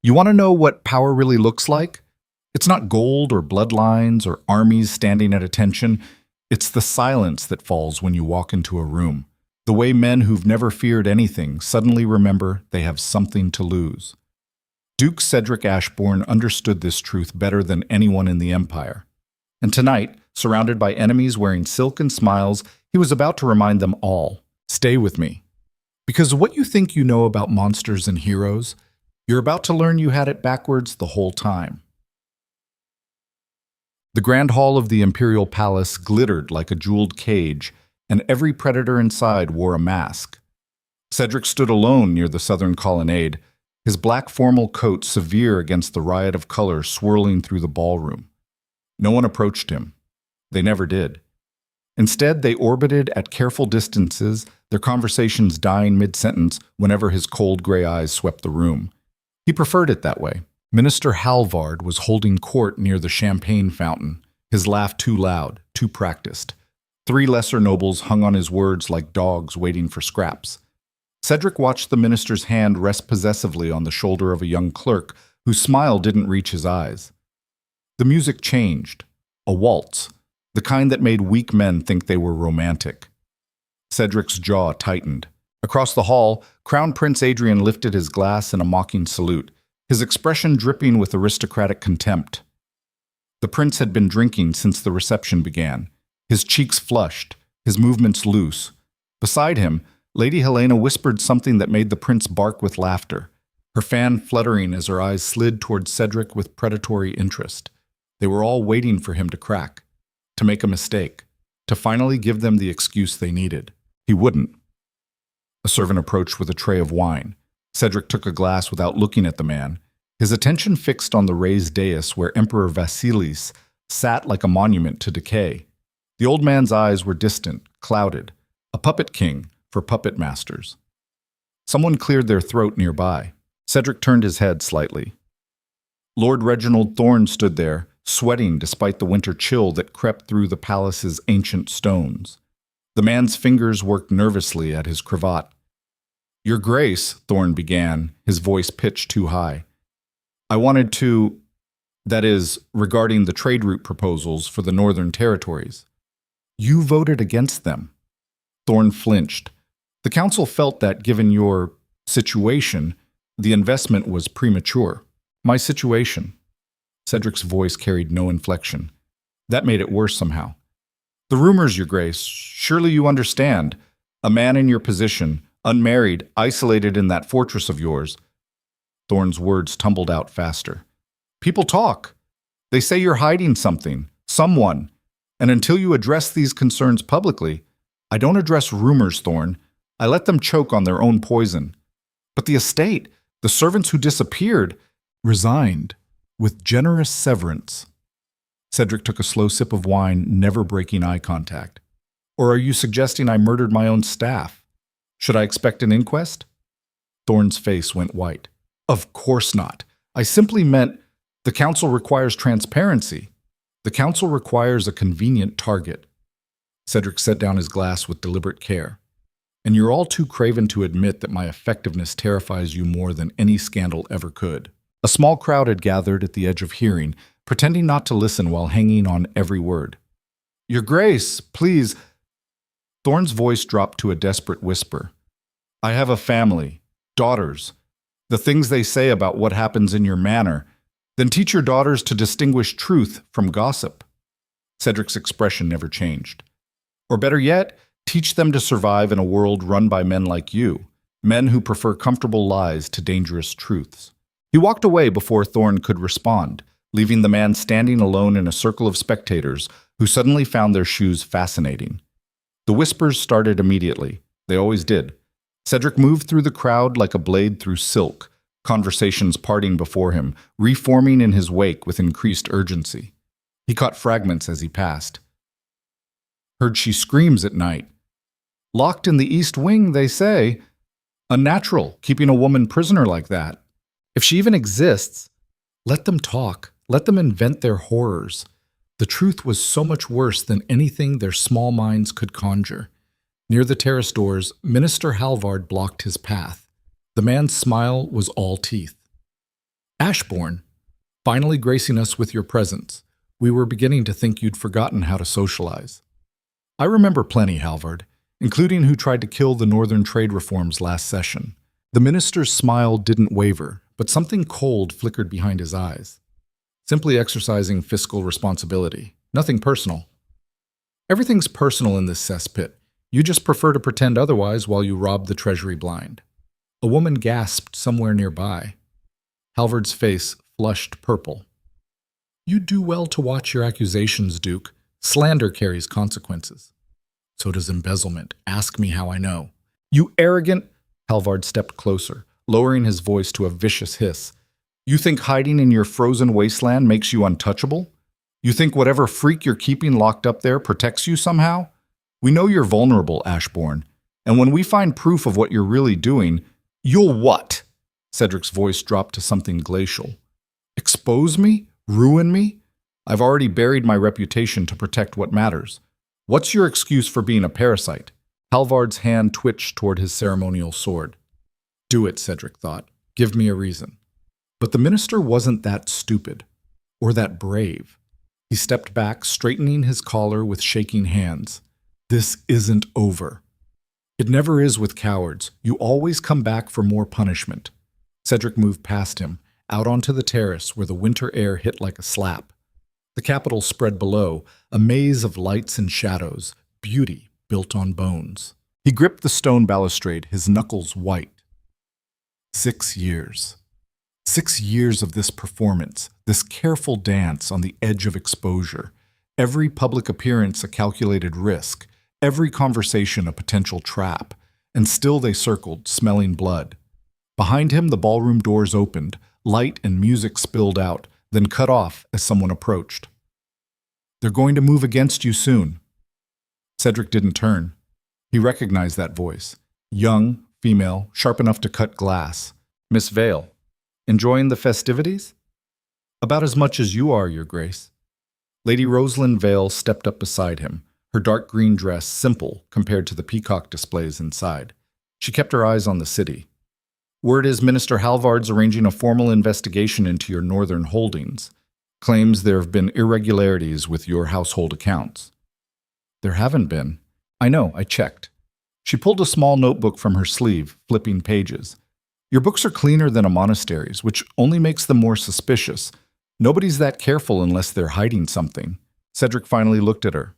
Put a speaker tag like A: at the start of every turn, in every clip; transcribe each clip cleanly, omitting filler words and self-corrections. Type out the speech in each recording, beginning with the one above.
A: You want to know what power really looks like? It's not gold or bloodlines or armies standing at attention. It's the silence that falls when you walk into a room. The way men who've never feared anything suddenly remember they have something to lose. Duke Cedric Ashbourne understood this truth better than anyone in the Empire. And tonight, surrounded by enemies wearing silk and smiles, he was about to remind them all, stay with me. Because what you think you know about monsters and heroes, you're about to learn you had it backwards the whole time. The grand hall of the Imperial Palace glittered like a jeweled cage, and every predator inside wore a mask. Cedric stood alone near the southern colonnade, his black formal coat severe against the riot of color swirling through the ballroom. No one approached him. They never did. Instead, they orbited at careful distances, their conversations dying mid-sentence whenever his cold gray eyes swept the room. He preferred it that way. Minister Halvard was holding court near the champagne fountain, his laugh too loud, too practiced. 3 lesser nobles hung on his words like dogs waiting for scraps. Cedric watched the minister's hand rest possessively on the shoulder of a young clerk whose smile didn't reach his eyes. The music changed. A waltz, the kind that made weak men think they were romantic. Cedric's jaw tightened. Across the hall, Crown Prince Adrian lifted his glass in a mocking salute, his expression dripping with aristocratic contempt. The prince had been drinking since the reception began, his cheeks flushed, his movements loose. Beside him, Lady Helena whispered something that made the prince bark with laughter, her fan fluttering as her eyes slid toward Cedric with predatory interest. They were all waiting for him to crack, to make a mistake, to finally give them the excuse they needed. He wouldn't. A servant approached with a tray of wine. Cedric took a glass without looking at the man, his attention fixed on the raised dais where Emperor Vasilis sat like a monument to decay. The old man's eyes were distant, clouded, a puppet king for puppet masters. Someone cleared their throat nearby. Cedric turned his head slightly. Lord Reginald Thorne stood there, sweating despite the winter chill that crept through the palace's ancient stones. The man's fingers worked nervously at his cravat. "Your Grace," Thorne began, his voice pitched too high. "I wanted to, that is, regarding the trade route proposals for the Northern Territories." "You voted against them." Thorne flinched. "The council felt that, given your situation, the investment was premature." "My situation?" Cedric's voice carried no inflection. That made it worse somehow. "The rumors, Your Grace. Surely you understand. A man in your position, unmarried, isolated in that fortress of yours." Thorne's words tumbled out faster. "People talk. They say you're hiding something, someone. And until you address these concerns publicly—" "I don't address rumors, Thorne. I let them choke on their own poison." "But the estate, the servants who disappeared—" "Resigned, with generous severance." Cedric took a slow sip of wine, never breaking eye contact. "Or are you suggesting I murdered my own staff? Should I expect an inquest?" Thorne's face went white. "Of course not. I simply meant the council requires transparency. The council requires a convenient target." Cedric set down his glass with deliberate care. "And you're all too craven to admit that my effectiveness terrifies you more than any scandal ever could." A small crowd had gathered at the edge of hearing, pretending not to listen while hanging on every word. "Your Grace, please—" Thorne's voice dropped to a desperate whisper. "I have a family, daughters. The things they say about what happens in your manor. Then teach your daughters to distinguish truth from gossip." Cedric's expression never changed. "Or better yet, teach them to survive in a world run by men like you, men who prefer comfortable lies to dangerous truths." He walked away before Thorne could respond, leaving the man standing alone in a circle of spectators who suddenly found their shoes fascinating. The whispers started immediately. They always did. Cedric moved through the crowd like a blade through silk, conversations parting before him, reforming in his wake with increased urgency. He caught fragments as he passed. "Heard she screams at night. Locked in the East Wing, they say. Unnatural, keeping a woman prisoner like that. If she even exists, let them talk. Let them invent their horrors." The truth was so much worse than anything their small minds could conjure. Near the terrace doors, Minister Halvard blocked his path. The man's smile was all teeth. Ashbourne, finally gracing us with your presence. We were beginning to think you'd forgotten how to socialize. I remember plenty, Halvard, including who tried to kill the Northern trade reforms last session. The minister's smile didn't waver, but something cold flickered behind his eyes. Simply exercising fiscal responsibility. Nothing personal. Everything's personal in this cesspit. You just prefer to pretend otherwise while you rob the treasury blind. A woman gasped somewhere nearby. Halvard's face flushed purple. You do well to watch your accusations, Duke. Slander carries consequences. So does embezzlement. Ask me how I know. You arrogant... Halvard stepped closer, lowering his voice to a vicious hiss. You think hiding in your frozen wasteland makes you untouchable? You think whatever freak you're keeping locked up there protects you somehow? We know you're vulnerable, Ashbourne, and when we find proof of what you're really doing, you'll what? Cedric's voice dropped to something glacial. Expose me? Ruin me? I've already buried my reputation to protect what matters. What's your excuse for being a parasite? Halvard's hand twitched toward his ceremonial sword. Do it, Cedric thought. Give me a reason. But the minister wasn't that stupid, or that brave. He stepped back, straightening his collar with shaking hands. This isn't over. It never is with cowards. You always come back for more punishment. Cedric moved past him, out onto the terrace where the winter air hit like a slap. The Capitol spread below, a maze of lights and shadows, beauty built on bones. He gripped the stone balustrade, his knuckles white. 6 years. 6 years of this performance, this careful dance on the edge of exposure. Every public appearance a calculated risk, every conversation a potential trap, and still they circled, smelling blood. Behind him, the ballroom doors opened, light and music spilled out, then cut off as someone approached. They're going to move against you soon. Cedric didn't turn. He recognized that voice. Young, female, sharp enough to cut glass. Miss Vale. Enjoying the festivities? About as much as you are, Your Grace. Lady Rosalind Vale stepped up beside him, her dark green dress simple compared to the peacock displays inside. She kept her eyes on the city. Word is Minister Halvard's arranging a formal investigation into your northern holdings. Claims there have been irregularities with your household accounts. There haven't been. I know, I checked. She pulled a small notebook from her sleeve, flipping pages. Your books are cleaner than a monastery's, which only makes them more suspicious. Nobody's that careful unless they're hiding something. Cedric finally looked at her.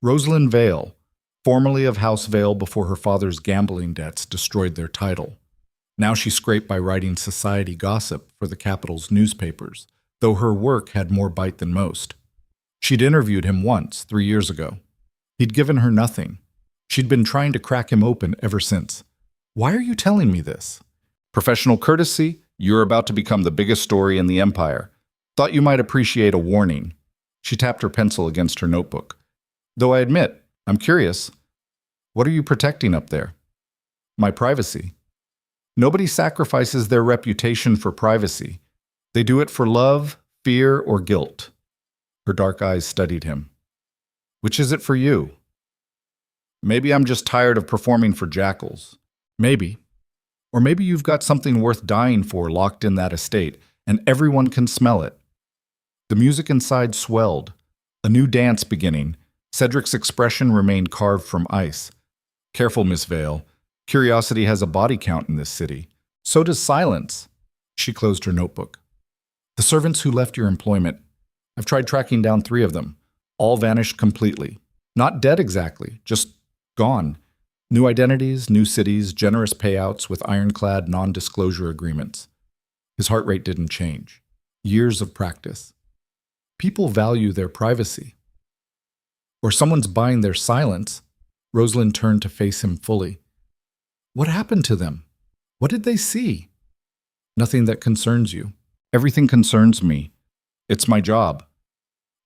A: Rosalind Vale, formerly of House Vale before her father's gambling debts destroyed their title. Now she scraped by writing society gossip for the capital's newspapers, though her work had more bite than most. She'd interviewed him once, 3 years ago. He'd given her nothing. She'd been trying to crack him open ever since. Why are you telling me this? Professional courtesy, you're about to become the biggest story in the empire. Thought you might appreciate a warning. She tapped her pencil against her notebook. Though I admit, I'm curious. What are you protecting up there? My privacy. Nobody sacrifices their reputation for privacy. They do it for love, fear, or guilt. Her dark eyes studied him. Which is it for you? Maybe I'm just tired of performing for jackals. Maybe. Or maybe you've got something worth dying for locked in that estate, and everyone can smell it. The music inside swelled. A new dance beginning. Cedric's expression remained carved from ice. Careful, Miss Vale. Curiosity has a body count in this city. So does silence. She closed her notebook. The servants who left your employment. I've tried tracking down 3 of them. All vanished completely. Not dead exactly, just gone. New identities, new cities, generous payouts with ironclad non-disclosure agreements. His heart rate didn't change. Years of practice. People value their privacy. Or someone's buying their silence. Rosalind turned to face him fully. What happened to them? What did they see? Nothing that concerns you. Everything concerns me. It's my job.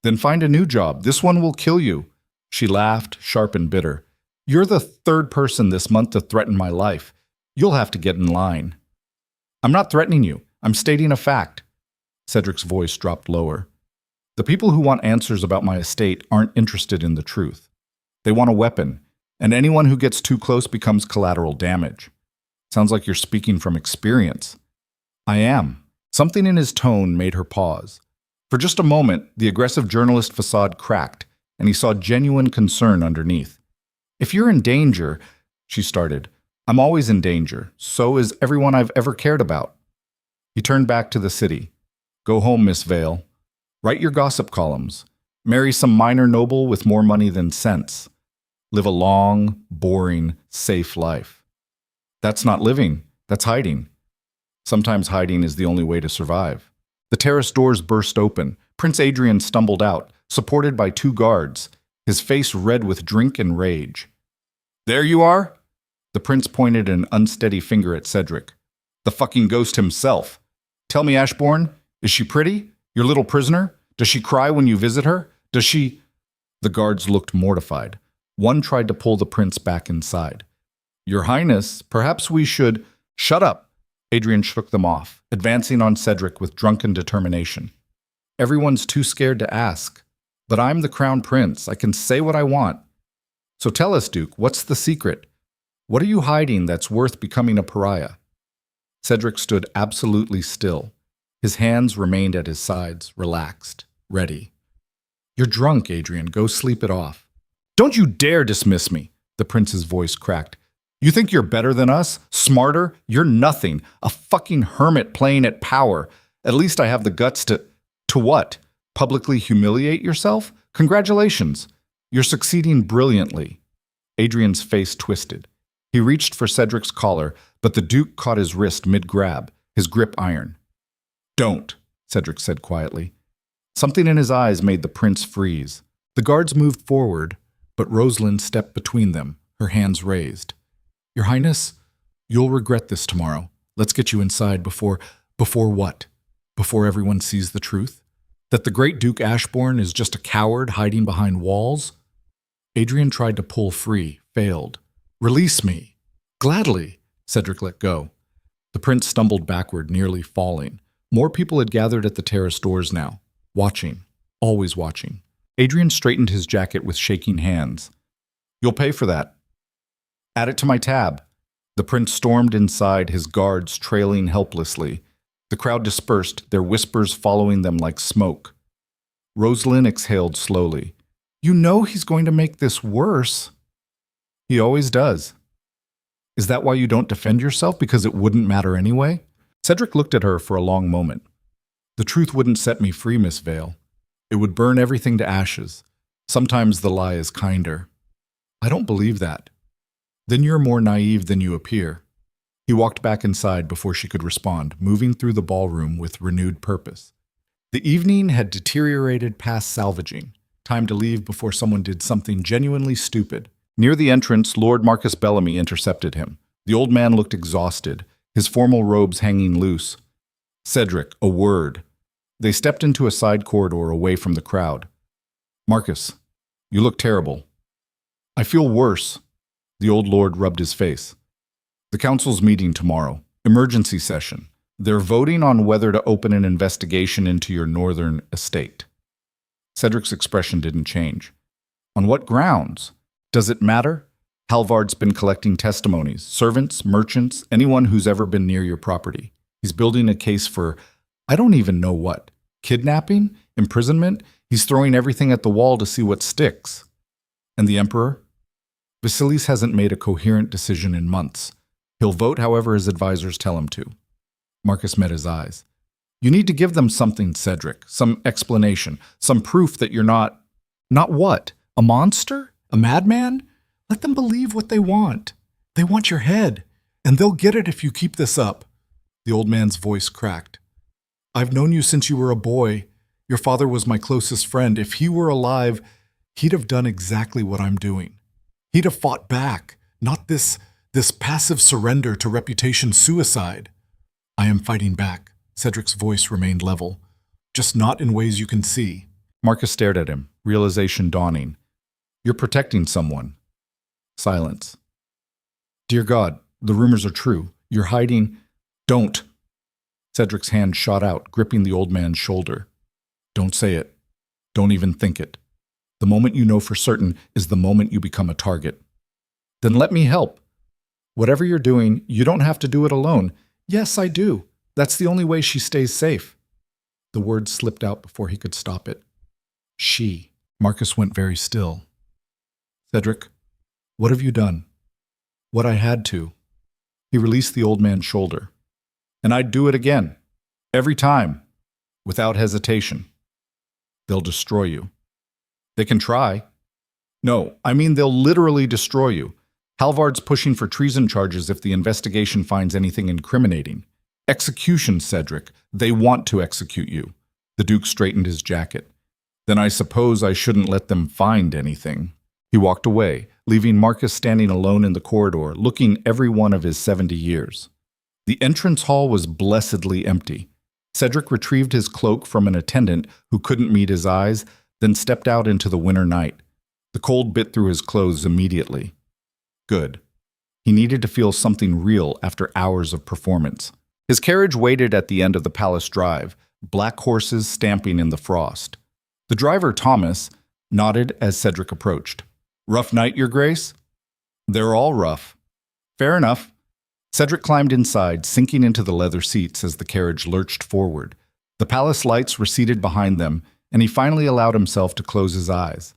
A: Then find a new job. This one will kill you. She laughed, sharp and bitter. You're the 3rd person this month to threaten my life. You'll have to get in line. I'm not threatening you. I'm stating a fact. Cedric's voice dropped lower. The people who want answers about my estate aren't interested in the truth. They want a weapon, and anyone who gets too close becomes collateral damage. Sounds like you're speaking from experience. I am. Something in his tone made her pause. For just a moment, the aggressive journalist facade cracked, and he saw genuine concern underneath. "If you're in danger," she started. "I'm always in danger. So is everyone I've ever cared about." He turned back to the city. "Go home, Miss Vale. Write your gossip columns. Marry some minor noble with more money than sense. Live a long, boring, safe life." That's not living. That's hiding. Sometimes hiding is the only way to survive. The terrace doors burst open. Prince Adrian stumbled out, supported by 2 guards, his face red with drink and rage. "There you are?" The prince pointed an unsteady finger at Cedric. "The fucking ghost himself. Tell me, Ashbourne, is she pretty? Your little prisoner? Does she cry when you visit her? Does she—" The guards looked mortified. One tried to pull the prince back inside. "Your Highness, perhaps we should—" "Shut up!" Adrian shook them off, advancing on Cedric with drunken determination. "Everyone's too scared to ask. But I'm the crown prince. I can say what I want. So tell us, Duke, what's the secret? What are you hiding that's worth becoming a pariah?" Cedric stood absolutely still. His hands remained at his sides, relaxed, ready. "You're drunk, Adrian. Go sleep it off." "Don't you dare dismiss me!" The prince's voice cracked. "You think you're better than us? Smarter? You're nothing. A fucking hermit playing at power. At least I have the guts to— To what? Publicly humiliate yourself? Congratulations. You're succeeding brilliantly." Adrian's face twisted. He reached for Cedric's collar, but the Duke caught his wrist mid-grab, his grip iron. "Don't," Cedric said quietly. Something in his eyes made the prince freeze. The guards moved forward, but Rosalind stepped between them, her hands raised. "Your Highness, you'll regret this tomorrow. Let's get you inside before what? Before everyone sees the truth? That the great Duke Ashbourne is just a coward hiding behind walls?" Adrian tried to pull free, failed. "Release me." "Gladly." Cedric let go. The prince stumbled backward, nearly falling. More people had gathered at the terrace doors now, watching, always watching. Adrian straightened his jacket with shaking hands. "You'll pay for that. Add it to my tab." The prince stormed inside, his guards trailing helplessly. The crowd dispersed, their whispers following them like smoke. Rosalind exhaled slowly. "You know he's going to make this worse." "He always does." "Is that why you don't defend yourself? Because it wouldn't matter anyway?" Cedric looked at her for a long moment. "The truth wouldn't set me free, Miss Vale. It would burn everything to ashes. Sometimes the lie is kinder." "I don't believe that." "Then you're more naive than you appear." He walked back inside before she could respond, moving through the ballroom with renewed purpose. The evening had deteriorated past salvaging. Time to leave before someone did something genuinely stupid. Near the entrance, Lord Marcus Bellamy intercepted him. The old man looked exhausted, his formal robes hanging loose. "Cedric, a word." They stepped into a side corridor away from the crowd. "Marcus, you look terrible." "I feel worse." The old lord rubbed his face. "The council's meeting tomorrow. Emergency session. They're voting on whether to open an investigation into your northern estate." Cedric's expression didn't change. "On what grounds? Does it matter? Halvard's been collecting testimonies, servants, merchants, anyone who's ever been near your property. He's building a case for, I don't even know what. Kidnapping? Imprisonment? He's throwing everything at the wall to see what sticks." "And the Emperor?" "Vasilis hasn't made a coherent decision in months. He'll vote however his advisors tell him to." Marcus met his eyes. "You need to give them something, Cedric. Some explanation. Some proof that you're not—" "Not what? A monster? A madman? Let them believe what they want. They want your head, and they'll get it if you keep this up." The old man's voice cracked. "I've known you since you were a boy. Your father was my closest friend. If he were alive, he'd have done exactly what I'm doing. He'd have fought back, not this passive surrender to reputation suicide." "I am fighting back." Cedric's voice remained level. "Just not in ways you can see." Marcus stared at him, realization dawning. "You're protecting someone." Silence. "Dear God, the rumors are true. You're hiding—" "Don't." Cedric's hand shot out, gripping the old man's shoulder. "Don't say it. Don't even think it. The moment you know for certain is the moment you become a target." "Then let me help." "Whatever you're doing, you don't have to do it alone." "Yes, I do." That's the only way she stays safe. The word slipped out before he could stop it. She. Marcus went very still. Cedric, what have you done? What I had to. He released the old man's shoulder. And I'd do it again. Every time. Without hesitation. They'll destroy you. They can try. No, I mean they'll literally destroy you. Halvard's pushing for treason charges if the investigation finds anything incriminating. Execution, Cedric. They want to execute you. The Duke straightened his jacket. Then I suppose I shouldn't let them find anything. He walked away, leaving Marcus standing alone in the corridor, looking every one of his 70 years. The entrance hall was blessedly empty. Cedric retrieved his cloak from an attendant who couldn't meet his eyes, then stepped out into the winter night. The cold bit through his clothes immediately. Good. He needed to feel something real after hours of performance. His carriage waited at the end of the palace drive, black horses stamping in the frost. The driver, Thomas, nodded as Cedric approached. Rough night, Your Grace? They're all rough. Fair enough. Cedric climbed inside, sinking into the leather seats as the carriage lurched forward. The palace lights receded behind them, and he finally allowed himself to close his eyes.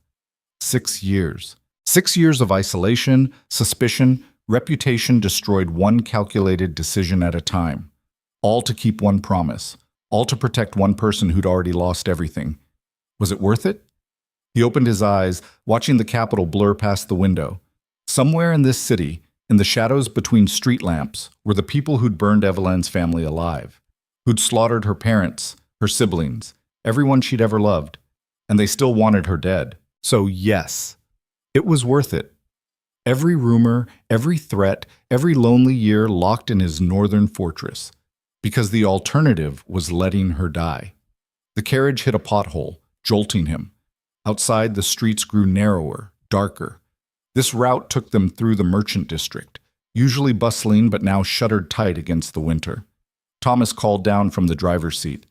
A: 6 years. 6 years of isolation, suspicion, reputation destroyed one calculated decision at a time. All to keep one promise. All to protect one person who'd already lost everything. Was it worth it? He opened his eyes, watching the capital blur past the window. Somewhere in this city, in the shadows between street lamps, were the people who'd burned Evelyn's family alive, who'd slaughtered her parents, her siblings, everyone she'd ever loved, and they still wanted her dead. So yes, it was worth it. Every rumor, every threat, every lonely year locked in his northern fortress, because the alternative was letting her die. The carriage hit a pothole, jolting him. Outside, the streets grew narrower, darker. This route took them through the merchant district, usually bustling but now shuttered tight against the winter. Thomas called down from the driver's seat.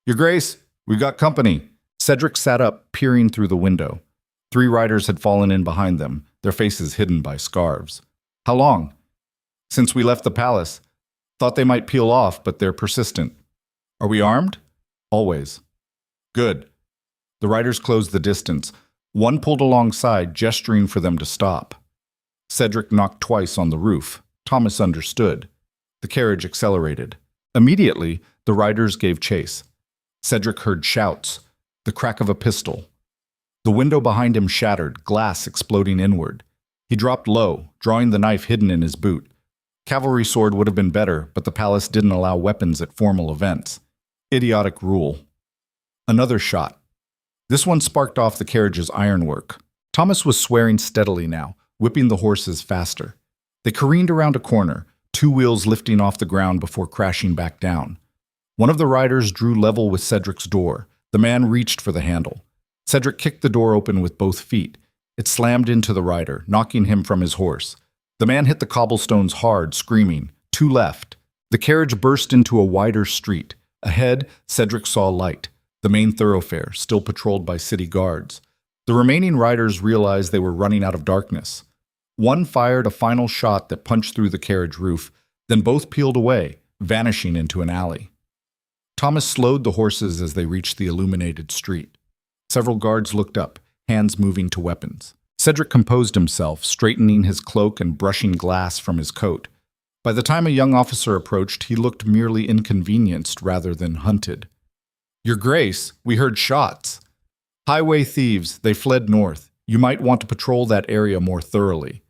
A: Your Grace, we've got company. Cedric sat up, peering through the window. 3 riders had fallen in behind them, their faces hidden by scarves. How long? Since we left the palace. Thought they might peel off, but they're persistent. Are we armed? Always. Good. The riders closed the distance. One pulled alongside, gesturing for them to stop. Cedric knocked twice on the roof. Thomas understood. The carriage accelerated. Immediately, the riders gave chase. Cedric heard shouts, the crack of a pistol. The window behind him shattered, glass exploding inward. He dropped low, drawing the knife hidden in his boot. Cavalry sword would have been better, but the palace didn't allow weapons at formal events. Idiotic rule. Another shot. This one sparked off the carriage's ironwork. Thomas was swearing steadily now, whipping the horses faster. They careened around a corner, 2 wheels lifting off the ground before crashing back down. One of the riders drew level with Cedric's door. The man reached for the handle. Cedric kicked the door open with both feet. It slammed into the rider, knocking him from his horse. The man hit the cobblestones hard, screaming, 2 left. The carriage burst into a wider street. Ahead, Cedric saw light. The main thoroughfare, still patrolled by city guards. The remaining riders realized they were running out of darkness. One fired a final shot that punched through the carriage roof, then both peeled away, vanishing into an alley. Thomas slowed the horses as they reached the illuminated street. Several guards looked up, hands moving to weapons. Cedric composed himself, straightening his cloak and brushing glass from his coat. By the time a young officer approached, he looked merely inconvenienced rather than hunted. Your Grace, we heard shots. Highway thieves, they fled north. You might want to patrol that area more thoroughly.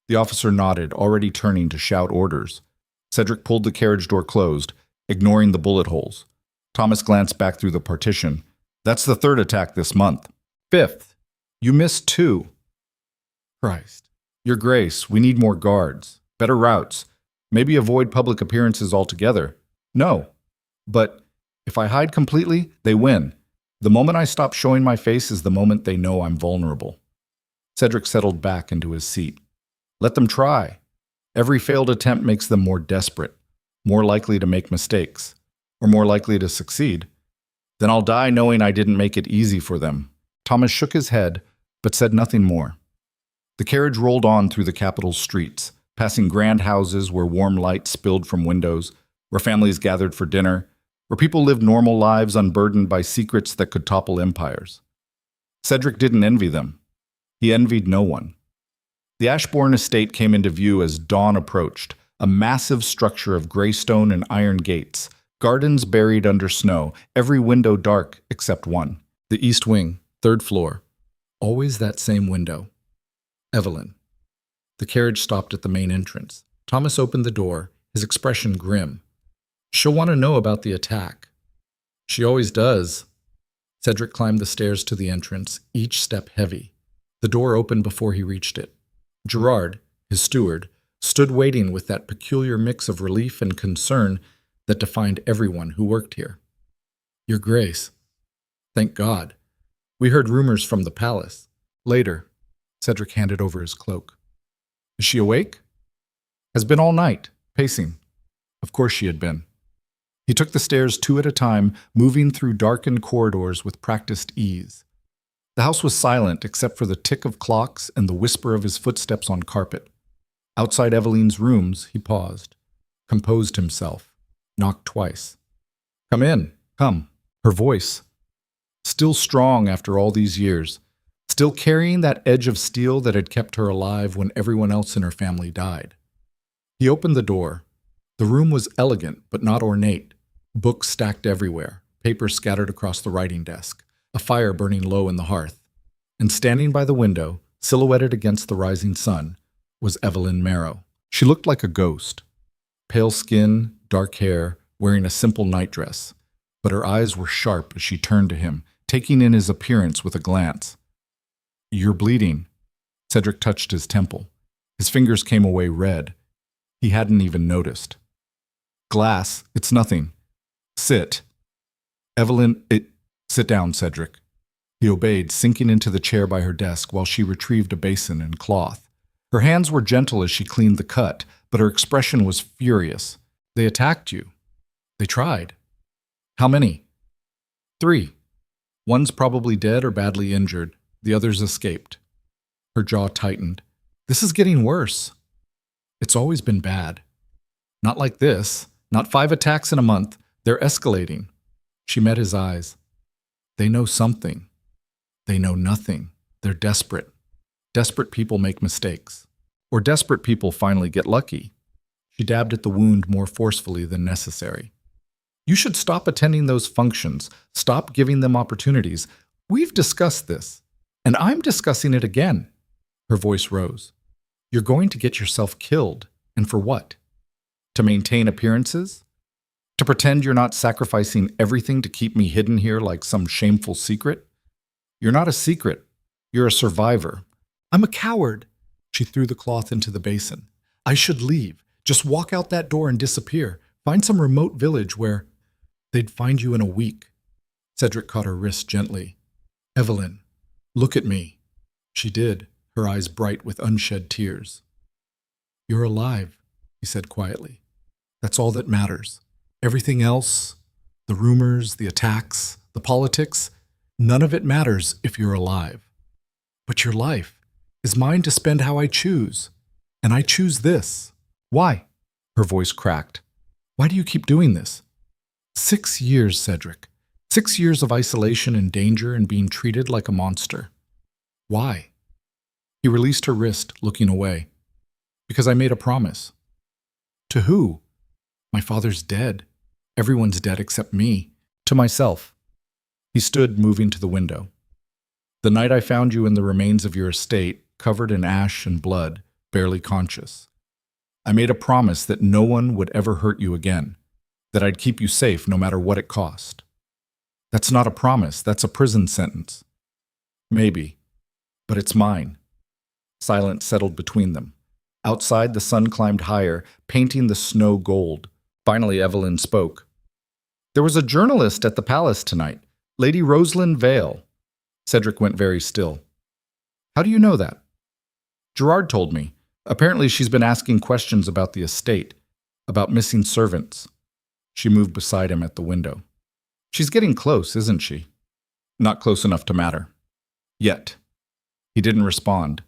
A: The officer nodded, already turning to shout orders. Cedric pulled the carriage door closed, ignoring the bullet holes. Thomas glanced back through the partition. That's the 3rd attack this month. 5th. You missed 2. Christ. Your Grace, we need more guards. Better routes. Maybe avoid public appearances altogether. No. But if I hide completely, they win. The moment I stop showing my face is the moment they know I'm vulnerable. Cedric settled back into his seat. Let them try. Every failed attempt makes them more desperate, more likely to make mistakes, or more likely to succeed. Then I'll die knowing I didn't make it easy for them. Thomas shook his head, but said nothing more. The carriage rolled on through the capital's streets, passing grand houses where warm light spilled from windows, where families gathered for dinner, where people lived normal lives unburdened by secrets that could topple empires. Cedric didn't envy them. He envied no one. The Ashbourne estate came into view as dawn approached, a massive structure of gray stone and iron gates, gardens buried under snow, every window dark except one. The east wing, third floor. Always that same window. Evelyn. The carriage stopped at the main entrance. Thomas opened the door, his expression grim. She'll want to know about the attack. She always does. Cedric climbed the stairs to the entrance, each step heavy. The door opened before he reached it. Gerard, his steward, stood waiting with that peculiar mix of relief and concern that defined everyone who worked here. Your Grace. Thank God. We heard rumors from the palace. Later, Cedric handed over his cloak. Is she awake? Has been all night, pacing. Of course she had been. He took the stairs 2 at a time, moving through darkened corridors with practiced ease. The house was silent except for the tick of clocks and the whisper of his footsteps on carpet. Outside Evelyn's rooms, he paused, composed himself, knocked twice. Come in, come. Her voice, still strong after all these years, still carrying that edge of steel that had kept her alive when everyone else in her family died. He opened the door. The room was elegant but not ornate. Books stacked everywhere, papers scattered across the writing desk, a fire burning low in the hearth. And standing by the window, silhouetted against the rising sun, was Evelyn Marrow. She looked like a ghost. Pale skin, dark hair, wearing a simple nightdress. But her eyes were sharp as she turned to him, taking in his appearance with a glance. You're bleeding. Cedric touched his temple. His fingers came away red. He hadn't even noticed. Glass, it's nothing. Sit. Evelyn, sit down, Cedric. He obeyed, sinking into the chair by her desk while she retrieved a basin and cloth. Her hands were gentle as she cleaned the cut, but her expression was furious. They attacked you. They tried. How many? 3. One's probably dead or badly injured. The others escaped. Her jaw tightened. This is getting worse. It's always been bad. Not like this. Not 5 attacks in a month. They're escalating. She met his eyes. They know something. They know nothing. They're desperate. Desperate people make mistakes. Or desperate people finally get lucky. She dabbed at the wound more forcefully than necessary. You should stop attending those functions. Stop giving them opportunities. We've discussed this. And I'm discussing it again. Her voice rose. You're going to get yourself killed. And for what? To maintain appearances? To pretend you're not sacrificing everything to keep me hidden here like some shameful secret? You're not a secret. You're a survivor. I'm a coward. She threw the cloth into the basin. I should leave. Just walk out that door and disappear. Find some remote village where they'd find you in a week. Cedric caught her wrist gently. Evelyn, look at me. She did, her eyes bright with unshed tears. You're alive, he said quietly. That's all that matters. Everything else, the rumors, the attacks, the politics, none of it matters if you're alive. But your life is mine to spend how I choose. And I choose this. Why? Her voice cracked. Why do you keep doing this? 6 years, Cedric. 6 years of isolation and danger and being treated like a monster. Why? He released her wrist, looking away. Because I made a promise. To who? My father's dead. Everyone's dead except me. To myself. He stood, moving to the window. The night I found you in the remains of your estate, covered in ash and blood, barely conscious. I made a promise that no one would ever hurt you again, that I'd keep you safe no matter what it cost. That's not a promise, that's a prison sentence. Maybe, but it's mine. Silence settled between them. Outside, the sun climbed higher, painting the snow gold. Finally, Evelyn spoke. There was a journalist at the palace tonight, Lady Rosalind Vale. Cedric went very still. How do you know that? Gerard told me. Apparently she's been asking questions about the estate, about missing servants. She moved beside him at the window. She's getting close, isn't she? Not close enough to matter. Yet. He didn't respond.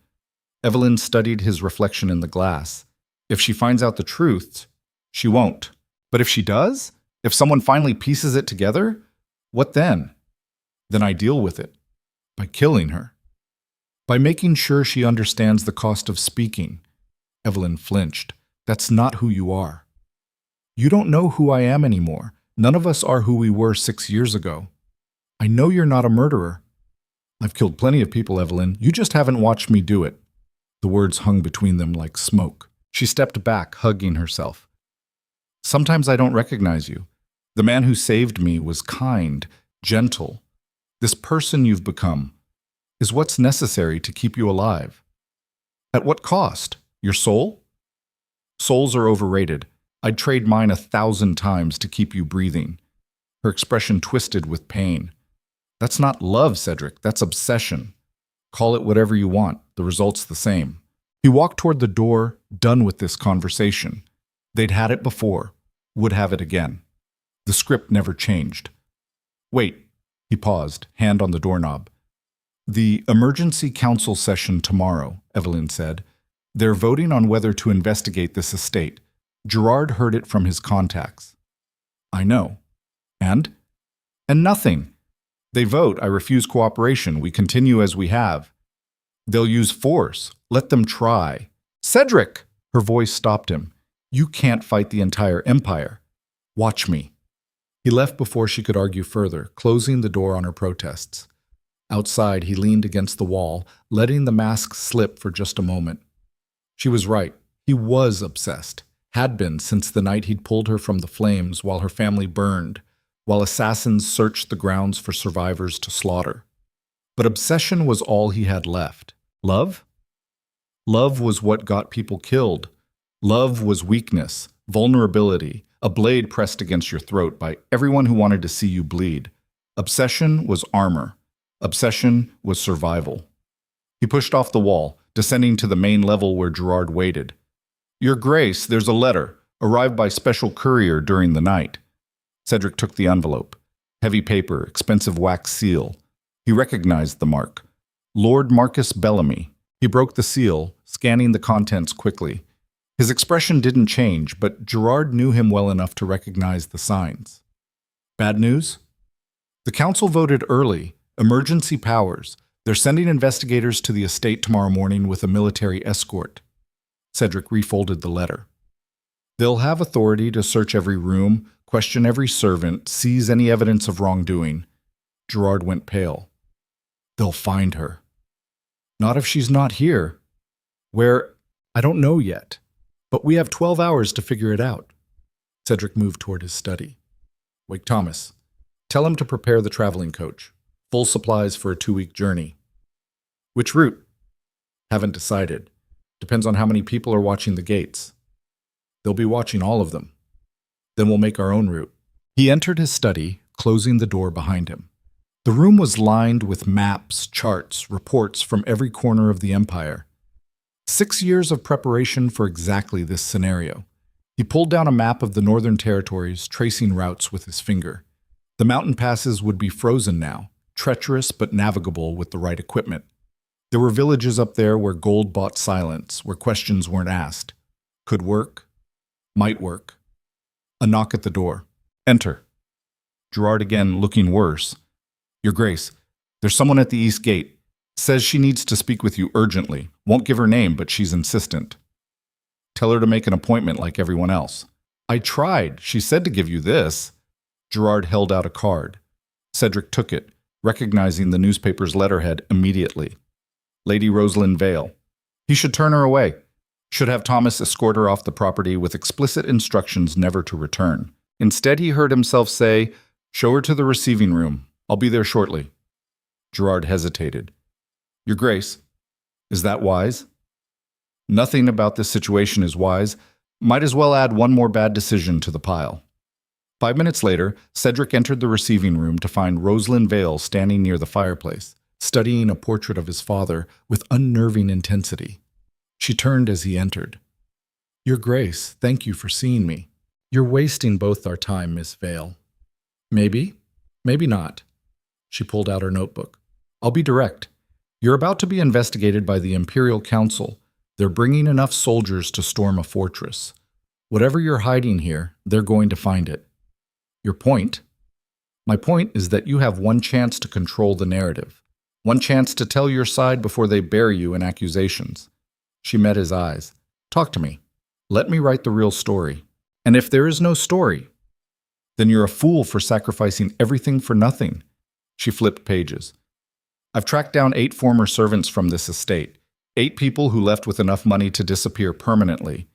A: Evelyn studied his reflection in the glass. If she finds out the truth, she won't. But if she does, if someone finally pieces it together, what then? Then I deal with it. By killing her. By making sure she understands the cost of speaking. Evelyn flinched. That's not who you are. You don't know who I am anymore. None of us are who we were 6 years ago. I know you're not a murderer. I've killed plenty of people, Evelyn. You just haven't watched me do it. The words hung between them like smoke. She stepped back, hugging herself. Sometimes I don't recognize you. The man who saved me was kind, gentle. This person you've become is what's necessary to keep you alive. At what cost? Your soul? Souls are overrated. I'd trade mine 1,000 times to keep you breathing. Her expression twisted with pain. That's not love, Cedric. That's obsession. Call it whatever you want. The result's the same. He walked toward the door, done with this conversation. They'd had it before, would have it again. The script never changed. Wait, he paused, hand on the doorknob. The emergency council session tomorrow, Evelyn said. They're voting on whether to investigate this estate. Gerard heard it from his contacts. I know. And? And nothing. They vote, I refuse cooperation, we continue as we have. They'll use force. Let them try. Cedric! Her voice stopped him. You can't fight the entire empire. Watch me. He left before she could argue further, closing the door on her protests. Outside, he leaned against the wall, letting the mask slip for just a moment. She was right. He was obsessed. Had been since the night he'd pulled her from the flames while her family burned, while assassins searched the grounds for survivors to slaughter. But obsession was all he had left. Love? Love was what got people killed. Love was weakness, vulnerability, a blade pressed against your throat by everyone who wanted to see you bleed. Obsession was armor. Obsession was survival. He pushed off the wall, descending to the main level where Gerard waited. Your Grace, there's a letter, arrived by special courier during the night. Cedric took the envelope. Heavy paper, expensive wax seal. He recognized the mark. Lord Marcus Bellamy. He broke the seal, scanning the contents quickly. His expression didn't change, but Gerard knew him well enough to recognize the signs. Bad news? The council voted early. Emergency powers. They're sending investigators to the estate tomorrow morning with a military escort. Cedric refolded the letter. They'll have authority to search every room, question every servant, seize any evidence of wrongdoing. Gerard went pale. They'll find her. Not if she's not here. Where? I don't know yet. But we have 12 hours to figure it out. Cedric moved toward his study. Wake Thomas. Tell him to prepare the traveling coach. Full supplies for a 2-week journey. Which route? Haven't decided. Depends on how many people are watching the gates. They'll be watching all of them. Then we'll make our own route. He entered his study, closing the door behind him. The room was lined with maps, charts, reports from every corner of the empire. 6 years of preparation for exactly this scenario. He pulled down a map of the northern territories, tracing routes with his finger. The mountain passes would be frozen now, treacherous but navigable with the right equipment. There were villages up there where gold bought silence, where questions weren't asked. Could work. Might work. A knock at the door. Enter. Gerard again, looking worse. Your Grace, there's someone at the east gate. Says she needs to speak with you urgently. Won't give her name, but she's insistent. Tell her to make an appointment like everyone else. I tried. She said to give you this. Gerard held out a card. Cedric took it, recognizing the newspaper's letterhead immediately. Lady Rosalind Vale. He should turn her away. Should have Thomas escort her off the property with explicit instructions never to return. Instead, he heard himself say, Show her to the receiving room. I'll be there shortly. Gerard hesitated. Your Grace, is that wise? Nothing about this situation is wise. Might as well add one more bad decision to the pile. 5 minutes later, Cedric entered the receiving room to find Rosalind Vale standing near the fireplace, studying a portrait of his father with unnerving intensity. She turned as he entered. Your Grace, thank you for seeing me. You're wasting both our time, Miss Vale. Maybe, maybe not. She pulled out her notebook. I'll be direct. You're about to be investigated by the Imperial Council. They're bringing enough soldiers to storm a fortress. Whatever you're hiding here, they're going to find it. Your point? My point is that you have one chance to control the narrative. One chance to tell your side before they bury you in accusations. She met his eyes. Talk to me. Let me write the real story. And if there is no story, then you're a fool for sacrificing everything for nothing. She flipped pages. I've tracked down 8 former servants from this estate. 8 people who left with enough money to disappear permanently.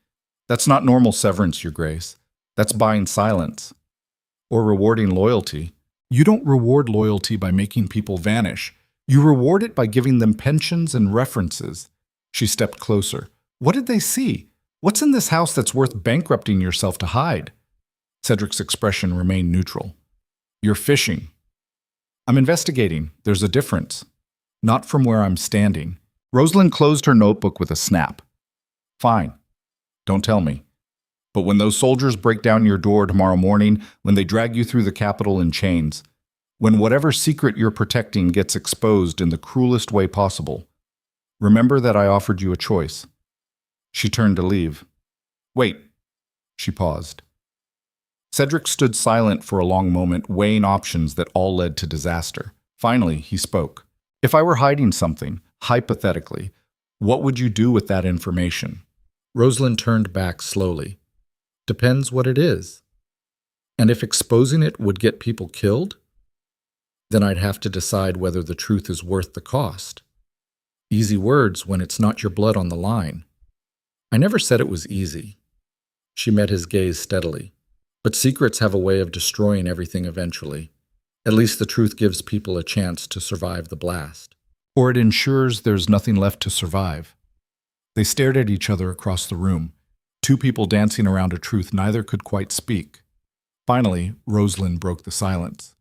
A: That's not normal severance, Your Grace. That's buying silence. Or rewarding loyalty. You don't reward loyalty by making people vanish. You reward it by giving them pensions and references. She stepped closer. What did they see? What's in this house that's worth bankrupting yourself to hide? Cedric's expression remained neutral. You're fishing. I'm investigating. There's a difference. Not from where I'm standing. Rosalind closed her notebook with a snap. Fine. Don't tell me. But when those soldiers break down your door tomorrow morning, when they drag you through the Capitol in chains, when whatever secret you're protecting gets exposed in the cruelest way possible, remember that I offered you a choice. She turned to leave. Wait. She paused. Cedric stood silent for a long moment, weighing options that all led to disaster. Finally, he spoke. If I were hiding something, hypothetically, what would you do with that information? Rosalind turned back slowly. Depends what it is. And if exposing it would get people killed, then I'd have to decide whether the truth is worth the cost. Easy words when it's not your blood on the line. I never said it was easy. She met his gaze steadily. But secrets have a way of destroying everything eventually. At least the truth gives people a chance to survive the blast. Or it ensures there's nothing left to survive. They stared at each other across the room, 2 people dancing around a truth neither could quite speak. Finally, Rosalind broke the silence.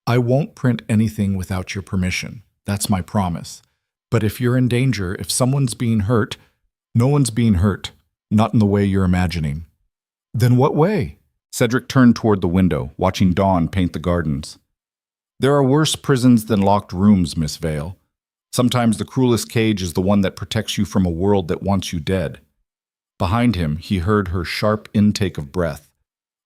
A: I won't print anything without your permission. That's my promise. But if you're in danger, if someone's being hurt, no one's being hurt. Not in the way you're imagining. Then what way? Cedric turned toward the window, watching dawn paint the gardens. There are worse prisons than locked rooms, Miss Vale. Sometimes the cruelest cage is the one that protects you from a world that wants you dead. Behind him, he heard her sharp intake of breath.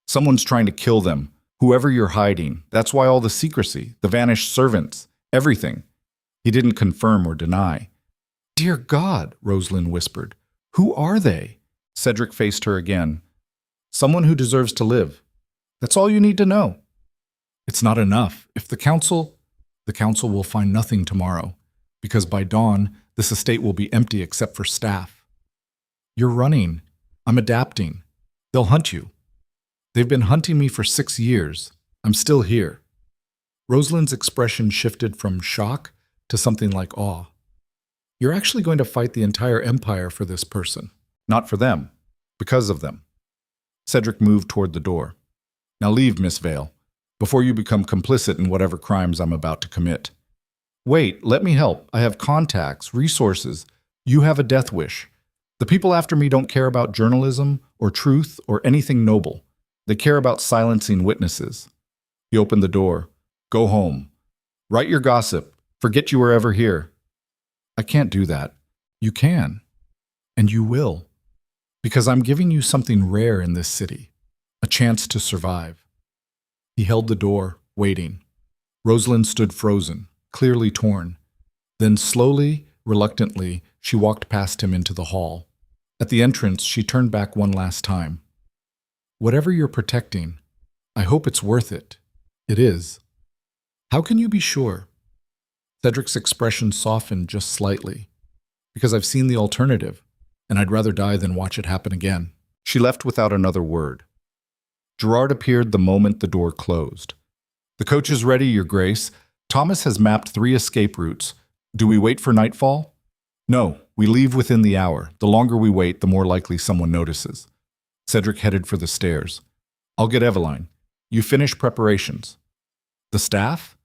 A: Someone's trying to kill them, whoever you're hiding. That's why all the secrecy, the vanished servants, everything. He didn't confirm or deny. Dear God, Rosalind whispered. Who are they? Cedric faced her again. Someone who deserves to live. That's all you need to know. It's not enough. If the council will find nothing tomorrow, because by dawn, this estate will be empty except for staff. You're running. I'm adapting. They'll hunt you. They've been hunting me for 6 years. I'm still here. Rosalind's expression shifted from shock to something like awe. You're actually going to fight the entire empire for this person. Not for them. Because of them. Cedric moved toward the door. Now leave, Miss Vale, before you become complicit in whatever crimes I'm about to commit. Wait, let me help. I have contacts, resources. You have a death wish. The people after me don't care about journalism or truth or anything noble. They care about silencing witnesses. He opened the door. Go home. Write your gossip. Forget you were ever here. I can't do that. You can. And you will. Because I'm giving you something rare in this city. A chance to survive. He held the door, waiting. Rosalind stood frozen, clearly torn. Then slowly, reluctantly, she walked past him into the hall. At the entrance, she turned back one last time. Whatever you're protecting, I hope it's worth it. It is. How can you be sure? Cedric's expression softened just slightly. Because I've seen the alternative, and I'd rather die than watch it happen again. She left without another word. Gerard appeared the moment the door closed. The coach is ready, Your Grace. Thomas has mapped 3 escape routes. Do we wait for nightfall? No, we leave within the hour. The longer we wait, the more likely someone notices. Cedric headed for the stairs. I'll get Eveline. You finish preparations. The staff?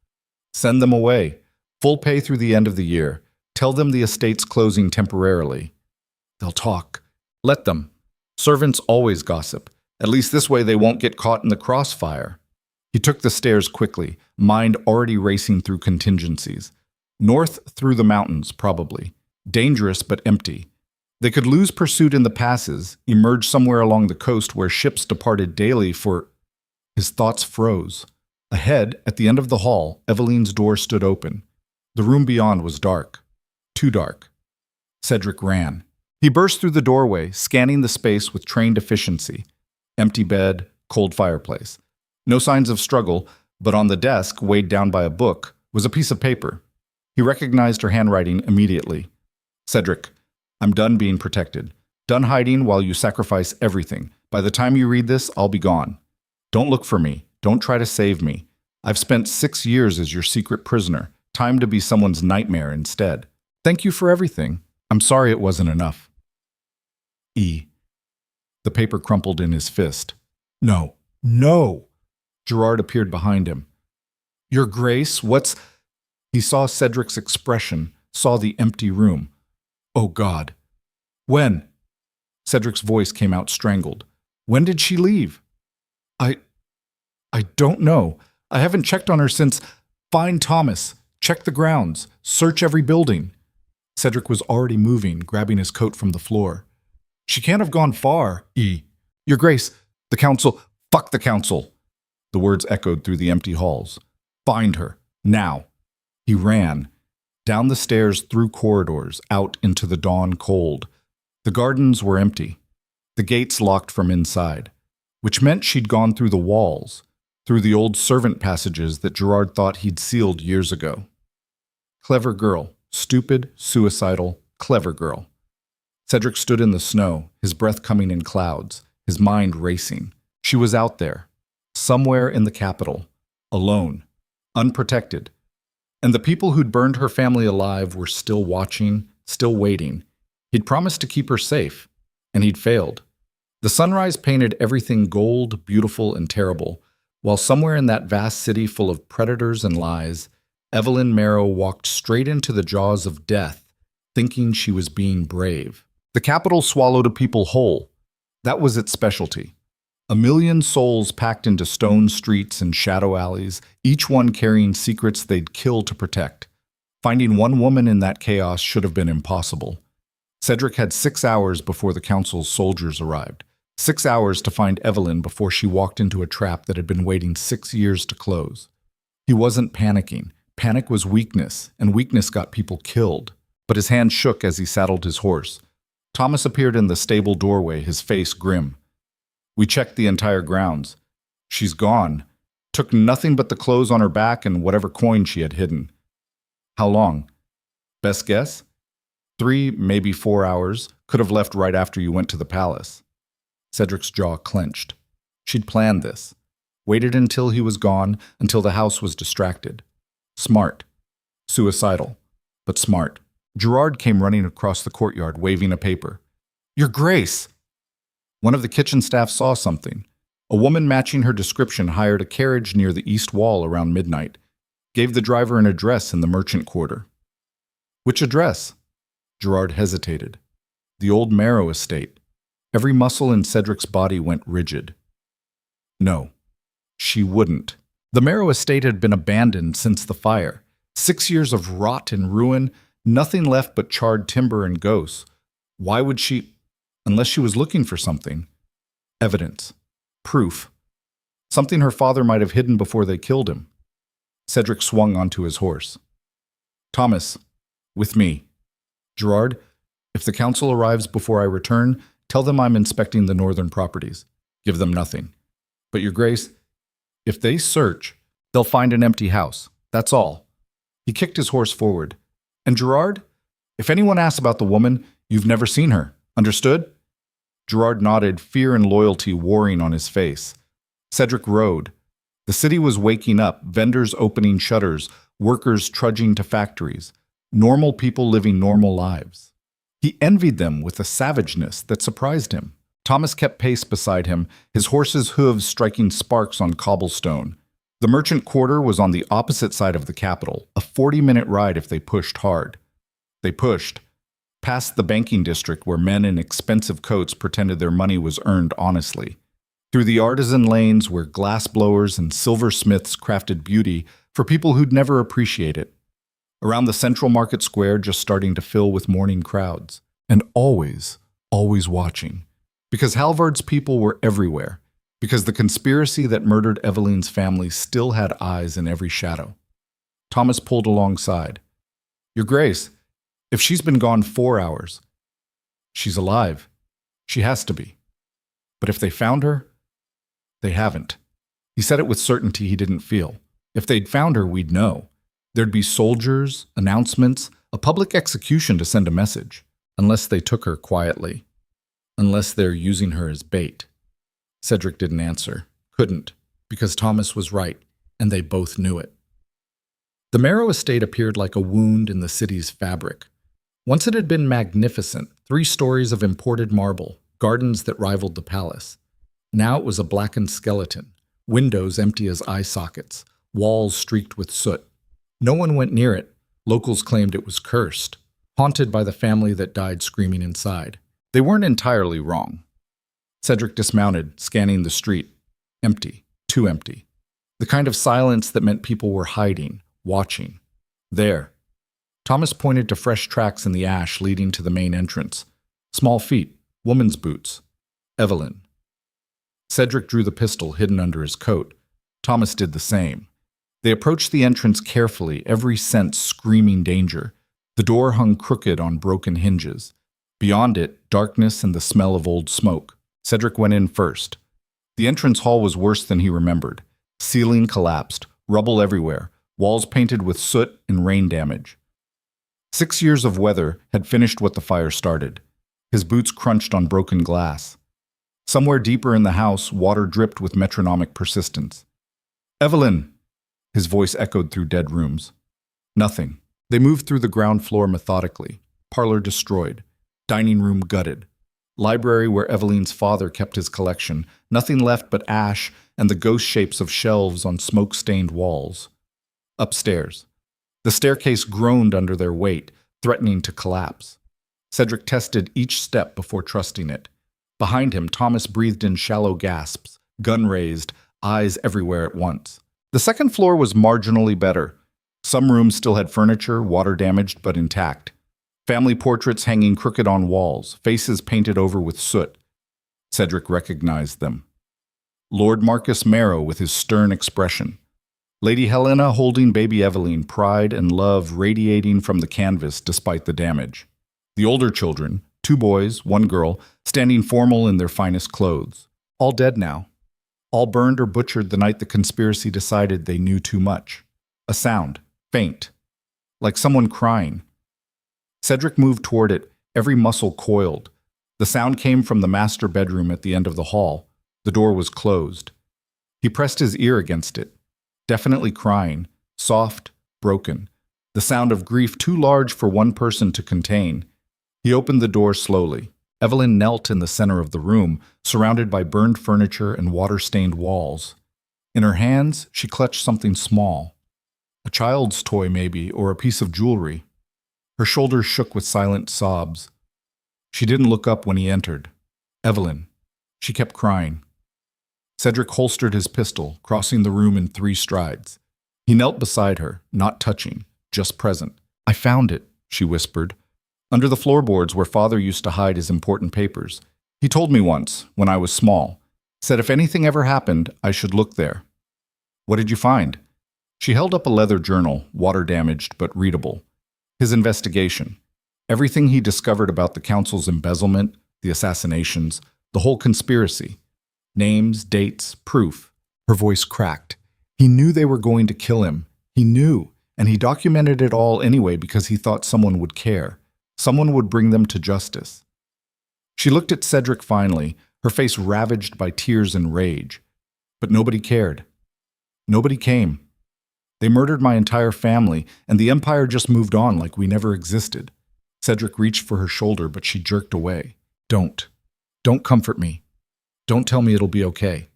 A: Send them away. Full pay through the end of the year. Tell them the estate's closing temporarily. They'll talk. Let them. Servants always gossip. At least this way they won't get caught in the crossfire. He took the stairs quickly, mind already racing through contingencies. North through the mountains, probably. Dangerous but empty. They could lose pursuit in the passes, emerge somewhere along the coast where ships departed daily for... His thoughts froze. Ahead, at the end of the hall, Eveline's door stood open. The room beyond was dark. Too dark. Cedric ran. He burst through the doorway, scanning the space with trained efficiency. Empty bed, cold fireplace. No signs of struggle, but on the desk, weighed down by a book, was a piece of paper. He recognized her handwriting immediately. Cedric, I'm done being protected. Done hiding while you sacrifice everything. By the time you read this, I'll be gone. Don't look for me. Don't try to save me. I've spent 6 years as your secret prisoner. Time to be someone's nightmare instead. Thank you for everything. I'm sorry it wasn't enough. E. The paper crumpled in his fist. No. No! Gerard appeared behind him. Your Grace, what's... He saw Cedric's expression, saw the empty room. Oh, God. When? Cedric's voice came out strangled. When did she leave? I don't know. I haven't checked on her since... Find Thomas. Check the grounds. Search every building. Cedric was already moving, grabbing his coat from the floor. She can't have gone far, E. Your Grace, the council... Fuck the council. The words echoed through the empty halls. Find her. Now. He ran. Down the stairs, through corridors, out into the dawn cold. The gardens were empty. The gates locked from inside. Which meant she'd gone through the walls, through the old servant passages that Gerard thought he'd sealed years ago. Clever girl. Stupid, suicidal, clever girl. Cedric stood in the snow, his breath coming in clouds, his mind racing. She was out there, somewhere in the capital, alone, unprotected. And the people who'd burned her family alive were still watching, still waiting. He'd promised to keep her safe, and he'd failed. The sunrise painted everything gold, beautiful, and terrible, while somewhere in that vast city full of predators and lies, Evelyn Marrow walked straight into the jaws of death, thinking she was being brave. The capital swallowed a people whole. That was its specialty. 1 million souls packed into stone streets and shadow alleys, each one carrying secrets they'd kill to protect. Finding one woman in that chaos should have been impossible. Cedric had 6 hours before the council's soldiers arrived. 6 hours to find Evelyn before she walked into a trap that had been waiting 6 years to close. He wasn't panicking. Panic was weakness, and weakness got people killed. But his hand shook as he saddled his horse. Thomas appeared in the stable doorway, his face grim. We checked the entire grounds. She's gone. Took nothing but the clothes on her back and whatever coin she had hidden. How long? Best guess? 3, maybe 4 hours. Could have left right after you went to the palace. Cedric's jaw clenched. She'd planned this. Waited until he was gone, until the house was distracted. Smart. Suicidal. But smart. Gerard came running across the courtyard, waving a paper. Your Grace! One of the kitchen staff saw something. A woman matching her description hired a carriage near the east wall around midnight. Gave the driver an address in the merchant quarter. Which address? Gerard hesitated. The old Marrow estate. Every muscle in Cedric's body went rigid. No. She wouldn't. The Marrow estate had been abandoned since the fire. 6 years of rot and ruin, nothing left but charred timber and ghosts. Why would she... Unless she was looking for something. Evidence. Proof. Something her father might have hidden before they killed him. Cedric swung onto his horse. Thomas, with me. Gerard, if the council arrives before I return, tell them I'm inspecting the northern properties. Give them nothing. But Your Grace, if they search, they'll find an empty house. That's all. He kicked his horse forward. And Gerard, if anyone asks about the woman, you've never seen her. Understood? Gerard nodded, fear and loyalty warring on his face. Cedric rode. The city was waking up, vendors opening shutters, workers trudging to factories, normal people living normal lives. He envied them with a savageness that surprised him. Thomas kept pace beside him, his horse's hooves striking sparks on cobblestone. The merchant quarter was on the opposite side of the capital, a 40-minute ride if they pushed hard. They pushed. Past the banking district where men in expensive coats pretended their money was earned honestly. Through the artisan lanes where glass blowers and silversmiths crafted beauty for people who'd never appreciate it. Around the central market square just starting to fill with morning crowds. and always, always watching. Because Halvard's people were everywhere. Because the conspiracy that murdered Evelyn's family still had eyes in every shadow. Thomas pulled alongside. Your Grace, if she's been gone 4 hours, she's alive. She has to be. But if they found her, they haven't. He said it with certainty he didn't feel. If they'd found her, we'd know. There'd be soldiers, announcements, a public execution to send a message. Unless they took her quietly. Unless they're using her as bait. Cedric didn't answer. Couldn't. Because Thomas was right, and they both knew it. The Marrow estate appeared like a wound in the city's fabric. Once it had been magnificent, 3 stories of imported marble, gardens that rivaled the palace. Now it was a blackened skeleton, windows empty as eye sockets, walls streaked with soot. No one went near it. Locals claimed it was cursed, haunted by the family that died screaming inside. They weren't entirely wrong. Cedric dismounted, scanning the street. Empty. Too empty. The kind of silence that meant people were hiding, watching. There. Thomas pointed to fresh tracks in the ash leading to the main entrance. Small feet, woman's boots. Evelyn. Cedric drew the pistol hidden under his coat. Thomas did the same. They approached the entrance carefully, every sense screaming danger. The door hung crooked on broken hinges. Beyond it, darkness and the smell of old smoke. Cedric went in first. The entrance hall was worse than he remembered. Ceiling collapsed, rubble everywhere, walls painted with soot and rain damage. 6 years of weather had finished what the fire started. His boots crunched on broken glass. Somewhere deeper in the house, water dripped with metronomic persistence. Evelyn! His voice echoed through dead rooms. Nothing. They moved through the ground floor methodically. Parlor destroyed. Dining room gutted. Library where Evelyn's father kept his collection. Nothing left but ash and the ghost shapes of shelves on smoke-stained walls. Upstairs. The staircase groaned under their weight, threatening to collapse. Cedric tested each step before trusting it. Behind him, Thomas breathed in shallow gasps, gun raised, eyes everywhere at once. The second floor was marginally better. Some rooms still had furniture, water damaged but intact. Family portraits hanging crooked on walls, faces painted over with soot. Cedric recognized them. Lord Marcus Marrow with his stern expression. Lady Helena holding baby Evelyn, pride and love radiating from the canvas despite the damage. The older children, 2 boys, 1 girl, standing formal in their finest clothes. All dead now. All burned or butchered the night the conspiracy decided they knew too much. A sound, faint, like someone crying. Cedric moved toward it, every muscle coiled. The sound came from the master bedroom at the end of the hall. The door was closed. He pressed his ear against it. Definitely crying, soft, broken. The sound of grief too large for one person to contain. He opened the door slowly. Evelyn knelt in the center of the room, surrounded by burned furniture and water-stained walls. In her hands, she clutched something small. A child's toy maybe, or a piece of jewelry. Her shoulders shook with silent sobs. She didn't look up when he entered. Evelyn. She kept crying. Cedric holstered his pistol, crossing the room in 3 strides. He knelt beside her, not touching, just present. I found it, she whispered. Under the floorboards where Father used to hide his important papers. He told me once, when I was small, said if anything ever happened, I should look there. What did you find? She held up a leather journal, water-damaged but readable. His investigation. Everything he discovered about the council's embezzlement, the assassinations, the whole conspiracy. Names, dates, proof. Her voice cracked. He knew they were going to kill him. He knew, and he documented it all anyway because he thought someone would care. Someone would bring them to justice. She looked at Cedric finally, her face ravaged by tears and rage. But nobody cared. Nobody came. They murdered my entire family, and the empire just moved on like we never existed. Cedric reached for her shoulder, but she jerked away. Don't. Don't comfort me. Don't tell me it'll be okay.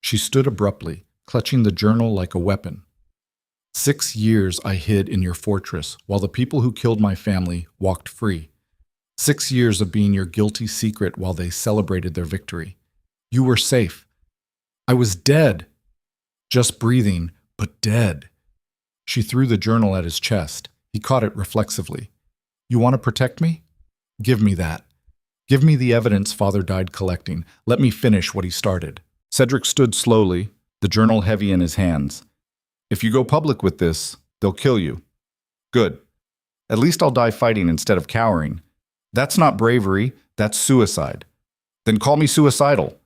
A: She stood abruptly, clutching the journal like a weapon. 6 years I hid in your fortress, while the people who killed my family walked free. 6 years of being your guilty secret while they celebrated their victory. You were safe. I was dead. Just breathing, but dead. She threw the journal at his chest. He caught it reflexively. You want to protect me? Give me that. Give me the evidence father died collecting. Let me finish what he started. Cedric stood slowly, the journal heavy in his hands. If you go public with this, they'll kill you. Good. At least I'll die fighting instead of cowering. That's not bravery, that's suicide. Then call me suicidal.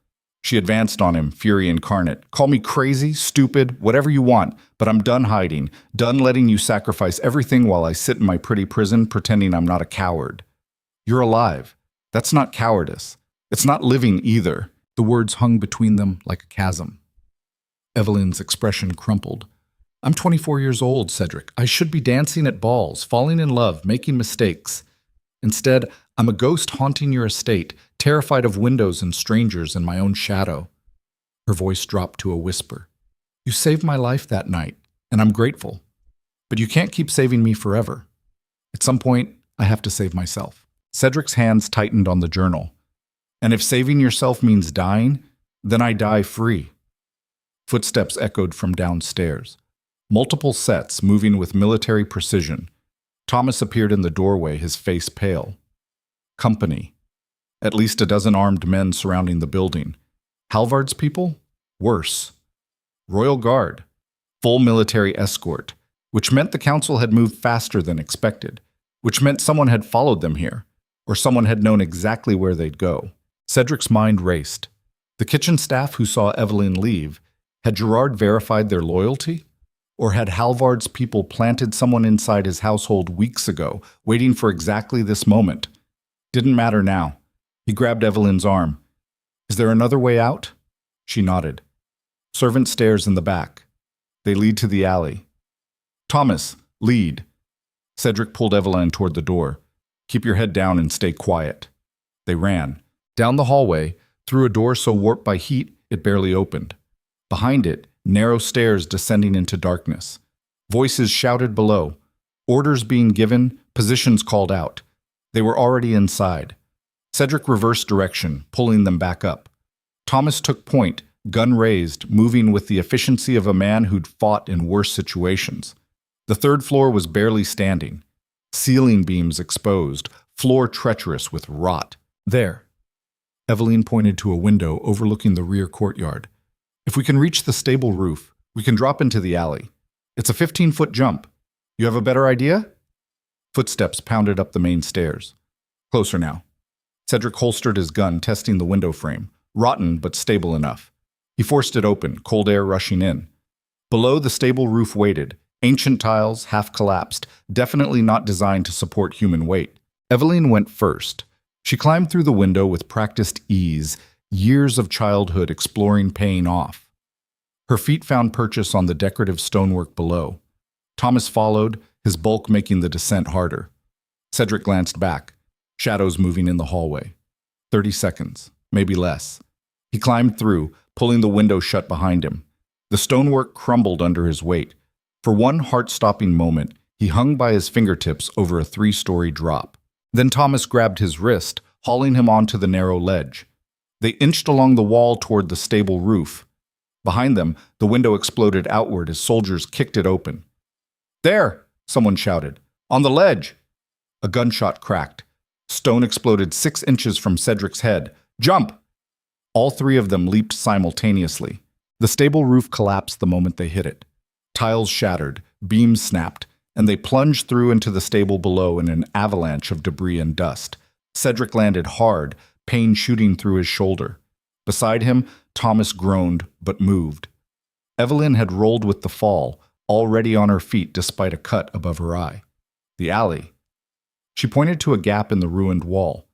A: She advanced on him, fury incarnate. Call me crazy, stupid, whatever you want, but I'm done hiding, done letting you sacrifice everything while I sit in my pretty prison pretending I'm not a coward. You're alive. That's not cowardice. It's not living either. The words hung between them like a chasm. Evelyn's expression crumpled. I'm 24 years old, Cedric. I should be dancing at balls, falling in love, making mistakes. Instead, I'm a ghost haunting your estate, terrified of windows and strangers and my own shadow. Her voice dropped to a whisper. You saved my life that night, and I'm grateful. But you can't keep saving me forever. At some point, I have to save myself. Cedric's hands tightened on the journal. And if saving yourself means dying, then I die free. Footsteps echoed from downstairs. Multiple sets moving with military precision. Thomas appeared in the doorway, his face pale. Company. At least a dozen armed men surrounding the building. Halvard's people? Worse. Royal Guard. Full military escort, which meant the council had moved faster than expected, which meant someone had followed them here, or someone had known exactly where they'd go. Cedric's mind raced. The kitchen staff who saw Evelyn leave, had Gerard verified their loyalty? Or had Halvard's people planted someone inside his household weeks ago, waiting for exactly this moment? Didn't matter now. He grabbed Evelyn's arm. Is there another way out? She nodded. Servant stairs in the back. They lead to the alley. Thomas, lead. Cedric pulled Evelyn toward the door. Keep your head down and stay quiet. They ran. Down the hallway, through a door so warped by heat it barely opened. Behind it, narrow stairs descending into darkness. Voices shouted below. Orders being given, positions called out. They were already inside. Cedric reversed direction, pulling them back up. Thomas took point, gun raised, moving with the efficiency of a man who'd fought in worse situations. The third floor was barely standing. Ceiling beams exposed, floor treacherous with rot. There. Evelyn pointed to a window overlooking the rear courtyard. If we can reach the stable roof, we can drop into the alley. It's a 15-foot jump. You have a better idea? Footsteps pounded up the main stairs. Closer now. Cedric holstered his gun, testing the window frame. Rotten, but stable enough. He forced it open, cold air rushing in. Below, the stable roof waited. Ancient tiles, half collapsed, definitely not designed to support human weight. Evelyn went first. She climbed through the window with practiced ease, years of childhood exploring paying off. Her feet found purchase on the decorative stonework below. Thomas followed, his bulk making the descent harder. Cedric glanced back, shadows moving in the hallway. 30 seconds, maybe less. He climbed through, pulling the window shut behind him. The stonework crumbled under his weight. For one heart-stopping moment, he hung by his fingertips over a 3-story drop. Then Thomas grabbed his wrist, hauling him onto the narrow ledge. They inched along the wall toward the stable roof. Behind them, the window exploded outward as soldiers kicked it open. There! Someone shouted. On the ledge! A gunshot cracked. Stone exploded 6 inches from Cedric's head. Jump! All 3 of them leaped simultaneously. The stable roof collapsed the moment they hit it. Tiles shattered, beams snapped, and they plunged through into the stable below in an avalanche of debris and dust. Cedric landed hard, pain shooting through his shoulder. Beside him, Thomas groaned, but moved. Evelyn had rolled with the fall, already on her feet despite a cut above her eye. The alley. She pointed to a gap in the ruined wall.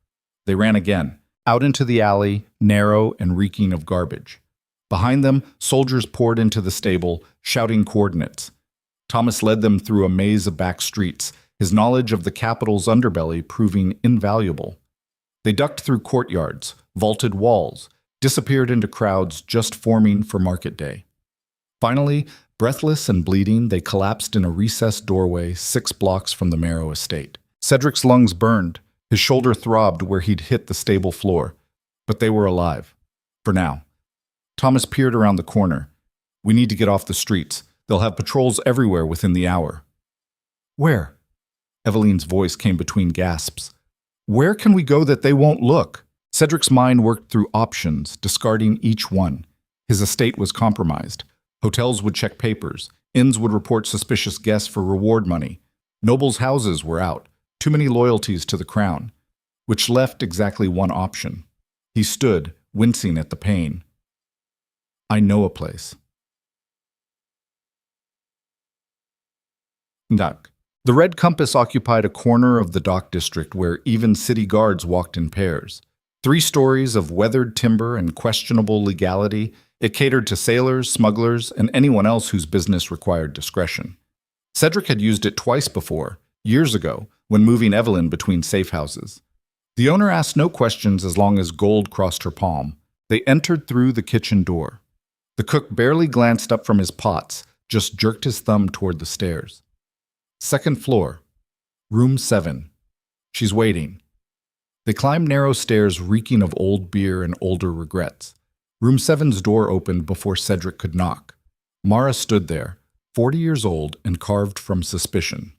A: They ran again, out into the alley, narrow and reeking of garbage. Behind them, soldiers poured into the stable, shouting coordinates. Thomas led them through a maze of back streets, his knowledge of the capital's underbelly proving invaluable. They ducked through courtyards, vaulted walls, disappeared into crowds just forming for market day. Finally, breathless and bleeding, they collapsed in a recessed doorway 6 blocks from the Marrow estate. Cedric's lungs burned, his shoulder throbbed where he'd hit the stable floor. But they were alive. For now. Thomas peered around the corner. We need to get off the streets. They'll have patrols everywhere within the hour. Where? Evelyn's voice came between gasps. Where can we go that they won't look? Cedric's mind worked through options, discarding each one. His estate was compromised. Hotels would check papers. Inns would report suspicious guests for reward money. Nobles' houses were out. Too many loyalties to the crown. Which left exactly one option. He stood, wincing at the pain. I know a place. Dock. The Red Compass occupied a corner of the dock district where even city guards walked in pairs. 3 stories of weathered timber and questionable legality, it catered to sailors, smugglers, and anyone else whose business required discretion. Cedric had used it twice before, years ago, when moving Evelyn between safe houses. The owner asked no questions as long as gold crossed her palm. They entered through the kitchen door. The cook barely glanced up from his pots, just jerked his thumb toward the stairs. 2nd floor, room 7. She's waiting. They climbed narrow stairs reeking of old beer and older regrets. Room 7's door opened before Cedric could knock. Mara stood there, 40 years old and carved from suspicion.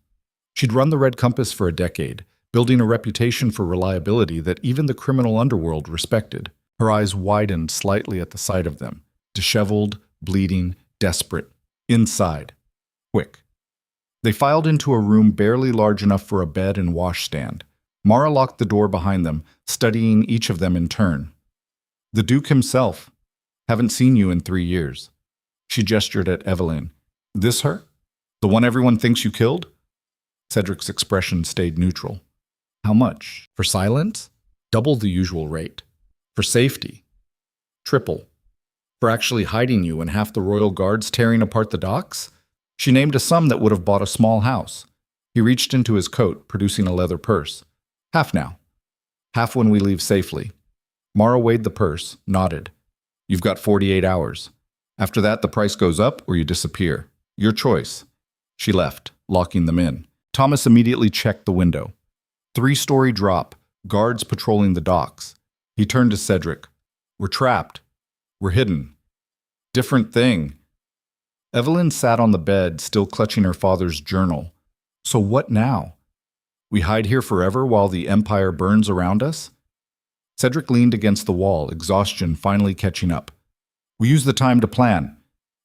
A: She'd run the Red Compass for a decade, building a reputation for reliability that even the criminal underworld respected. Her eyes widened slightly at the sight of them, disheveled, bleeding, desperate. Inside. Quick. They filed into a room barely large enough for a bed and washstand. Mara locked the door behind them, studying each of them in turn. The Duke himself. Haven't seen you in 3 years. She gestured at Evelyn. This her? The one everyone thinks you killed? Cedric's expression stayed neutral. How much? For silence? Double the usual rate. For safety? Triple. For actually hiding you when half the royal guard's tearing apart the docks? She named a sum that would have bought a small house. He reached into his coat, producing a leather purse. Half now. Half when we leave safely. Mara weighed the purse, nodded. You've got 48 hours. After that, the price goes up or you disappear. Your choice. She left, locking them in. Thomas immediately checked the window. 3-story drop, guards patrolling the docks. He turned to Cedric. We're trapped. We're hidden. Different thing. Evelyn sat on the bed, still clutching her father's journal. So what now? We hide here forever while the Empire burns around us? Cedric leaned against the wall, exhaustion finally catching up. We use the time to plan.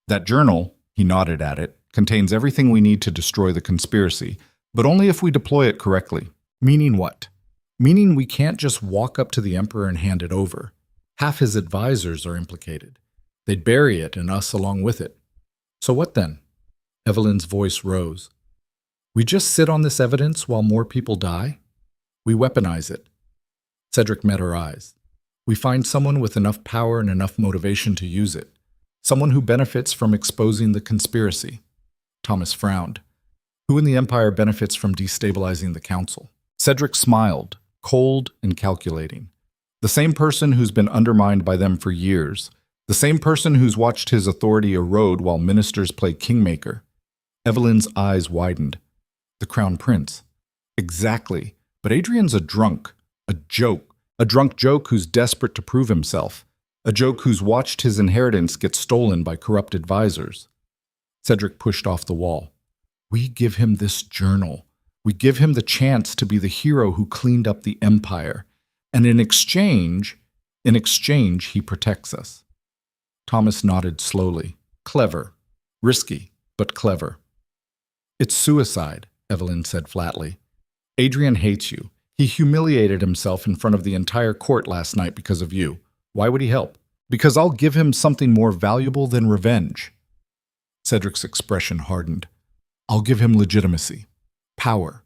A: That journal, he nodded at it, contains everything we need to destroy the conspiracy, but only if we deploy it correctly. Meaning what? Meaning we can't just walk up to the Emperor and hand it over. Half his advisors are implicated. They'd bury it and us along with it. So what then? Evelyn's voice rose. We just sit on this evidence while more people die? We weaponize it. Cedric met her eyes. We find someone with enough power and enough motivation to use it. Someone who benefits from exposing the conspiracy. Thomas frowned. Who in the Empire benefits from destabilizing the council? Cedric smiled, cold and calculating. The same person who's been undermined by them for years. The same person who's watched his authority erode while ministers play kingmaker. Evelyn's eyes widened. The Crown Prince. Exactly. But Adrian's a drunk. A joke. A drunk joke who's desperate to prove himself. A joke who's watched his inheritance get stolen by corrupt advisors. Cedric pushed off the wall. We give him this journal. We give him the chance to be the hero who cleaned up the Empire. And in exchange, he protects us. Thomas nodded slowly. Clever. Risky, but clever. It's suicide, Evelyn said flatly. Adrian hates you. He humiliated himself in front of the entire court last night because of you. Why would he help? Because I'll give him something more valuable than revenge. Cedric's expression hardened. I'll give him legitimacy. Power.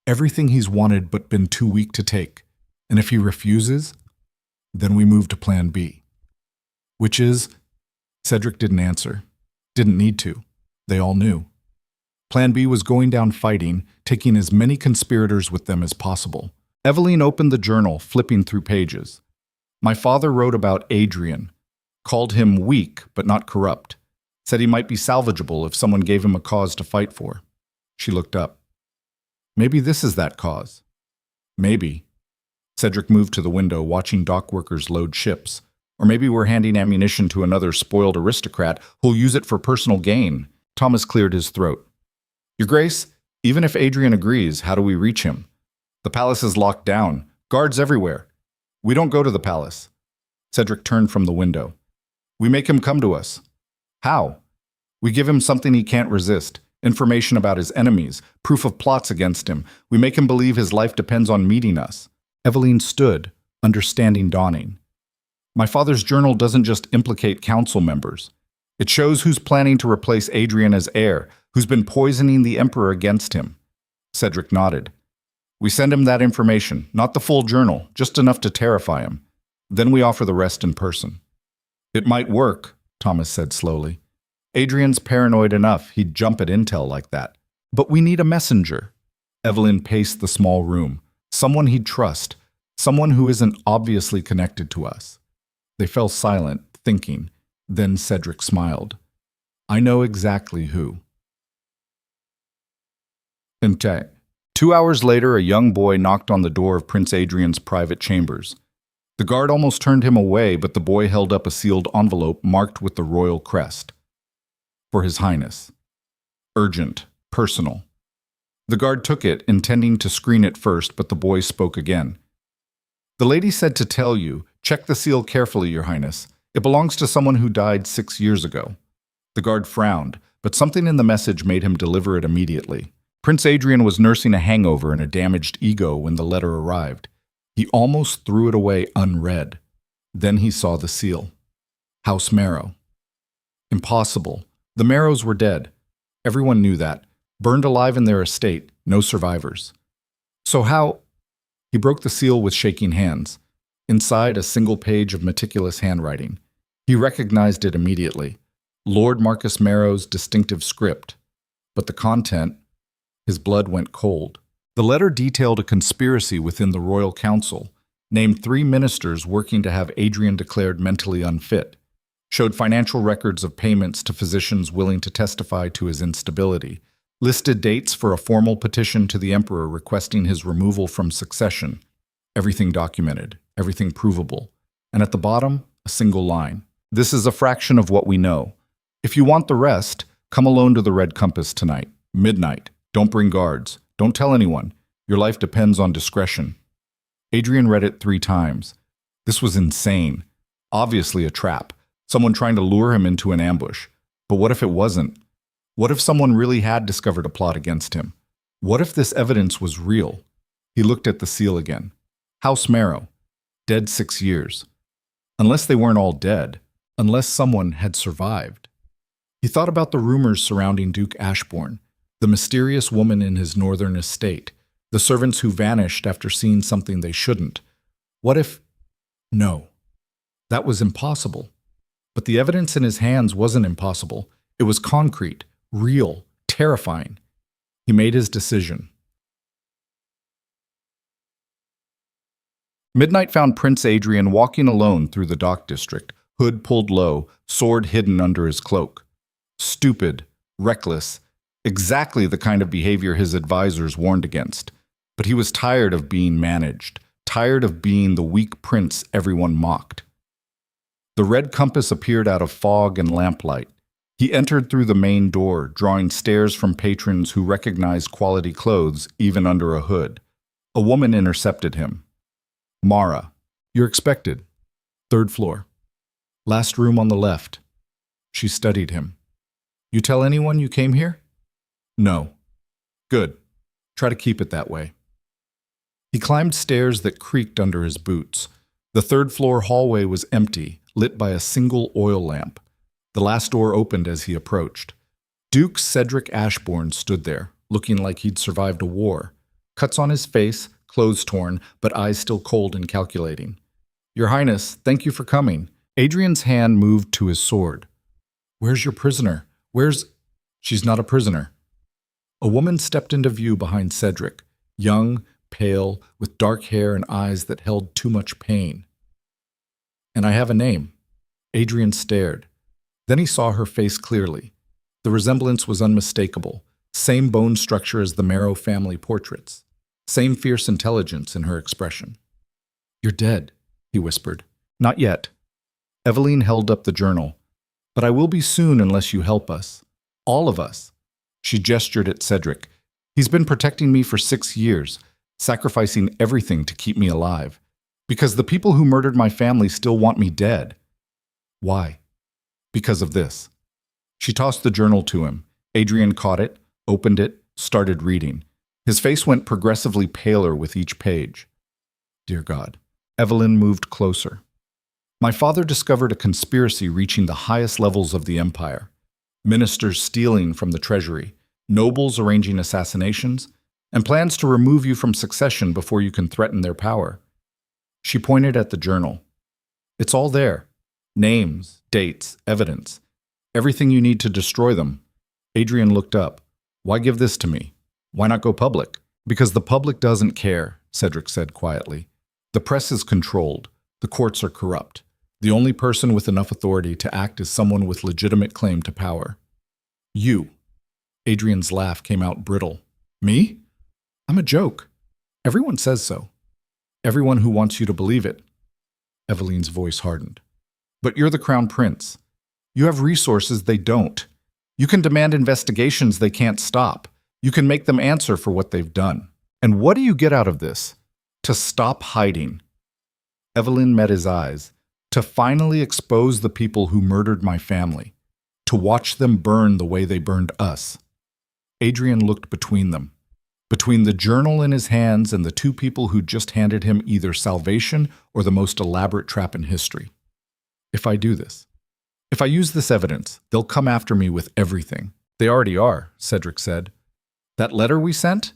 A: Everything he's wanted but been too weak to take. And if he refuses, then we move to Plan B. Which is, Cedric didn't answer. Didn't need to. They all knew. Plan B was going down fighting, taking as many conspirators with them as possible. Evelyn opened the journal, flipping through pages. My father wrote about Adrian, called him weak but not corrupt, said he might be salvageable if someone gave him a cause to fight for. She looked up. Maybe this is that cause. Maybe. Cedric moved to the window, watching dock workers load ships. Or maybe we're handing ammunition to another spoiled aristocrat who'll use it for personal gain. Thomas cleared his throat. Your Grace, even if Adrian agrees, how do we reach him? The palace is locked down. Guards everywhere. We don't go to the palace. Cedric turned from the window. We make him come to us. How? We give him something he can't resist. Information about his enemies, proof of plots against him. We make him believe his life depends on meeting us. Eveline stood, understanding dawning. My father's journal doesn't just implicate council members. It shows who's planning to replace Adrian as heir, who's been poisoning the emperor against him. Cedric nodded. We send him that information, not the full journal, just enough to terrify him. Then we offer the rest in person. It might work, Thomas said slowly. Adrian's paranoid enough, he'd jump at intel like that. But we need a messenger. Eveline paced the small room. Someone he'd trust. Someone who isn't obviously connected to us. They fell silent, thinking. Then Cedric smiled. I know exactly who. Inte. 2 hours later, a young boy knocked on the door of Prince Adrian's private chambers. The guard almost turned him away, but the boy held up a sealed envelope marked with the royal crest. For His Highness. Urgent. Personal. The guard took it, intending to screen it first, but the boy spoke again. The lady said to tell you, check the seal carefully, Your Highness. It belongs to someone who died 6 years ago. The guard frowned, but something in the message made him deliver it immediately. Prince Adrian was nursing a hangover and a damaged ego when the letter arrived. He almost threw it away unread. Then he saw the seal. House Marrow. Impossible. The Marrows were dead. Everyone knew that. Burned alive in their estate. No survivors. So how? He broke the seal with shaking hands. Inside, a single page of meticulous handwriting. He recognized it immediately. Lord Marcus Marrow's distinctive script. But the content, his blood went cold. The letter detailed a conspiracy within the royal council, named 3 ministers working to have Adrian declared mentally unfit, showed financial records of payments to physicians willing to testify to his instability, listed dates for a formal petition to the emperor requesting his removal from succession. Everything documented, everything provable. And at the bottom, a single line. This is a fraction of what we know. If you want the rest, come alone to the Red Compass tonight, midnight. Don't bring guards. Don't tell anyone. Your life depends on discretion. Adrian read it 3 times. This was insane. Obviously a trap. Someone trying to lure him into an ambush. But what if it wasn't? What if someone really had discovered a plot against him? What if this evidence was real? He looked at the seal again. House Marrow. Dead 6 years. Unless they weren't all dead. Unless someone had survived. He thought about the rumors surrounding Duke Ashbourne. The mysterious woman in his northern estate, the servants who vanished after seeing something they shouldn't. What if? No. That was impossible. But the evidence in his hands wasn't impossible. It was concrete, real, terrifying. He made his decision. Midnight found Prince Adrian walking alone through the dock district, hood pulled low, sword hidden under his cloak. Stupid, reckless, exactly the kind of behavior his advisors warned against. But he was tired of being managed, tired of being the weak prince everyone mocked. The Red Compass appeared out of fog and lamplight. He entered through the main door, drawing stares from patrons who recognized quality clothes even under a hood. A woman intercepted him. Mara, you're expected. 3rd floor. Last room on the left. She studied him. You tell anyone you came here? No. Good. Try to keep it that way. He climbed stairs that creaked under his boots. The 3rd floor hallway was empty, lit by a single oil lamp. The last door opened as he approached. Duke Cedric Ashbourne stood there, looking like he'd survived a war. Cuts on his face, clothes torn, but eyes still cold and calculating. Your Highness, thank you for coming. Adrian's hand moved to his sword. Where's your prisoner? She's not a prisoner. A woman stepped into view behind Cedric, young, pale, with dark hair and eyes that held too much pain. And I have a name. Adrian stared. Then he saw her face clearly. The resemblance was unmistakable. Same bone structure as the Marrow family portraits. Same fierce intelligence in her expression. You're dead, he whispered. Not yet. Eveline held up the journal. But I will be soon unless you help us. All of us. She gestured at Cedric. He's been protecting me for 6 years. sacrificing everything to keep me alive. Because the people who murdered my family still want me dead. Why? Because of this. She tossed the journal to him. Adrian caught it, opened it, started reading. His face went progressively paler with each page. Dear God. Evelyn moved closer. My father discovered a conspiracy reaching the highest levels of the empire. Ministers stealing from the treasury, nobles arranging assassinations, and plans to remove you from succession before you can threaten their power. She pointed at the journal. It's all there. Names, dates, evidence. Everything you need to destroy them. Adrian looked up. Why give this to me? Why not go public? Because the public doesn't care, Cedric said quietly. The press is controlled. The courts are corrupt. The only person with enough authority to act is someone with legitimate claim to power. You. Adrian's laugh came out brittle. Me? I'm a joke. Everyone says so. Everyone who wants you to believe it. Evelyn's voice hardened. But you're the crown prince. You have resources they don't. You can demand investigations they can't stop. You can make them answer for what they've done. And what do you get out of this? To stop hiding. Evelyn met his eyes. To finally expose the people who murdered my family. To watch them burn the way they burned us. Adrian looked between them. Between the journal in his hands and the two people who just handed him either salvation or the most elaborate trap in history. If I do this, if I use this evidence, they'll come after me with everything. They already are, Cedric said. That letter we sent?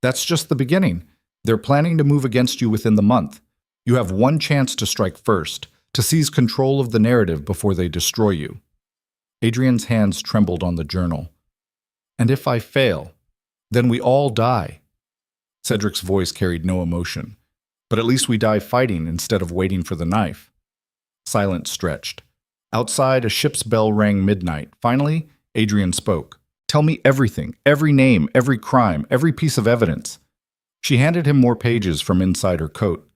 A: That's just the beginning. They're planning to move against you within the month. You have one chance to strike first, to seize control of the narrative before they destroy you. Adrian's hands trembled on the journal. And if I fail, then we all die. Cedric's voice carried no emotion. But at least we die fighting instead of waiting for the knife. Silence stretched. Outside, a ship's bell rang midnight. Finally, Adrian spoke. Tell me everything, every name, every crime, every piece of evidence. She handed him more pages from inside her coat.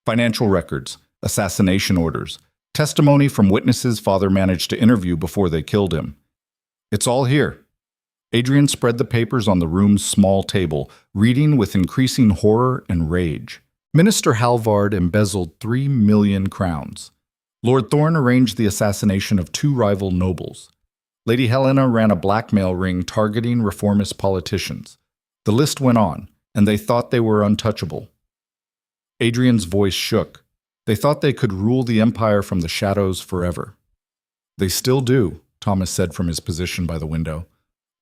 A: Financial records, assassination orders, testimony from witnesses father managed to interview before they killed him. It's all here. Adrian spread the papers on the room's small table, reading with increasing horror and rage. Minister Halvard embezzled 3 million crowns. Lord Thorne arranged the assassination of 2 rival nobles. Lady Helena ran a blackmail ring targeting reformist politicians. The list went on, and they thought they were untouchable. Adrian's voice shook. They thought they could rule the empire from the shadows forever. They still do, Thomas said from his position by the window.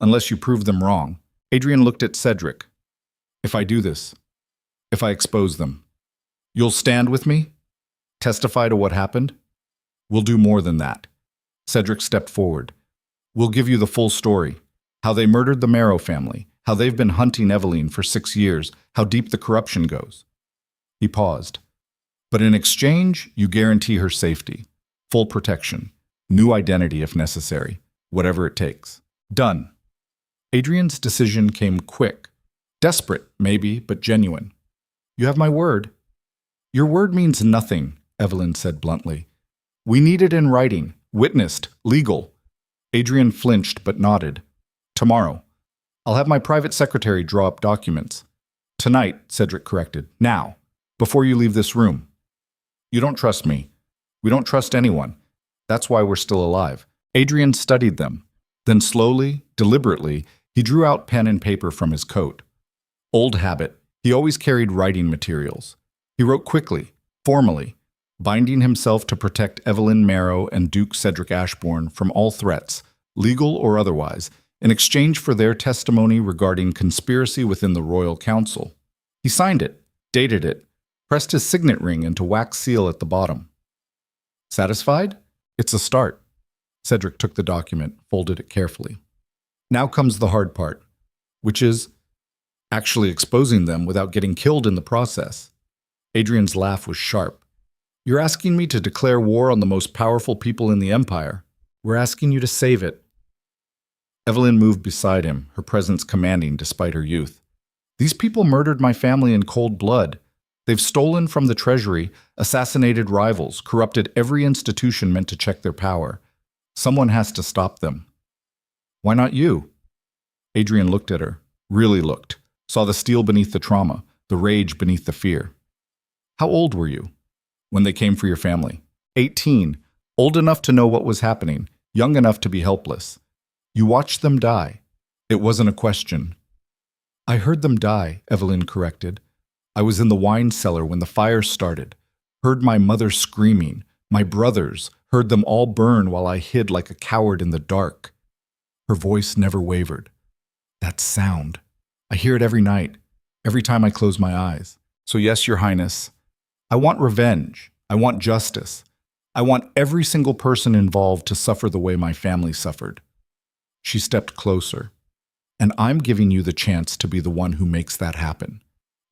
A: Unless you prove them wrong. Adrian looked at Cedric. If I do this, if I expose them, you'll stand with me? Testify to what happened? We'll do more than that. Cedric stepped forward. We'll give you the full story. How they murdered the Marrow family, how they've been hunting Evelyn for 6 years, how deep the corruption goes. He paused. But in exchange, you guarantee her safety, full protection, new identity if necessary, whatever it takes. Done. Adrian's decision came quick. Desperate, maybe, but genuine. You have my word. Your word means nothing, Evelyn said bluntly. We need it in writing, witnessed, legal. Adrian flinched but nodded. Tomorrow. I'll have my private secretary draw up documents. Tonight, Cedric corrected. Now, before you leave this room. You don't trust me. We don't trust anyone. That's why we're still alive. Adrian studied them. Then slowly, deliberately, he drew out pen and paper from his coat. Old habit, he always carried writing materials. He wrote quickly, formally, binding himself to protect Evelyn Marrow and Duke Cedric Ashbourne from all threats, legal or otherwise, in exchange for their testimony regarding conspiracy within the royal council. He signed it, dated it, pressed his signet ring into wax seal at the bottom. Satisfied? It's a start. Cedric took the document, folded it carefully. Now comes the hard part, which is actually exposing them without getting killed in the process. Adrian's laugh was sharp. You're asking me to declare war on the most powerful people in the empire. We're asking you to save it. Evelyn moved beside him, her presence commanding despite her youth. These people murdered my family in cold blood. They've stolen from the treasury, assassinated rivals, corrupted every institution meant to check their power. Someone has to stop them. Why not you? Adrian looked at her, really looked, saw the steel beneath the trauma, the rage beneath the fear. How old were you when they came for your family? 18, old enough to know what was happening, young enough to be helpless. You watched them die. It wasn't a question. I heard them die, Evelyn corrected. I was in the wine cellar when the fire started. Heard my mother screaming. My brothers heard them all burn while I hid like a coward in the dark. Her voice never wavered. That sound. I hear it every night, every time I close my eyes. So yes, Your Highness, I want revenge. I want justice. I want every single person involved to suffer the way my family suffered. She stepped closer. And I'm giving you the chance to be the one who makes that happen.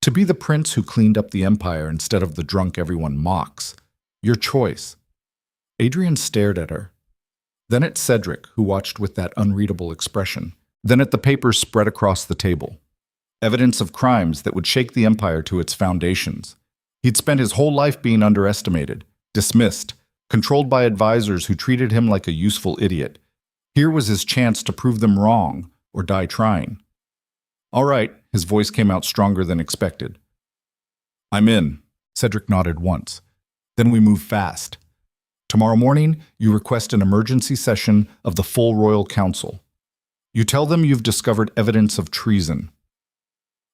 A: To be the prince who cleaned up the empire instead of the drunk everyone mocks. Your choice. Adrian stared at her. Then at Cedric, who watched with that unreadable expression. Then at the papers spread across the table. Evidence of crimes that would shake the empire to its foundations. He'd spent his whole life being underestimated, dismissed, controlled by advisors who treated him like a useful idiot. Here was his chance to prove them wrong, or die trying. All right, his voice came out stronger than expected. I'm in. Cedric nodded once. Then we move fast. Tomorrow morning, you request an emergency session of the full Royal Council. You tell them you've discovered evidence of treason.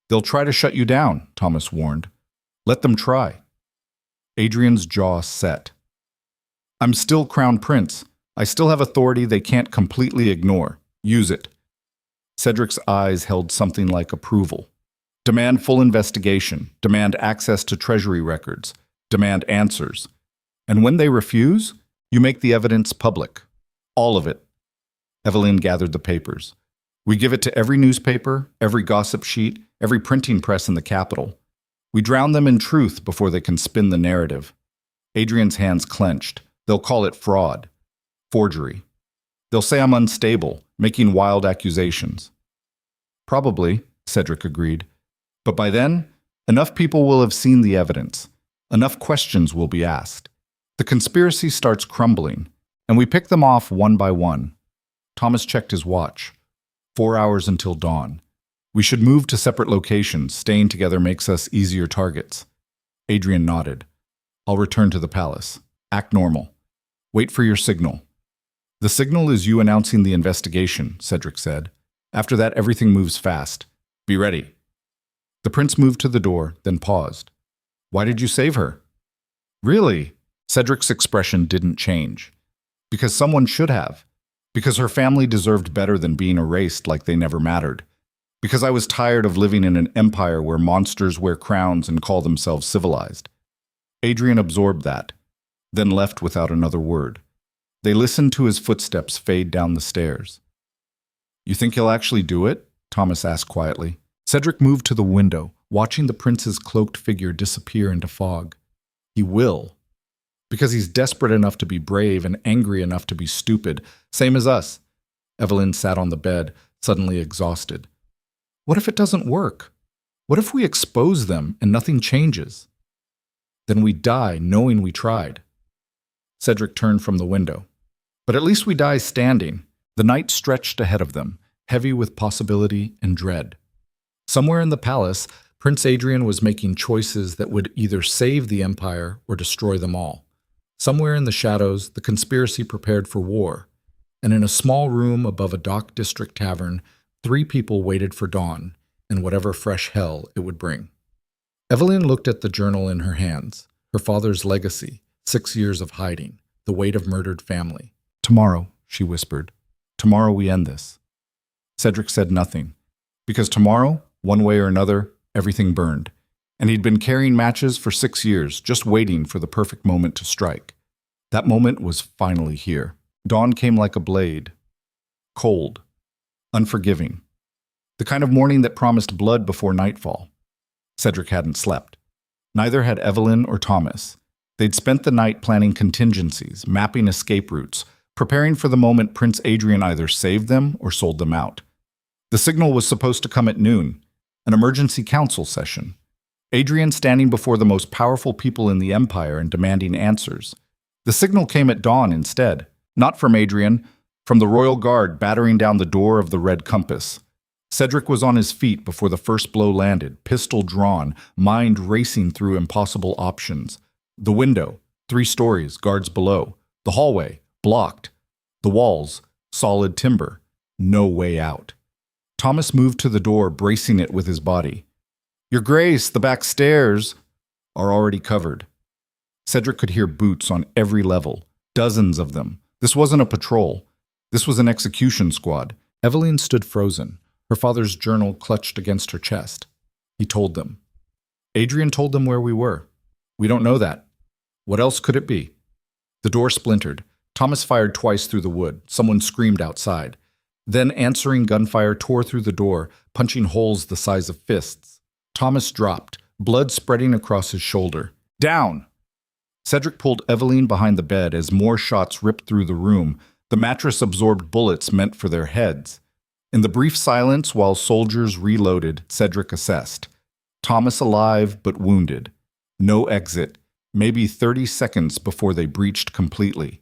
A: They'll try to shut you down, Thomas warned. Let them try. Adrian's jaw set. I'm still Crown Prince. I still have authority they can't completely ignore. Use it. Cedric's eyes held something like approval. Demand full investigation. Demand access to treasury records. Demand answers. And when they refuse, you make the evidence public. All of it. Evelyn gathered the papers. We give it to every newspaper, every gossip sheet, every printing press in the capital. We drown them in truth before they can spin the narrative. Adrian's hands clenched. They'll call it fraud. Forgery. They'll say I'm unstable, making wild accusations. Probably, Cedric agreed. But by then, enough people will have seen the evidence. Enough questions will be asked. The conspiracy starts crumbling, and we pick them off one by one. Thomas checked his watch. 4 hours until dawn. We should move to separate locations. Staying together makes us easier targets. Adrian nodded. I'll return to the palace. Act normal. Wait for your signal. The signal is you announcing the investigation, Cedric said. After that, everything moves fast. Be ready. The prince moved to the door, then paused. Why did you save her? Really? Cedric's expression didn't change. Because someone should have. Because her family deserved better than being erased like they never mattered. Because I was tired of living in an empire where monsters wear crowns and call themselves civilized. Adrian absorbed that, then left without another word. They listened to his footsteps fade down the stairs. You think he'll actually do it? Thomas asked quietly. Cedric moved to the window, watching the prince's cloaked figure disappear into fog. He will. Because he's desperate enough to be brave and angry enough to be stupid, same as us. Evelyn sat on the bed, suddenly exhausted. What if it doesn't work? What if we expose them and nothing changes? Then we die knowing we tried. Cedric turned from the window. But at least we die standing. The night stretched ahead of them, heavy with possibility and dread. Somewhere in the palace, Prince Adrian was making choices that would either save the empire or destroy them all. Somewhere in the shadows, the conspiracy prepared for war. And in a small room above a dock district tavern, 3 people waited for dawn and whatever fresh hell it would bring. Evelyn looked at the journal in her hands, her father's legacy, 6 years of hiding, the weight of murdered family. Tomorrow, she whispered. Tomorrow we end this. Cedric said nothing, because tomorrow, one way or another, everything burned, and he'd been carrying matches for 6 years, just waiting for the perfect moment to strike. That moment was finally here. Dawn came like a blade, cold, unforgiving, the kind of morning that promised blood before nightfall. Cedric hadn't slept. Neither had Evelyn or Thomas. They'd spent the night planning contingencies, mapping escape routes, preparing for the moment Prince Adrian either saved them or sold them out. The signal was supposed to come at noon, an emergency council session. Adrian standing before the most powerful people in the empire and demanding answers. The signal came at dawn instead, not from Adrian, from the royal guard battering down the door of the Red Compass. Cedric was on his feet before the first blow landed, pistol drawn, mind racing through impossible options. The window, 3 stories, guards below. The hallway, blocked. The walls, solid timber. No way out. Thomas moved to the door, bracing it with his body. "Your Grace, the back stairs are already covered." Cedric could hear boots on every level, dozens of them. This wasn't a patrol. This was an execution squad. Eveline stood frozen, her father's journal clutched against her chest. He told them. Adrian told them where we were. We don't know that. What else could it be? The door splintered. Thomas fired twice through the wood. Someone screamed outside. Then answering gunfire tore through the door, punching holes the size of fists. Thomas dropped, blood spreading across his shoulder. "Down!" Cedric pulled Eveline behind the bed as more shots ripped through the room. The mattress absorbed bullets meant for their heads. In the brief silence while soldiers reloaded, Cedric assessed. Thomas alive but wounded. No exit, maybe 30 seconds before they breached completely.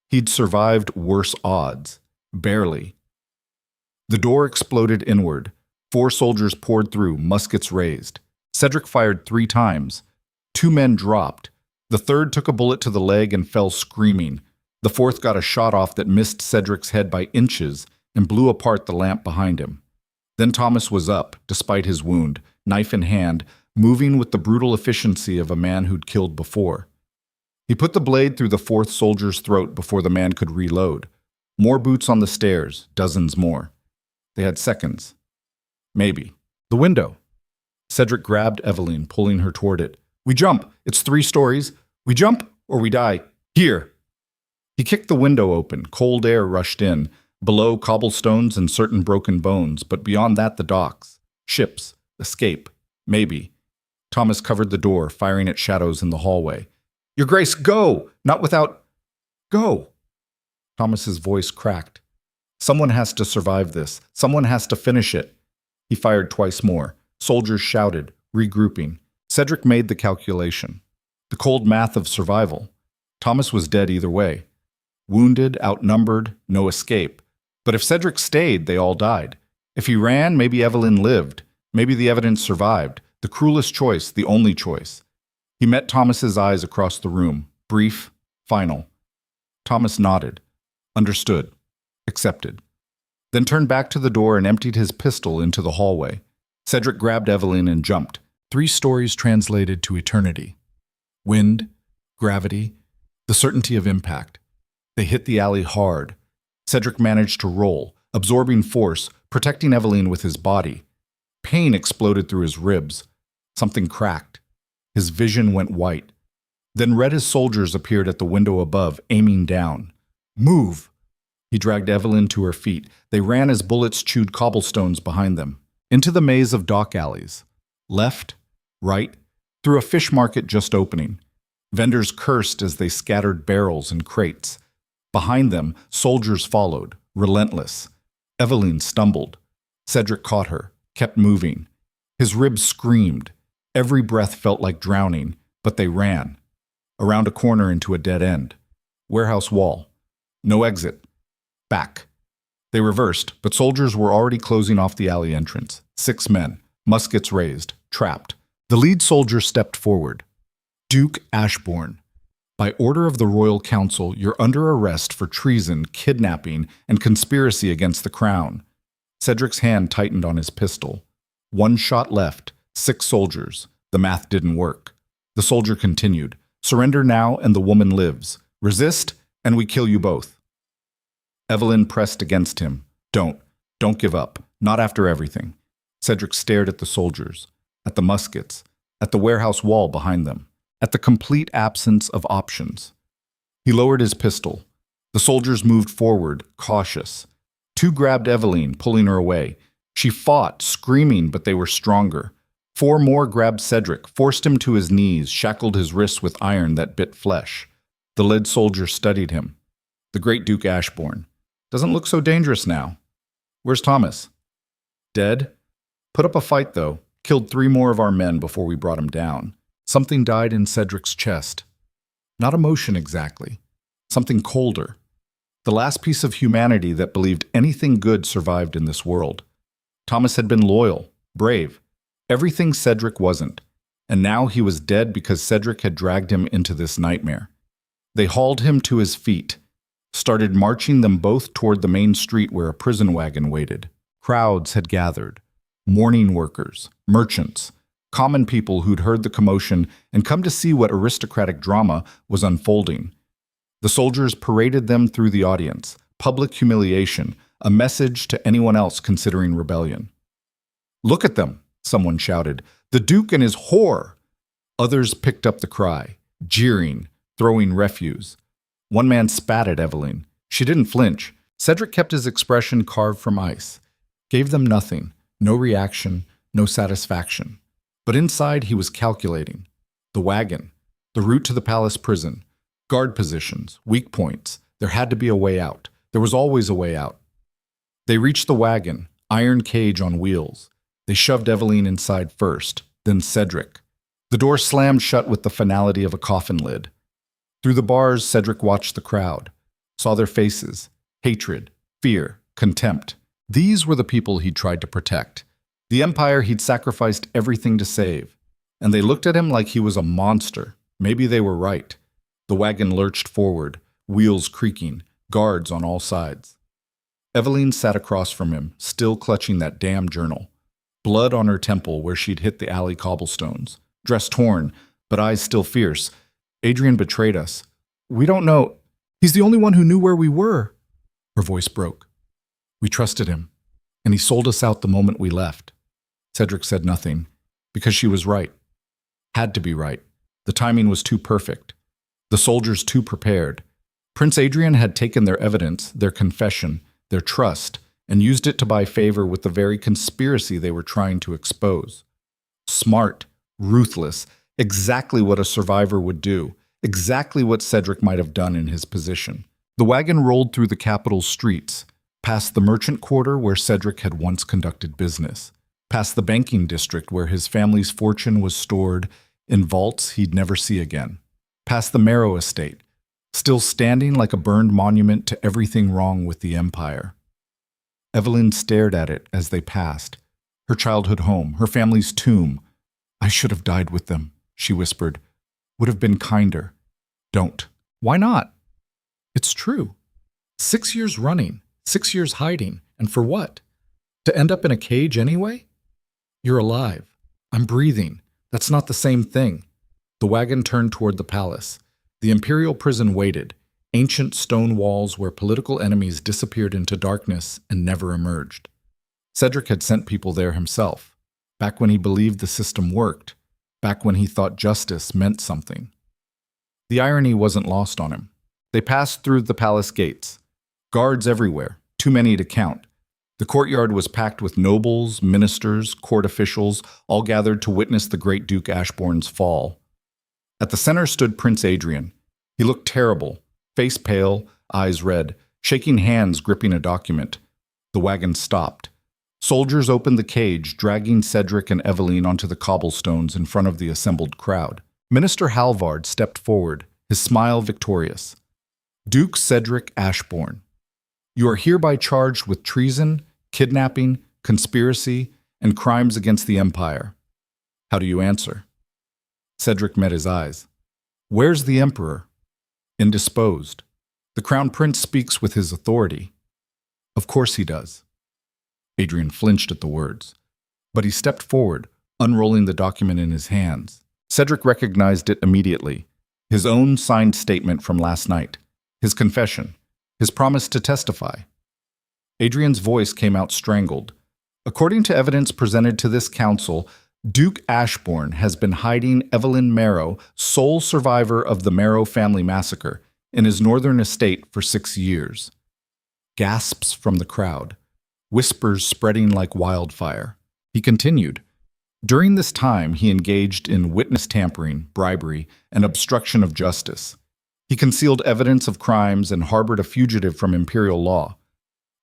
A: He'd survived worse odds. Barely. The door exploded inward. 4 soldiers poured through, muskets raised. Cedric fired 3 times. 2 men dropped. The third took a bullet to the leg and fell screaming. The fourth got a shot off that missed Cedric's head by inches and blew apart the lamp behind him. Then Thomas was up, despite his wound, knife in hand, moving with the brutal efficiency of a man who'd killed before. He put the blade through the 4th soldier's throat before the man could reload. More boots on the stairs, dozens more. They had seconds. Maybe. The window. Cedric grabbed Eveline, pulling her toward it. "We jump! It's 3 stories. We jump or we die. Here!" He kicked the window open. Cold air rushed in. Below, cobblestones and certain broken bones, but beyond that the docks. Ships. Escape. Maybe. Thomas covered the door, firing at shadows in the hallway. "Your Grace, go! Not without... Go!" Thomas's voice cracked. Someone has to survive this. Someone has to finish it. He fired twice more. Soldiers shouted, regrouping. Cedric made the calculation. The cold math of survival. Thomas was dead either way. Wounded, outnumbered, no escape. But if Cedric stayed, they all died. If he ran, maybe Eveline lived. Maybe the evidence survived. The cruelest choice, the only choice. He met Thomas's eyes across the room. Brief, final. Thomas nodded. Understood. Accepted. Then turned back to the door and emptied his pistol into the hallway. Cedric grabbed Eveline and jumped. 3 stories translated to eternity. Wind, gravity, the certainty of impact. They hit the alley hard. Cedric managed to roll, absorbing force, protecting Eveline with his body. Pain exploded through his ribs. Something cracked. His vision went white. Then Redda's soldiers appeared at the window above, aiming down. "Move!" He dragged Eveline to her feet. They ran as bullets chewed cobblestones behind them. Into the maze of dock alleys. Left, right, through a fish market just opening. Vendors cursed as they scattered barrels and crates. Behind them, soldiers followed, relentless. Eveline stumbled. Cedric caught her, kept moving. His ribs screamed. Every breath felt like drowning, but they ran. Around a corner into a dead end. Warehouse wall. No exit. Back. They reversed, but soldiers were already closing off the alley entrance. 6 men, muskets raised, trapped. The lead soldier stepped forward. "Duke Ashbourne. By order of the Royal Council, you're under arrest for treason, kidnapping, and conspiracy against the crown." Cedric's hand tightened on his pistol. 1 shot left, 6 soldiers. The math didn't work. The soldier continued. "Surrender now and the woman lives. Resist and we kill you both." Eveline pressed against him. Don't give up. Not after everything." Cedric stared at the soldiers, at the muskets, at the warehouse wall behind them, at the complete absence of options. He lowered his pistol. The soldiers moved forward, cautious. 2 grabbed Eveline, pulling her away. She fought, screaming, but they were stronger. 4 more grabbed Cedric, forced him to his knees, shackled his wrists with iron that bit flesh. The lead soldier studied him. "The great Duke Ashbourne. Doesn't look so dangerous now. Where's Thomas?" "Dead. Put up a fight, though. Killed 3 more of our men before we brought him down." Something died in Cedric's chest. Not emotion exactly. Something colder. The last piece of humanity that believed anything good survived in this world. Thomas had been loyal, brave, everything Cedric wasn't, and now he was dead because Cedric had dragged him into this nightmare. They hauled him to his feet, started marching them both toward the main street where a prison wagon waited. Crowds had gathered. Mourning workers, merchants, common people who'd heard the commotion and come to see what aristocratic drama was unfolding. The soldiers paraded them through the audience, public humiliation, a message to anyone else considering rebellion. "Look at them," someone shouted. "The Duke and his whore!" Others picked up the cry, jeering, throwing refuse. One man spat at Evelyn. She didn't flinch. Cedric kept his expression carved from ice. Gave them nothing, no reaction, no satisfaction. But inside he was calculating. The wagon, the route to the palace prison, guard positions, weak points. There had to be a way out. There was always a way out. They reached the wagon, iron cage on wheels. They shoved Evelyn inside first, then Cedric. The door slammed shut with the finality of a coffin lid. Through the bars, Cedric watched the crowd, saw their faces, hatred, fear, contempt. These were the people he'd tried to protect, the empire he'd sacrificed everything to save. And they looked at him like he was a monster. Maybe they were right. The wagon lurched forward, wheels creaking, guards on all sides. Evelyn sat across from him, still clutching that damn journal. Blood on her temple where she'd hit the alley cobblestones. Dress torn, but eyes still fierce. "Adrian betrayed us. We don't know. He's the only one who knew where we were." Her voice broke. "We trusted him, and he sold us out the moment we left." Cedric said nothing, because she was right. Had to be right. The timing was too perfect. The soldiers too prepared. Prince Adrian had taken their evidence, their confession, their trust, and used it to buy favor with the very conspiracy they were trying to expose. Smart, ruthless, exactly what a survivor would do, exactly what Cedric might have done in his position. The wagon rolled through the capital's streets, past the merchant quarter where Cedric had once conducted business, past the banking district where his family's fortune was stored in vaults he'd never see again, past the Marrow estate, still standing like a burned monument to everything wrong with the empire. Evelyn stared at it as they passed, her childhood home, her family's tomb. "I should have died with them," she whispered. "Would have been kinder." "Don't." "Why not?" "It's true. 6 years running, 6 years hiding, and for what? To end up in a cage anyway? You're alive. I'm breathing. That's not the same thing." The wagon turned toward the palace. The imperial prison waited, ancient stone walls where political enemies disappeared into darkness and never emerged. Cedric had sent people there himself, back when he believed the system worked, back when he thought justice meant something. The irony wasn't lost on him. They passed through the palace gates. Guards everywhere, too many to count. The courtyard was packed with nobles, ministers, court officials, all gathered to witness the great Duke Ashbourne's fall. At the center stood Prince Adrian. He looked terrible, face pale, eyes red, shaking hands gripping a document. The wagon stopped. Soldiers opened the cage, dragging Cedric and Evelyn onto the cobblestones in front of the assembled crowd. Minister Halvard stepped forward, his smile victorious. "Duke Cedric Ashbourne, you are hereby charged with treason, kidnapping, conspiracy, and crimes against the Empire. How do you answer?" Cedric met his eyes. "Where's the Emperor?" "Indisposed. The Crown Prince speaks with his authority." "Of course he does." Adrian flinched at the words, but he stepped forward, unrolling the document in his hands. Cedric recognized it immediately. His own signed statement from last night, his confession, his promise to testify. Adrian's voice came out strangled. "According to evidence presented to this council, Duke Ashbourne has been hiding Evelyn Marrow, sole survivor of the Marrow family massacre, in his northern estate for 6 years." Gasps from the crowd, whispers spreading like wildfire. He continued, "During this time, he engaged in witness tampering, bribery, and obstruction of justice. He concealed evidence of crimes and harbored a fugitive from imperial law."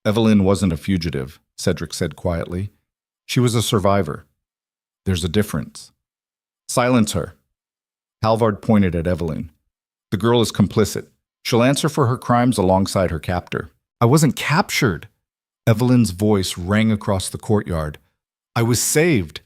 A: "Evelyn wasn't a fugitive," Cedric said quietly. "She was a survivor. There's a difference." "Silence her." Halvard pointed at Evelyn. "The girl is complicit. She'll answer for her crimes alongside her captor." "I wasn't captured." Evelyn's voice rang across the courtyard. I was saved.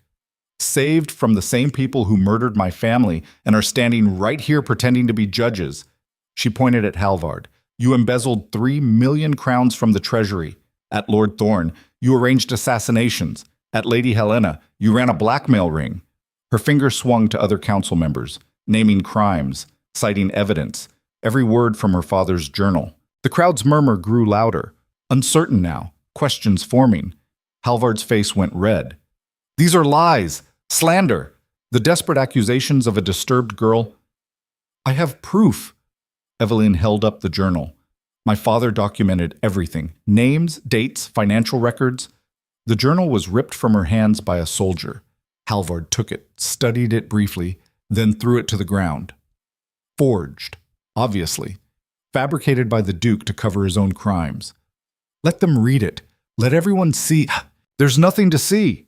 A: Saved from the same people who murdered my family and are standing right here pretending to be judges. She pointed at Halvard. You embezzled 3 million crowns from the treasury. At Lord Thorne, you arranged assassinations. At Lady Helena, you ran a blackmail ring. Her finger swung to other council members, naming crimes, citing evidence, every word from her father's journal. The crowd's murmur grew louder, uncertain now, questions forming. Halvard's face went red. These are lies, slander, the desperate accusations of a disturbed girl. I have proof. Evelyn held up the journal. My father documented everything, names, dates, financial records. The journal was ripped from her hands by a soldier. Halvard took it, studied it briefly, then threw it to the ground. Forged, obviously. Fabricated by the Duke to cover his own crimes. Let them read it. Let everyone see. There's nothing to see.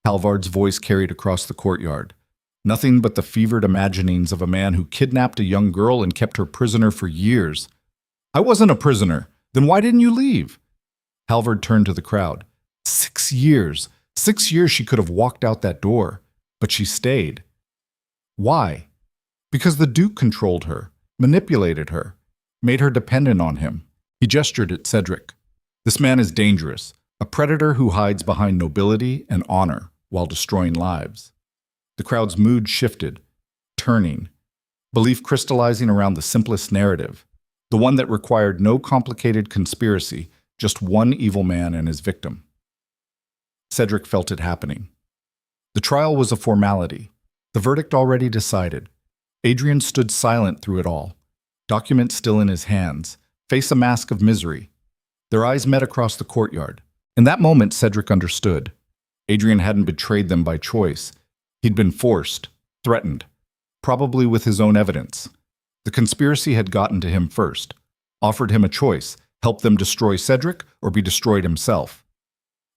A: Halvard's voice carried across the courtyard. Nothing but the fevered imaginings of a man who kidnapped a young girl and kept her prisoner for years. I wasn't a prisoner. Then why didn't you leave? Halvard turned to the crowd. 6 years. 6 years she could have walked out that door. But she stayed. Why? Because the Duke controlled her, manipulated her, made her dependent on him. He gestured at Cedric. This man is dangerous, a predator who hides behind nobility and honor while destroying lives. The crowd's mood shifted, turning, belief crystallizing around the simplest narrative, the one that required no complicated conspiracy, just one evil man and his victim. Cedric felt it happening. The trial was a formality, the verdict already decided. Adrian stood silent through it all, document still in his hands, face a mask of misery. Their eyes met across the courtyard. In that moment, Cedric understood. Adrian hadn't betrayed them by choice. He'd been forced, threatened, probably with his own evidence. The conspiracy had gotten to him first, offered him a choice, help them destroy Cedric or be destroyed himself.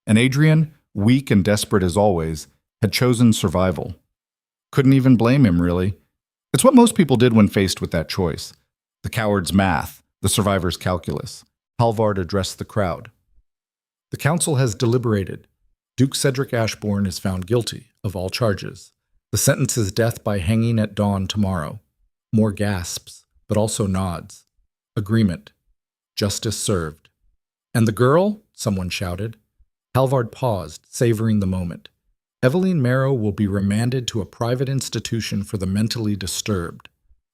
A: And Adrian, weak and desperate as always, had chosen survival. Couldn't even blame him, really. It's what most people did when faced with that choice. The coward's math, the survivor's calculus. Halvard addressed the crowd. The council has deliberated. Duke Cedric Ashbourne is found guilty of all charges. The sentence is death by hanging at dawn tomorrow. More gasps, but also nods. Agreement. Justice served. And the girl? Someone shouted. Halvard paused, savoring the moment. Evelyn Marrow will be remanded to a private institution for the mentally disturbed,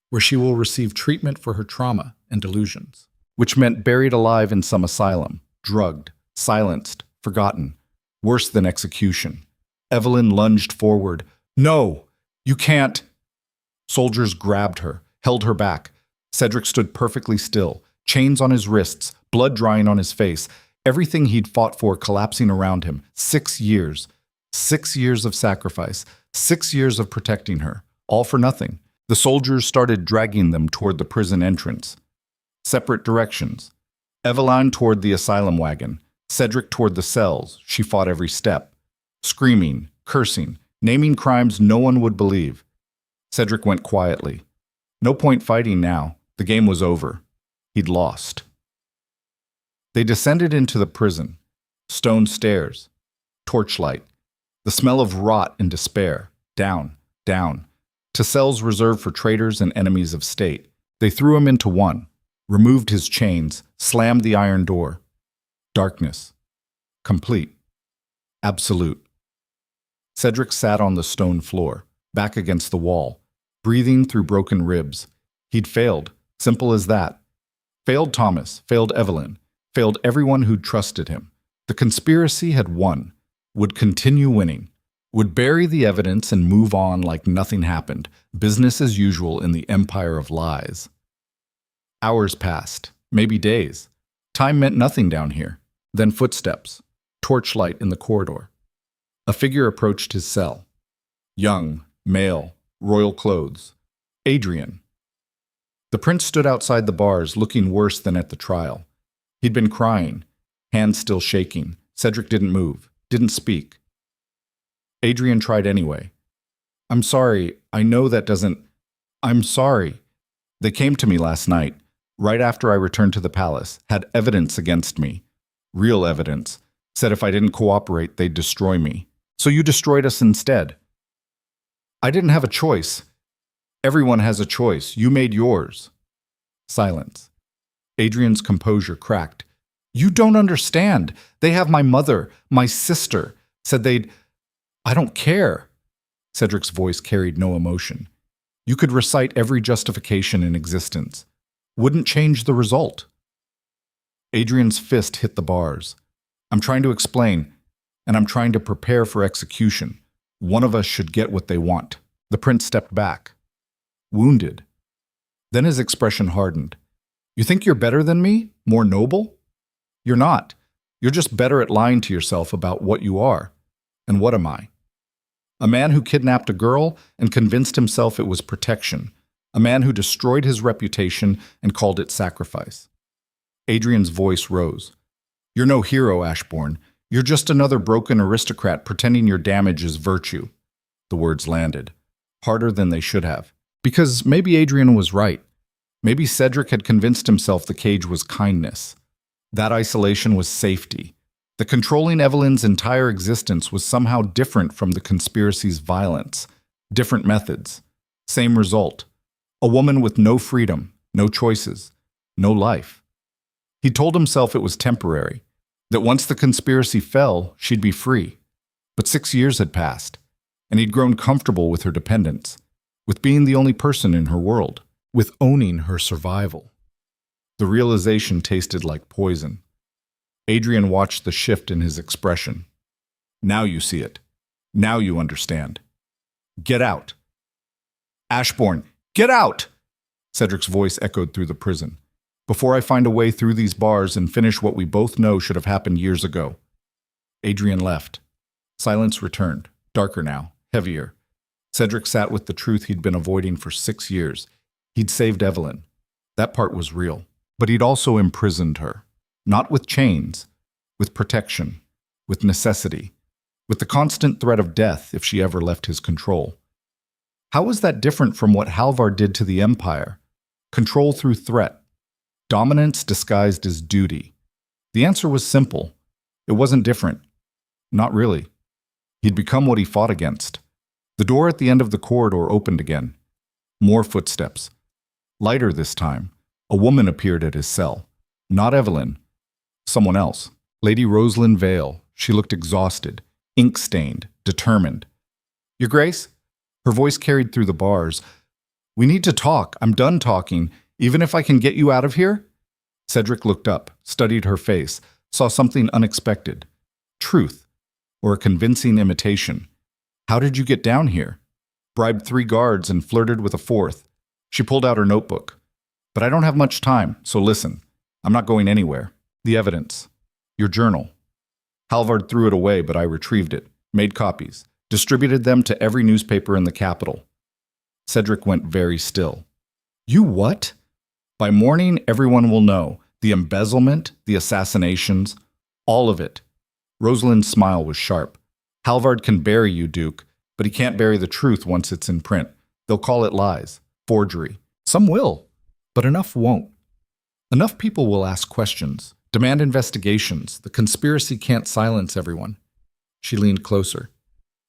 A: where she will receive treatment for her trauma and delusions, which meant buried alive in some asylum, drugged, silenced, forgotten, worse than execution. Evelyn lunged forward. No, you can't. Soldiers grabbed her, held her back. Cedric stood perfectly still, chains on his wrists, blood drying on his face, everything he'd fought for collapsing around him. 6 years. 6 years of sacrifice, 6 years of protecting her, all for nothing. The soldiers started dragging them toward the prison entrance. Separate directions. Evelyn toward the asylum wagon, Cedric toward the cells. She fought every step. Screaming, cursing, naming crimes no one would believe. Cedric went quietly. No point fighting now. The game was over. He'd lost. They descended into the prison. Stone stairs. Torchlight. The smell of rot and despair. Down, down. To cells reserved for traitors and enemies of state. They threw him into one, removed his chains, slammed the iron door. Darkness. Complete. Absolute. Cedric sat on the stone floor, back against the wall, breathing through broken ribs. He'd failed, simple as that. Failed Thomas, failed Evelyn, failed everyone who'd trusted him. The conspiracy had won, would continue winning, would bury the evidence and move on like nothing happened, business as usual in the empire of lies. Hours passed, maybe days. Time meant nothing down here. Then footsteps, torchlight in the corridor. A figure approached his cell. Young, male, royal clothes. Adrian. The prince stood outside the bars, looking worse than at the trial. He'd been crying, hands still shaking. Cedric didn't move, didn't speak. Adrian tried anyway. I'm sorry, I know that doesn't... I'm sorry. They came to me last night, right after I returned to the palace, had evidence against me. Real evidence. Said if I didn't cooperate, they'd destroy me. So you destroyed us instead. I didn't have a choice. Everyone has a choice. You made yours. Silence. Adrian's composure cracked. You don't understand. They have my mother, my sister. Said they'd... I don't care. Cedric's voice carried no emotion. You could recite every justification in existence. Wouldn't change the result. Adrian's fist hit the bars. I'm trying to explain, and I'm trying to prepare for execution. One of us should get what they want. The prince stepped back, wounded. Then his expression hardened. You think you're better than me? More noble? You're not. You're just better at lying to yourself about what you are. And what am I? A man who kidnapped a girl and convinced himself it was protection. A man who destroyed his reputation and called it sacrifice. Adrian's voice rose. You're no hero, Ashbourne. You're just another broken aristocrat pretending your damage is virtue. The words landed, harder than they should have. Because maybe Adrian was right. Maybe Cedric had convinced himself the cage was kindness. That isolation was safety. The controlling Evelyn's entire existence was somehow different from the conspiracy's violence. Different methods. Same result. A woman with no freedom, no choices, no life. He told himself it was temporary, that once the conspiracy fell, she'd be free. But 6 years had passed, and he'd grown comfortable with her dependence, with being the only person in her world, with owning her survival. The realization tasted like poison. Adrian watched the shift in his expression. Now you see it. Now you understand. Get out. Ashbourne, get out! Cedric's voice echoed through the prison. Before I find a way through these bars and finish what we both know should have happened years ago. Adrian left. Silence returned, darker now, heavier. Cedric sat with the truth he'd been avoiding for 6 years. He'd saved Evelyn. That part was real. But he'd also imprisoned her. Not with chains, with protection, with necessity, with the constant threat of death if she ever left his control. How was that different from what Halvar did to the Empire? Control through threat. Dominance disguised as duty. The answer was simple. It wasn't different. Not really. He'd become what he fought against. The door at the end of the corridor opened again. More footsteps. Lighter this time. A woman appeared at his cell. Not Evelyn. Someone else. Lady Rosalind Vale. She looked exhausted, ink-stained, determined. Your Grace? Her voice carried through the bars. We need to talk. I'm done talking. Even if I can get you out of here? Cedric looked up, studied her face, saw something unexpected. Truth. Or a convincing imitation. How did you get down here? Bribed 3 guards and flirted with a 4th. She pulled out her notebook. But I don't have much time, so listen. I'm not going anywhere. The evidence. Your journal. Halvard threw it away, but I retrieved it, made copies, distributed them to every newspaper in the capital. Cedric went very still. You what? By morning, everyone will know. The embezzlement, the assassinations, all of it. Rosalind's smile was sharp. Halvard can bury you, Duke, but he can't bury the truth once it's in print. They'll call it lies, forgery. Some will, but enough won't. Enough people will ask questions, demand investigations. The conspiracy can't silence everyone. She leaned closer.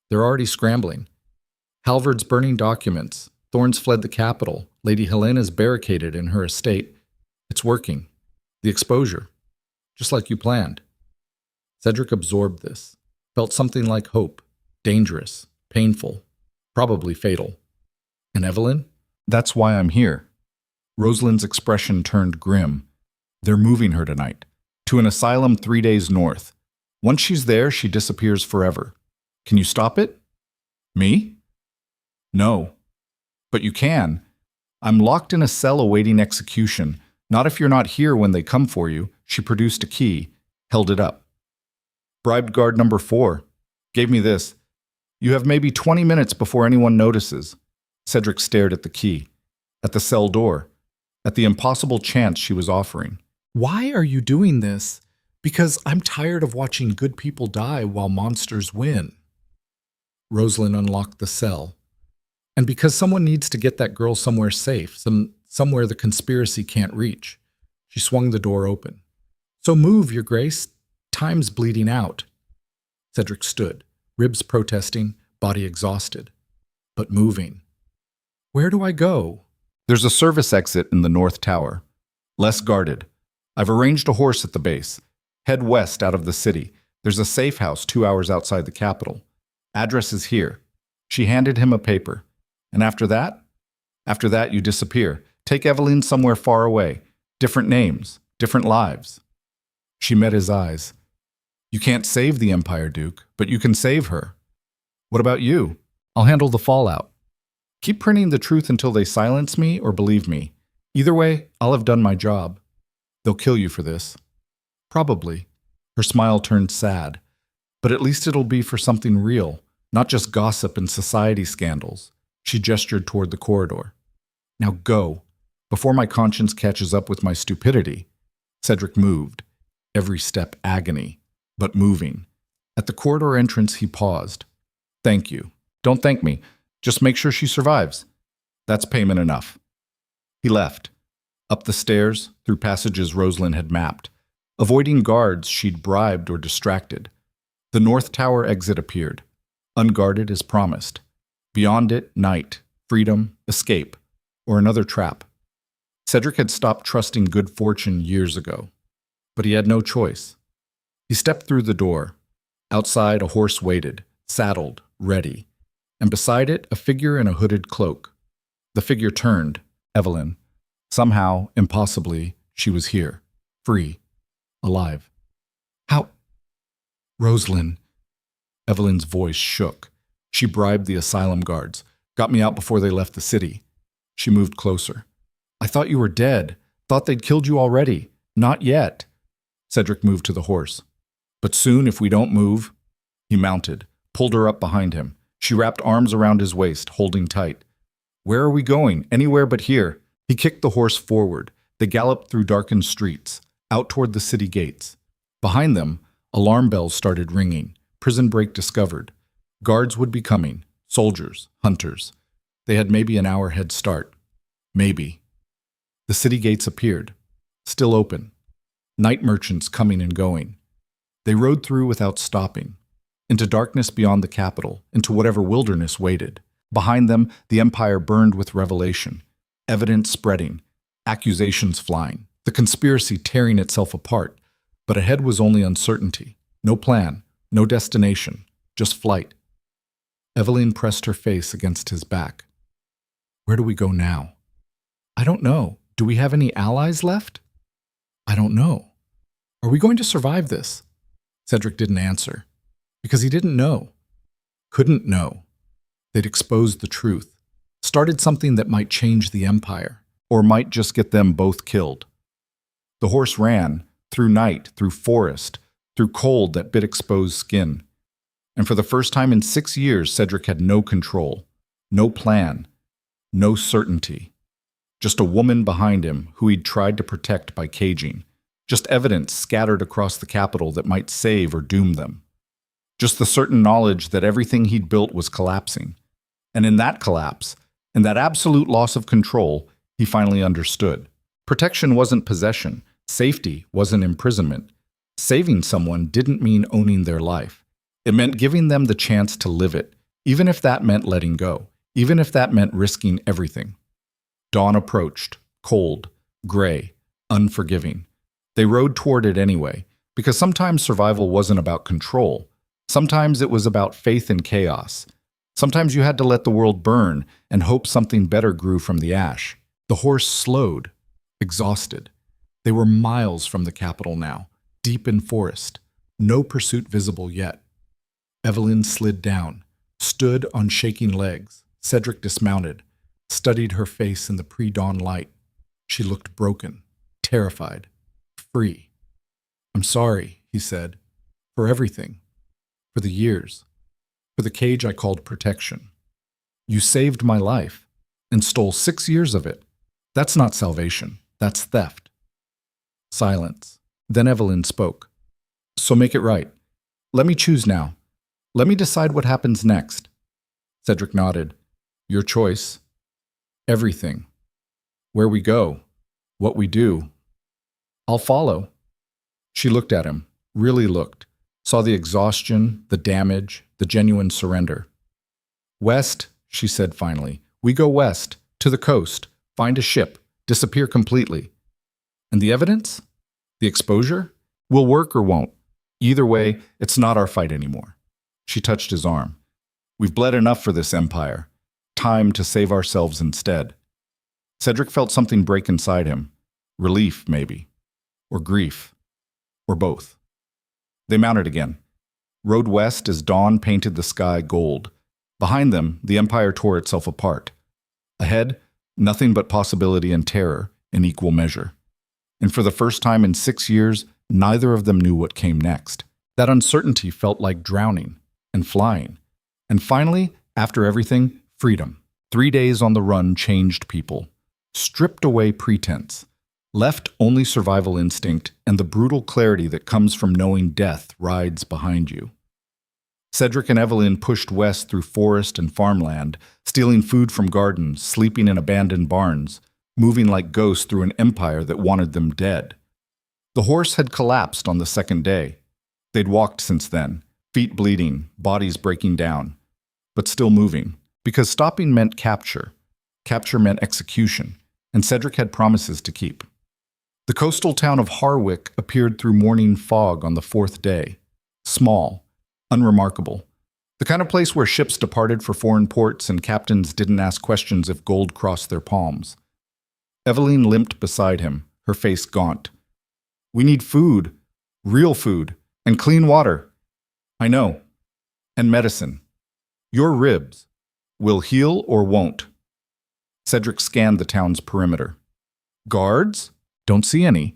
A: They're already scrambling. Halvard's burning documents. Thorns fled the capital. Lady Helena's barricaded in her estate. It's working. The exposure. Just like you planned. Cedric absorbed this. Felt something like hope. Dangerous. Painful. Probably fatal. And Evelyn? That's why I'm here. Rosalind's expression turned grim. They're moving her tonight. To an asylum 3 days north. Once she's there, she disappears forever. Can you stop it? Me? No. But you can. I'm locked in a cell awaiting execution. Not if you're not here when they come for you. She produced a key. Held it up. Bribed guard number 4. Gave me this. You have maybe 20 minutes before anyone notices. Cedric stared at the key. At the cell door. At the impossible chance she was offering. Why are you doing this? Because I'm tired of watching good people die while monsters win. Rosalind unlocked the cell. And because someone needs to get that girl somewhere safe, somewhere the conspiracy can't reach. She swung the door open. So move, Your Grace. time's bleeding out. Cedric stood, ribs protesting, body exhausted, but moving. Where do I go? There's a service exit in the north tower. Less guarded. I've arranged a horse at the base. Head west out of the city. There's a safe house 2 hours outside the capital. Address is here. She handed him a paper. And after that? After that, you disappear. Take Evelyn somewhere far away. Different names, different lives. She met his eyes. You can't save the Empire, Duke, but you can save her. What about you? I'll handle the fallout. Keep printing the truth until they silence me or believe me. Either way, I'll have done my job. They'll kill you for this. Probably. Her smile turned sad. But at least it'll be for something real, not just gossip and society scandals. She gestured toward the corridor. Now go, before my conscience catches up with my stupidity. Cedric moved, every step agony, but moving. At the corridor entrance, he paused. Thank you. Don't thank me. Just make sure she survives. That's payment enough. He left. Up the stairs, through passages Rosalind had mapped, avoiding guards she'd bribed or distracted. The North Tower exit appeared, unguarded as promised. Beyond it, night, freedom, escape, or another trap. Cedric had stopped trusting good fortune years ago, but he had no choice. He stepped through the door. Outside, a horse waited, saddled, ready, and beside it, a figure in a hooded cloak. The figure turned, Evelyn. Somehow, impossibly, she was here, free, alive. How? Rosalind. Evelyn's voice shook. She bribed the asylum guards, got me out before they left the city. She moved closer. I thought you were dead. Thought they'd killed you already. Not yet. Cedric moved to the horse. But soon, if we don't move. He mounted, pulled her up behind him. She wrapped arms around his waist, holding tight. Where are we going? Anywhere but here. He kicked the horse forward. They galloped through darkened streets, out toward the city gates. Behind them, alarm bells started ringing. Prison break discovered. Guards would be coming. Soldiers, hunters. They had maybe an hour head start. Maybe. The city gates appeared, still open. Night merchants coming and going. They rode through without stopping. Into darkness beyond the capital, into whatever wilderness waited. Behind them, the empire burned with revelation. Evidence spreading. Accusations flying. The conspiracy tearing itself apart. But ahead was only uncertainty. No plan. No destination. Just flight. Evelyn pressed her face against his back. Where do we go now? I don't know. Do we have any allies left? I don't know. Are we going to survive this? Cedric didn't answer. Because he didn't know. Couldn't know. They'd exposed the truth. Started something that might change the empire. Or might just get them both killed. The horse ran, through night, through forest, through cold that bit exposed skin. And for the first time in 6 years, Cedric had no control, no plan, no certainty. Just a woman behind him who he'd tried to protect by caging. Just evidence scattered across the capital that might save or doom them. Just the certain knowledge that everything he'd built was collapsing. And in that collapse, in that absolute loss of control, he finally understood. Protection wasn't possession. Safety wasn't imprisonment. Saving someone didn't mean owning their life. It meant giving them the chance to live it, even if that meant letting go, even if that meant risking everything. Dawn approached, cold, gray, unforgiving. They rode toward it anyway, because sometimes survival wasn't about control. Sometimes it was about faith in chaos. Sometimes you had to let the world burn and hope something better grew from the ash. The horse slowed, exhausted. They were miles from the capital now, deep in forest. No pursuit visible yet. Evelyn slid down, stood on shaking legs. Cedric dismounted, studied her face in the pre-dawn light. She looked broken, terrified, free. I'm sorry, he said, for everything, for the years, for the cage I called protection. You saved my life and stole 6 years of it. That's not salvation, that's theft. Silence. Then Evelyn spoke. So make it right. Let me choose now. Let me decide what happens next. Cedric nodded. Your choice. Everything. Where we go. What we do. I'll follow. She looked at him, Really looked, saw the exhaustion, the damage, the genuine surrender. "West," she said finally. "We go west, to the coast, find a ship, disappear completely. And the evidence? The exposure? Will work or won't. Either way, it's not our fight anymore." She touched his arm. "We've bled enough for this empire. Time to save ourselves instead." Cedric felt something break inside him. Relief, maybe. Or grief. Or both. They mounted again. Rode west as dawn painted the sky gold. Behind them, the empire tore itself apart. Ahead, nothing but possibility and terror in equal measure. And for the first time in 6 years, neither of them knew what came next. That uncertainty felt like drowning and flying. And finally, after everything, freedom. 3 days on the run changed people. Stripped away pretense. Left only survival instinct and the brutal clarity that comes from knowing death rides behind you. Cedric and Evelyn pushed west through forest and farmland, stealing food from gardens, sleeping in abandoned barns, moving like ghosts through an empire that wanted them dead. The horse had collapsed on the second day. They'd walked since then, feet bleeding, bodies breaking down, but still moving, because stopping meant capture. Capture meant execution, and Cedric had promises to keep. The coastal town of Harwick appeared through morning fog on the 4th day. Small, unremarkable. The kind of place where ships departed for foreign ports and captains didn't ask questions if gold crossed their palms. Evelyn limped beside him, her face gaunt. "We need food, real food, and clean water." "I know. And medicine. Your ribs will heal or won't." Cedric scanned the town's perimeter. "Guards? Don't see any.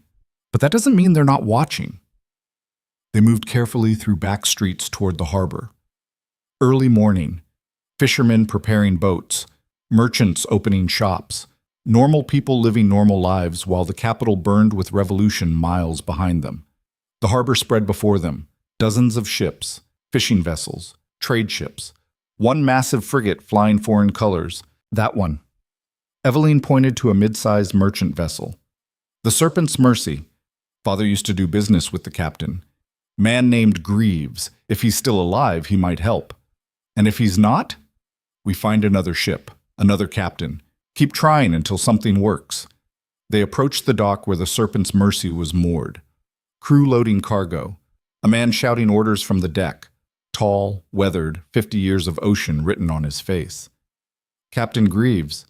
A: But that doesn't mean they're not watching." They moved carefully through back streets toward the harbor. Early morning, fishermen preparing boats, merchants opening shops, normal people living normal lives while the capital burned with revolution miles behind them. The harbor spread before them, dozens of ships, fishing vessels, trade ships, one massive frigate flying foreign colors, that one. Evelyn pointed to a mid-sized merchant vessel. "The Serpent's Mercy. Father used to do business with the captain. Man named Greaves. If he's still alive, he might help. And if he's not, we find another ship, another captain. Keep trying until something works." They approached the dock where the Serpent's Mercy was moored. Crew loading cargo. A man shouting orders from the deck. Tall, weathered, 50 years of ocean written on his face. "Captain Greaves."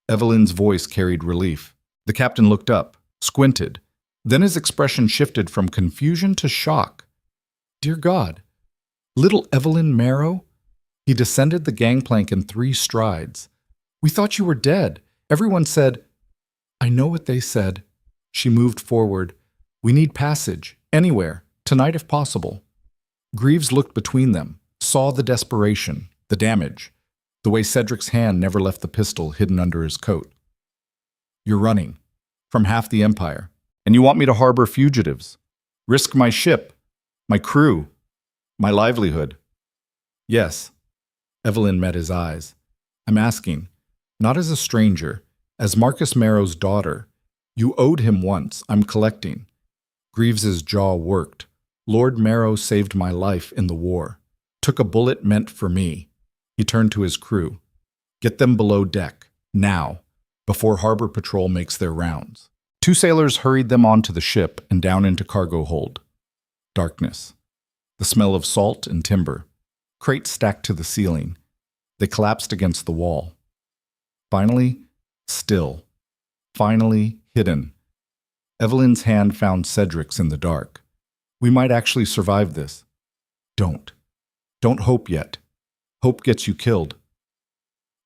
A: Evelyn's voice carried relief. The captain looked up, squinted. Then his expression shifted from confusion to shock. "Dear God, little Evelyn Marrow?" He descended the gangplank in 3 strides. "We thought you were dead. Everyone said—" "I know what they said." She moved forward. "We need passage, anywhere, tonight if possible." Greaves looked between them, saw the desperation, the damage, the way Cedric's hand never left the pistol hidden under his coat. "You're running. From half the empire. And you want me to harbor fugitives? Risk my ship, my crew, my livelihood?" "Yes." Evelyn met his eyes. "I'm asking, not as a stranger, as Marcus Marrow's daughter. You owed him once. I'm collecting." Greaves's jaw worked. "Lord Marrow saved my life in the war. Took a bullet meant for me." He turned to his crew. "Get them below deck, now, before harbor patrol makes their rounds." 2 sailors hurried them onto the ship and down into cargo hold. Darkness. The smell of salt and timber. Crates stacked to the ceiling. They collapsed against the wall. Finally, still. Finally, hidden. Evelyn's hand found Cedric's in the dark. "We might actually survive this." "Don't. Don't hope yet. Hope gets you killed."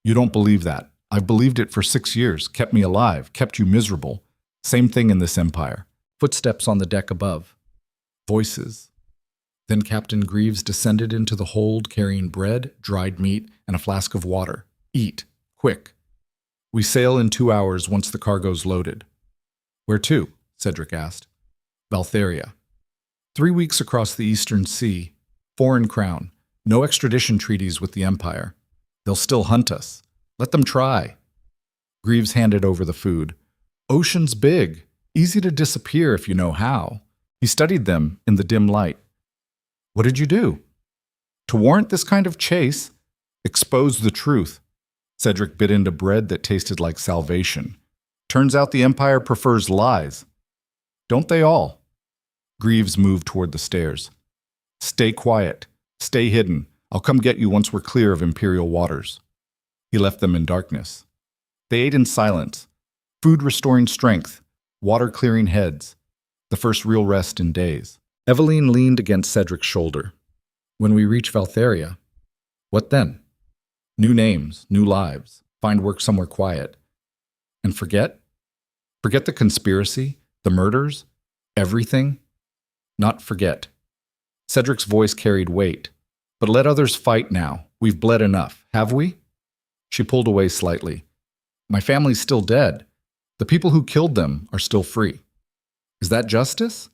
A: "You don't believe that. I've believed it for 6 years, kept me alive, kept you miserable. Same thing in this empire." Footsteps on the deck above. Voices. Then Captain Greaves descended into the hold carrying bread, dried meat, and a flask of water. "Eat. Quick. We sail in 2 hours once the cargo's loaded." "Where to?" Cedric asked. "Valtheria. 3 weeks across the eastern sea. Foreign crown. No extradition treaties with the empire. They'll still hunt us. Let them try." Greaves handed over the food. "Ocean's big. Easy to disappear if you know how." He studied them in the dim light. What did you do? To warrant this kind of chase, expose the truth. Cedric bit into bread that tasted like salvation. Turns out the Empire prefers lies. Don't they all? Greaves moved toward the stairs. Stay quiet. Stay hidden. I'll come get you once we're clear of Imperial waters. He left them in darkness. They ate in silence. Food restoring strength. Water clearing heads. The first real rest in days. Eveline leaned against Cedric's shoulder. When we reach Valtheria, what then? New names, new lives. Find work somewhere quiet. And forget? Forget the conspiracy, the murders, everything? Not forget. Cedric's voice carried weight. But let others fight now. We've bled enough, have we? She pulled away slightly. My family's still dead. The people who killed them are still free. Is that justice?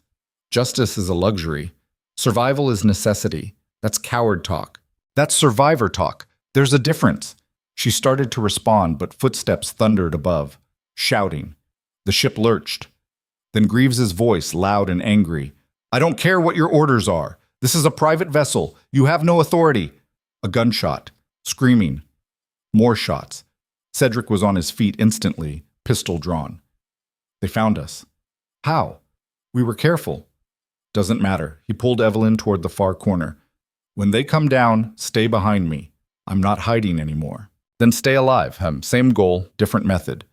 A: Justice is a luxury. Survival is necessity. That's coward talk. That's survivor talk. There's a difference. She started to respond, but footsteps thundered above, shouting. The ship lurched. Then Greaves's voice, loud and angry. I don't care what your orders are. This is a private vessel. You have no authority. A gunshot. Screaming. More shots. Cedric was on his feet instantly, pistol drawn. They found us. How? We were careful. Doesn't matter. He pulled Eveline toward the far corner. When they come down, stay behind me. I'm not hiding anymore. Then stay alive. Same goal, different method.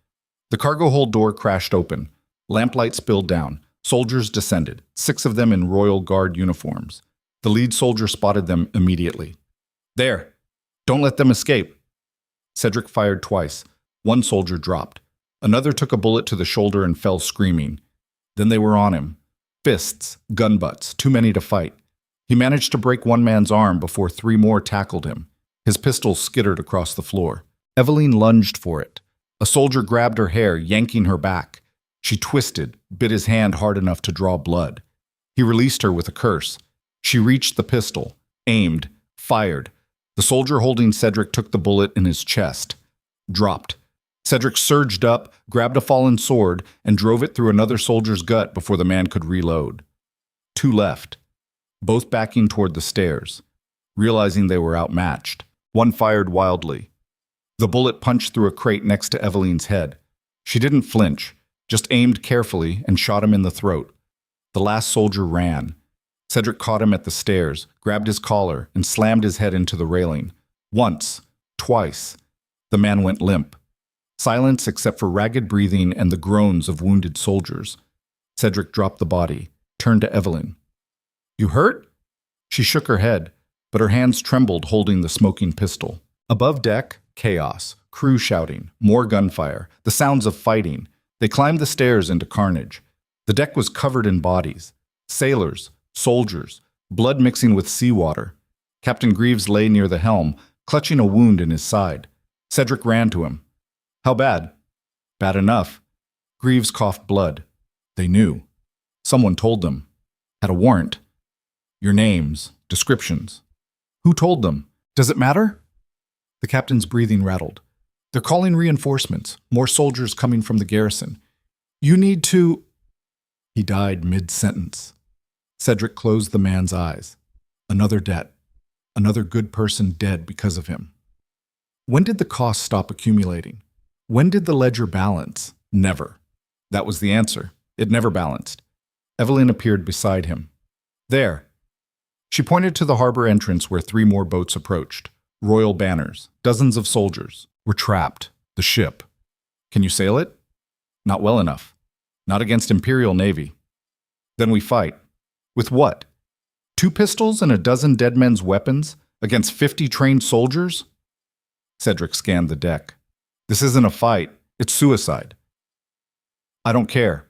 A: The cargo hold door crashed open. Lamplight spilled down. Soldiers descended, 6 of them in Royal Guard uniforms. The lead soldier spotted them immediately. There! Don't let them escape! Cedric fired twice. One soldier dropped. Another took a bullet to the shoulder and fell screaming. Then they were on him. Fists, gun butts, too many to fight. He managed to break one man's arm before 3 more tackled him. His pistol skittered across the floor. Eveline lunged for it. A soldier grabbed her hair, yanking her back. She twisted, bit his hand hard enough to draw blood. He released her with a curse. She reached the pistol, aimed, fired. The soldier holding Cedric took the bullet in his chest. Dropped. Cedric surged up, grabbed a fallen sword, and drove it through another soldier's gut before the man could reload. 2 left, both backing toward the stairs. Realizing they were outmatched, one fired wildly. The bullet punched through a crate next to Eveline's head. She didn't flinch, just aimed carefully and shot him in the throat. The last soldier ran. Cedric caught him at the stairs, grabbed his collar, and slammed his head into the railing. Once, twice. The man went limp. Silence except for ragged breathing and the groans of wounded soldiers. Cedric dropped the body, turned to Eveline. You hurt? She shook her head, but her hands trembled holding the smoking pistol. Above deck, chaos, crew shouting, more gunfire, the sounds of fighting. They climbed the stairs into carnage. The deck was covered in bodies. Sailors, soldiers, blood mixing with seawater. Captain Greaves lay near the helm, clutching a wound in his side. Cedric ran to him. How bad? Bad enough. Greaves coughed blood. They knew. Someone told them. Had a warrant. Your names, descriptions. Who told them? Does it matter? The captain's breathing rattled. They're calling reinforcements, more soldiers coming from the garrison. You need to... He died mid-sentence. Cedric closed the man's eyes. Another debt. Another good person dead because of him. When did the cost stop accumulating? When did the ledger balance? Never. That was the answer. It never balanced. Eveline appeared beside him. There. She pointed to the harbor entrance where 3 more boats approached. Royal banners, dozens of soldiers. We're trapped. The ship. Can you sail it? Not well enough. Not against Imperial Navy. Then we fight. With what? 2 pistols and a dozen dead men's weapons against 50 trained soldiers? Cedric scanned the deck. This isn't a fight. It's suicide. I don't care.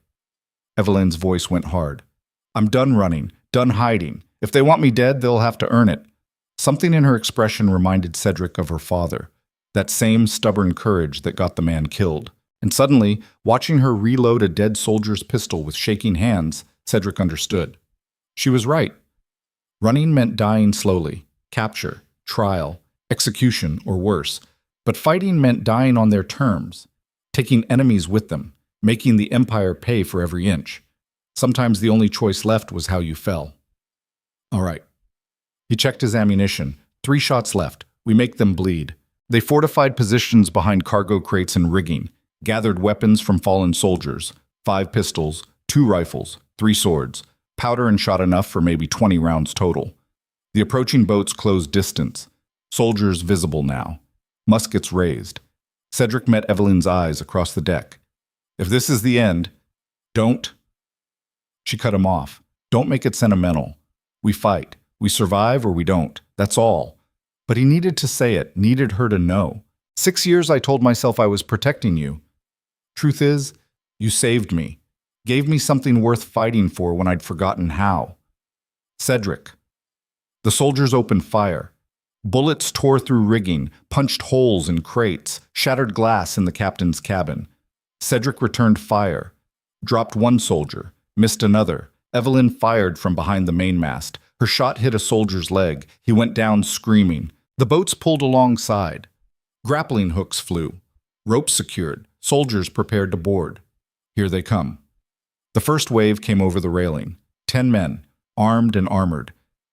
A: Eveline's voice went hard. I'm done running, done hiding. If they want me dead, they'll have to earn it. Something in her expression reminded Cedric of her father, that same stubborn courage that got the man killed. And suddenly, watching her reload a dead soldier's pistol with shaking hands, Cedric understood. She was right. Running meant dying slowly, capture, trial, execution, or worse. But fighting meant dying on their terms, taking enemies with them, making the Empire pay for every inch. Sometimes the only choice left was how you fell. All right. He checked his ammunition. 3 shots left. We make them bleed. They fortified positions behind cargo crates and rigging, gathered weapons from fallen soldiers, 5 pistols, 2 rifles, 3 swords, powder and shot enough for maybe 20 rounds total. The approaching boats closed distance. Soldiers visible now. Muskets raised. Cedric met Evelyn's eyes across the deck. If this is the end, don't. She cut him off. Don't make it sentimental. We fight. We survive or we don't. That's all. But he needed to say it, needed her to know. 6 years I told myself I was protecting you. Truth is, you saved me. Gave me something worth fighting for when I'd forgotten how. Cedric. The soldiers opened fire. Bullets tore through rigging, punched holes in crates, shattered glass in the captain's cabin. Cedric returned fire. Dropped one soldier, missed another. Evelyn fired from behind the mainmast. Her shot hit a soldier's leg. He went down screaming. The boats pulled alongside. Grappling hooks flew. Ropes secured. Soldiers prepared to board. Here they come. The first wave came over the railing. 10 men, armed and armored.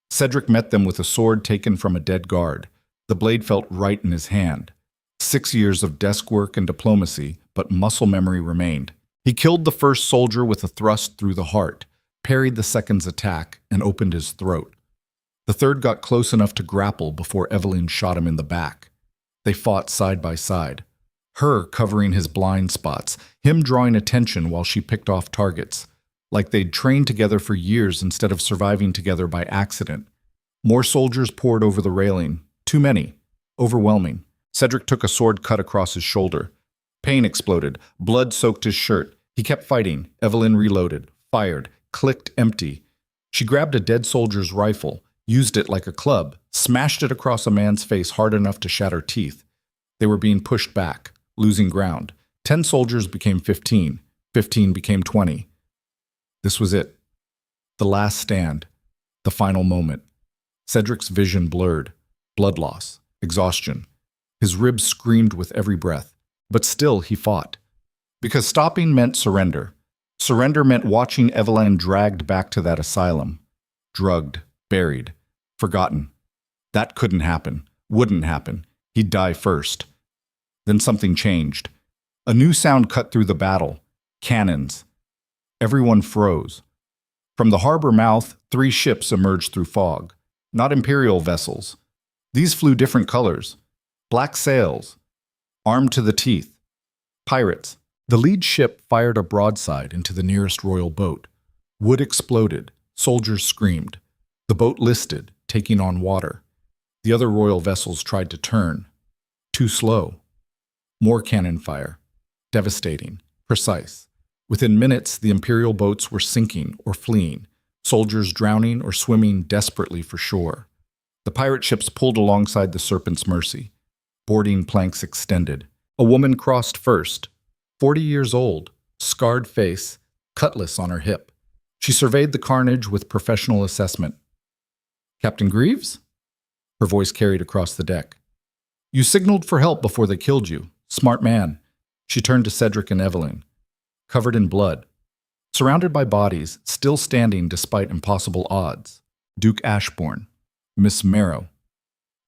A: Cedric met them with a sword taken from a dead guard. The blade felt right in his hand. 6 years of desk work and diplomacy, but muscle memory remained. He killed the first soldier with a thrust through the heart, parried the second's attack, and opened his throat. The third got close enough to grapple before Evelyn shot him in the back. They fought side by side, her covering his blind spots, him drawing attention while she picked off targets, like they'd trained together for years instead of surviving together by accident. More soldiers poured over the railing. Too many. Overwhelming. Cedric took a sword cut across his shoulder. Pain exploded. Blood soaked his shirt. He kept fighting. Evelyn reloaded. Fired. Clicked empty. She grabbed a dead soldier's rifle, used it like a club, smashed it across a man's face hard enough to shatter teeth. They were being pushed back, losing ground. 10 soldiers became 15. 15 became 20. This was it. The last stand. The final moment. Cedric's vision blurred. Blood loss. Exhaustion. His ribs screamed with every breath. But still he fought. Because stopping meant surrender. Surrender meant watching Evelyn dragged back to that asylum. Drugged. Buried. Forgotten. That couldn't happen. Wouldn't happen. He'd die first. Then something changed. A new sound cut through the battle. Cannons. Everyone froze. From the harbor mouth, 3 ships emerged through fog. Not imperial vessels. These flew different colors. Black sails. Armed to the teeth. Pirates. The lead ship fired a broadside into the nearest royal boat. Wood exploded. Soldiers screamed. The boat listed, taking on water. The other royal vessels tried to turn. Too slow. More cannon fire. Devastating. Precise. Within minutes, the imperial boats were sinking or fleeing, soldiers drowning or swimming desperately for shore. The pirate ships pulled alongside the Serpent's Mercy. Boarding planks extended. A woman crossed first, 40 years old, scarred face, cutlass on her hip. She surveyed the carnage with professional assessment. Captain Greaves? Her voice carried across the deck. You signaled for help before they killed you. Smart man. She turned to Cedric and Evelyn. Covered in blood. Surrounded by bodies, still standing despite impossible odds. Duke Ashbourne. Miss Marrow.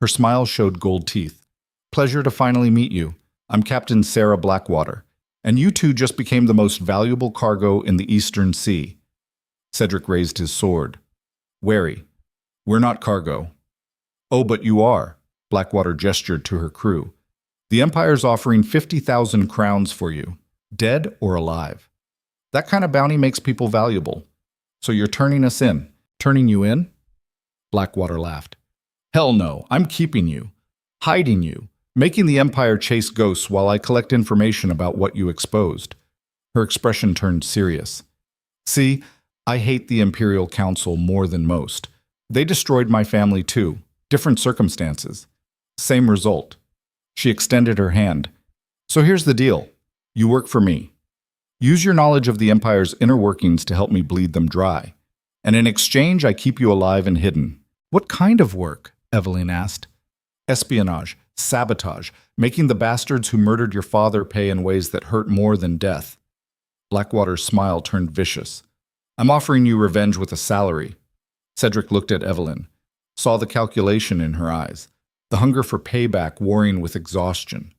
A: Her smile showed gold teeth. Pleasure to finally meet you. I'm Captain Sarah Blackwater, and you two just became the most valuable cargo in the Eastern Sea. Cedric raised his sword. Wary. We're not cargo. Oh, but you are. Blackwater gestured to her crew. The Empire's offering 50,000 crowns for you, dead or alive. That kind of bounty makes people valuable. So you're turning us in. Turning you in? Blackwater laughed. Hell no, I'm keeping you. Hiding you. Making the Empire chase ghosts while I collect information about what you exposed. Her expression turned serious. See, I hate the Imperial Council more than most. They destroyed my family too. Different circumstances. Same result. She extended her hand. So here's the deal. You work for me. Use your knowledge of the Empire's inner workings to help me bleed them dry. And in exchange, I keep you alive and hidden. What kind of work? Evelyn asked. Espionage, sabotage, making the bastards who murdered your father pay in ways that hurt more than death. Blackwater's smile turned vicious. I'm offering you revenge with a salary. Cedric looked at Evelyn, saw the calculation in her eyes, the hunger for payback warring with exhaustion.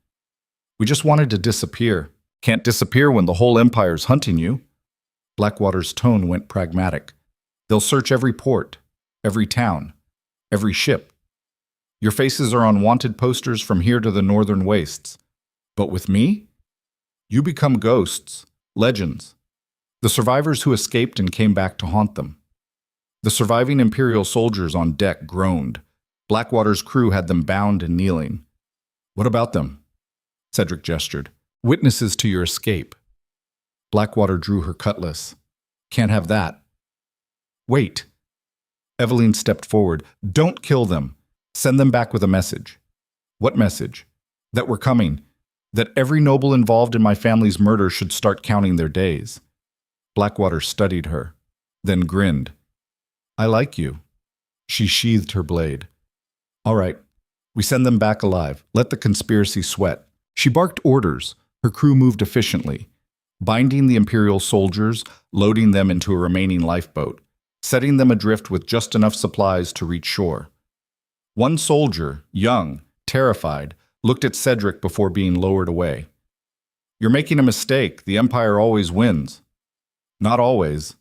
A: We just wanted to disappear. Can't disappear when the whole empire's hunting you. Blackwater's tone went pragmatic. They'll search every port, every town, every ship. Your faces are on wanted posters from here to the northern wastes. But with me, you become ghosts, legends. The survivors who escaped and came back to haunt them. The surviving Imperial soldiers on deck groaned. Blackwater's crew had them bound and kneeling. What about them? Cedric gestured. Witnesses to your escape. Blackwater drew her cutlass. Can't have that. Wait. Evelyn stepped forward. Don't kill them. Send them back with a message. What message? That we're coming. That every noble involved in my family's murder should start counting their days. Blackwater studied her, then grinned. I like you. She sheathed her blade. All right, we send them back alive. Let the conspiracy sweat. She barked orders. Her crew moved efficiently, binding the Imperial soldiers, loading them into a remaining lifeboat, setting them adrift with just enough supplies to reach shore. One soldier, young, terrified, looked at Cedric before being lowered away. You're making a mistake. The Empire always wins. Not always.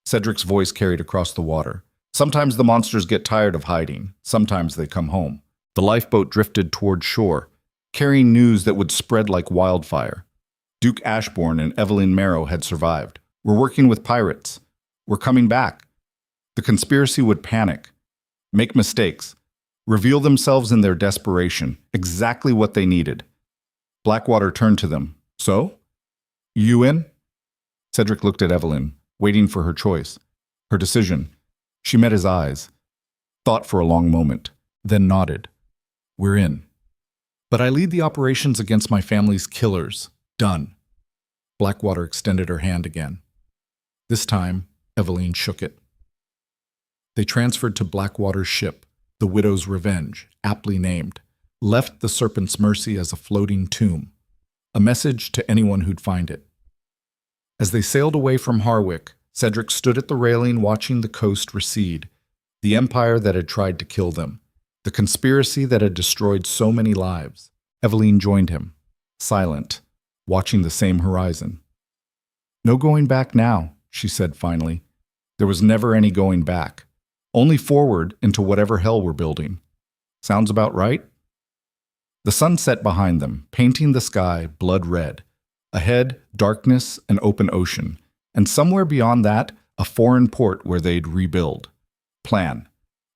A: Cedric's voice carried across the water. Sometimes the monsters get tired of hiding. Sometimes they come home. The lifeboat drifted toward shore, carrying news that would spread like wildfire. Duke Ashbourne and Evelyn Marrow had survived. We're working with pirates. We're coming back. The conspiracy would panic, make mistakes, reveal themselves in their desperation, exactly what they needed. Blackwater turned to them. So? You in? Cedric looked at Evelyn, waiting for her choice, her decision. She met his eyes, thought for a long moment, then nodded. We're in. But I lead the operations against my family's killers. Done. Blackwater extended her hand again. This time, Evelyn shook it. They transferred to Blackwater's ship, the Widow's Revenge, aptly named, left the Serpent's Mercy as a floating tomb, a message to anyone who'd find it. As they sailed away from Harwick, Cedric stood at the railing watching the coast recede, the empire that had tried to kill them, the conspiracy that had destroyed so many lives. Evelyn joined him, silent, watching the same horizon. No going back now, she said finally. There was never any going back, only forward into whatever hell we're building. Sounds about right? The sun set behind them, painting the sky blood red. Ahead, darkness and open ocean, and somewhere beyond that, a foreign port where they'd rebuild. Plan.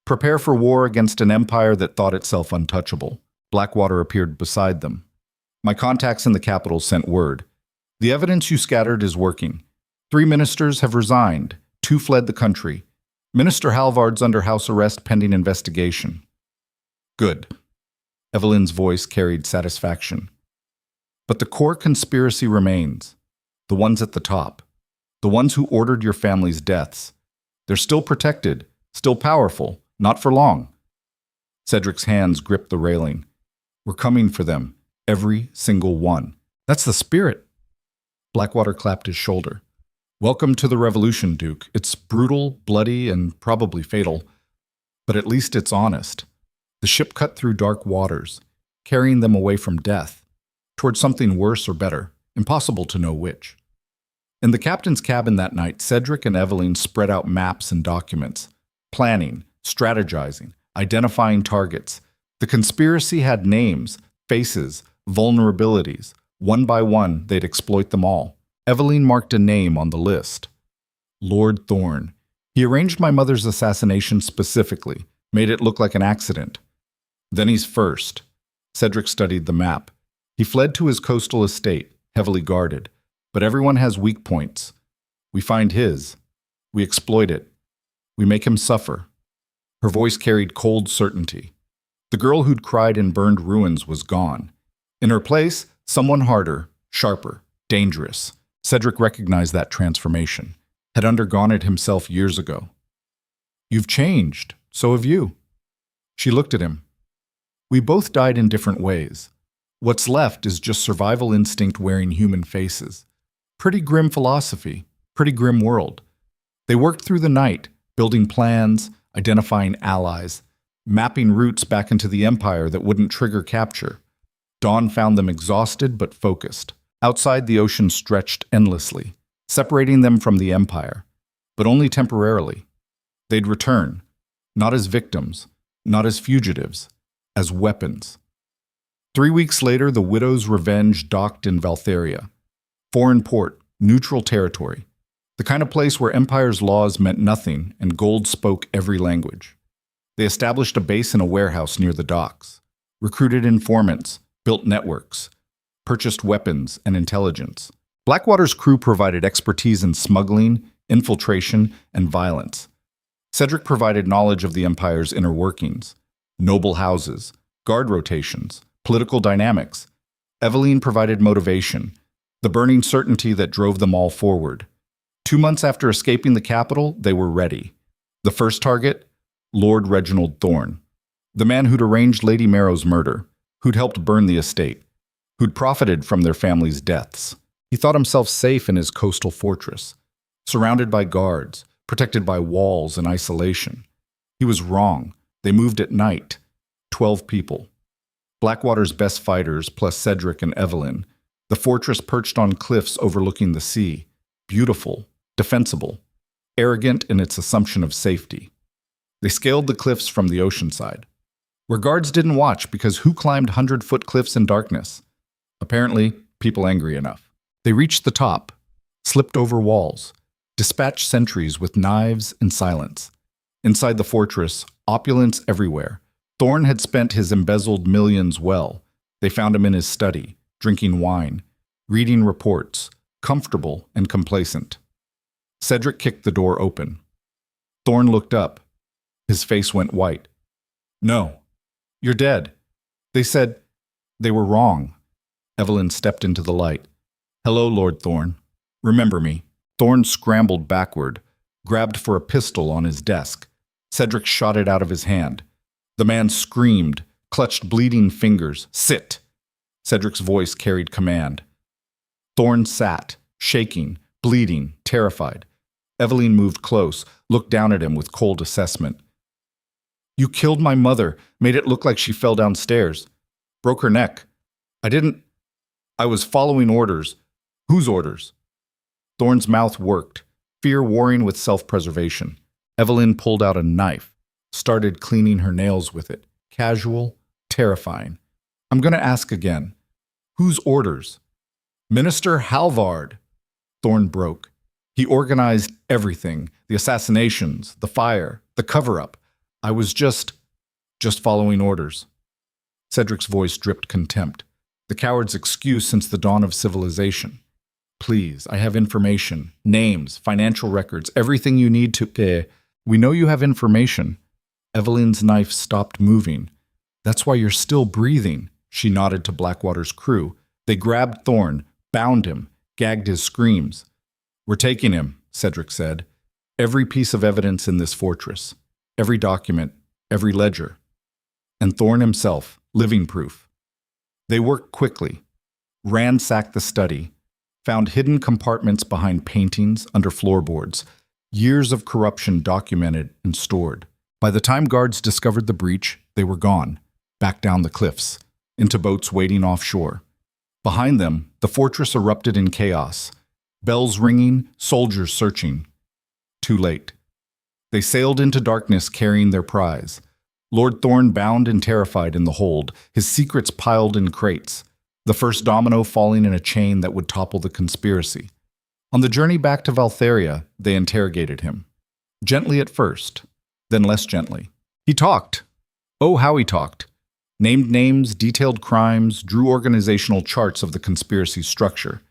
A: Prepare for war against an empire that thought itself untouchable. Blackwater appeared beside them. My contacts in the capital sent word. The evidence you scattered is working. 3 ministers have resigned. 2 fled the country. Minister Halvard's under house arrest pending investigation. Good. Evelyn's voice carried satisfaction. But the core conspiracy remains. The ones at the top. The ones who ordered your family's deaths. They're still protected, still powerful, not for long. Cedric's hands gripped the railing. We're coming for them, every single one. That's the spirit. Blackwater clapped his shoulder. Welcome to the revolution, Duke. It's brutal, bloody, and probably fatal. But at least it's honest. The ship cut through dark waters, carrying them away from death, towards something worse or better, impossible to know which. In the captain's cabin that night, Cedric and Evelyn spread out maps and documents, planning, strategizing, identifying targets. The conspiracy had names, faces, vulnerabilities. One by one, they'd exploit them all. Evelyn marked a name on the list. Lord Thorne. He arranged my mother's assassination specifically, made it look like an accident. Then he's first. Cedric studied the map. He fled to his coastal estate, heavily guarded. But everyone has weak points. We find his. We exploit it. We make him suffer. Her voice carried cold certainty. The girl who'd cried in burned ruins was gone. In her place, someone harder, sharper, dangerous. Cedric recognized that transformation, had undergone it himself years ago. You've changed. So have you. She looked at him. We both died in different ways. What's left is just survival instinct wearing human faces. Pretty grim philosophy, pretty grim world. They worked through the night, building plans, identifying allies, mapping routes back into the empire that wouldn't trigger capture. Dawn found them exhausted but focused. Outside, the ocean stretched endlessly, separating them from the empire, but only temporarily. They'd return, not as victims, not as fugitives, as weapons. 3 weeks later, the Widow's Revenge docked in Valtheria. Foreign port, neutral territory. The kind of place where empire's laws meant nothing and gold spoke every language. They established a base in a warehouse near the docks, recruited informants, built networks, purchased weapons and intelligence. Blackwater's crew provided expertise in smuggling, infiltration, and violence. Cedric provided knowledge of the empire's inner workings, noble houses, guard rotations, political dynamics. Eveline provided motivation, the burning certainty that drove them all forward. 2 months after escaping the capital, they were ready. The first target? Lord Reginald Thorne, the man who'd arranged Lady Marrow's murder, who'd helped burn the estate, who'd profited from their family's deaths. He thought himself safe in his coastal fortress, surrounded by guards, protected by walls and isolation. He was wrong. They moved at night. 12 people. Blackwater's best fighters, plus Cedric and Eveline. The fortress perched on cliffs overlooking the sea. Beautiful, defensible, arrogant in its assumption of safety. They scaled the cliffs from the ocean side, where guards didn't watch because who climbed 100-foot cliffs in darkness? Apparently, people angry enough. They reached the top, slipped over walls, dispatched sentries with knives and silence. Inside the fortress, opulence everywhere. Thorne had spent his embezzled millions well. They found him in his study, drinking wine, reading reports, comfortable and complacent. Cedric kicked the door open. Thorne looked up. His face went white. "No, you're dead." They said they were wrong. Eveline stepped into the light. "Hello, Lord Thorne. Remember me." Thorne scrambled backward, grabbed for a pistol on his desk. Cedric shot it out of his hand. The man screamed, clutched bleeding fingers. "Sit!" Cedric's voice carried command. Thorne sat, shaking, bleeding, terrified. Eveline moved close, looked down at him with cold assessment. "You killed my mother, made it look like she fell downstairs. Broke her neck. I was following orders." "Whose orders?" Thorne's mouth worked, fear warring with self-preservation. Eveline pulled out a knife, started cleaning her nails with it. Casual, terrifying. "I'm going to ask again. Whose orders?" "Minister Halvard." Thorne broke. He organized everything, the assassinations, the fire, the cover-up. "I was just following orders." Cedric's voice dripped contempt. The coward's excuse since the dawn of civilization. "Please, I have information, names, financial records, everything you need to... We know you have information." Eveline's knife stopped moving. "That's why you're still breathing." She nodded to Blackwater's crew. They grabbed Thorne, bound him, gagged his screams. "We're taking him," Cedric said. "Every piece of evidence in this fortress. Every document, every ledger." And Thorne himself, living proof. They worked quickly, ransacked the study, found hidden compartments behind paintings under floorboards, years of corruption documented and stored. By the time guards discovered the breach, they were gone, back down the cliffs, into boats waiting offshore. Behind them, the fortress erupted in chaos, bells ringing, soldiers searching. Too late. They sailed into darkness carrying their prize. Lord Thorne bound and terrified in the hold, his secrets piled in crates, the first domino falling in a chain that would topple the conspiracy. On the journey back to Valtheria, they interrogated him. Gently at first, then less gently. He talked. Oh, how he talked. Named names, detailed crimes, drew organizational charts of the conspiracy's structure.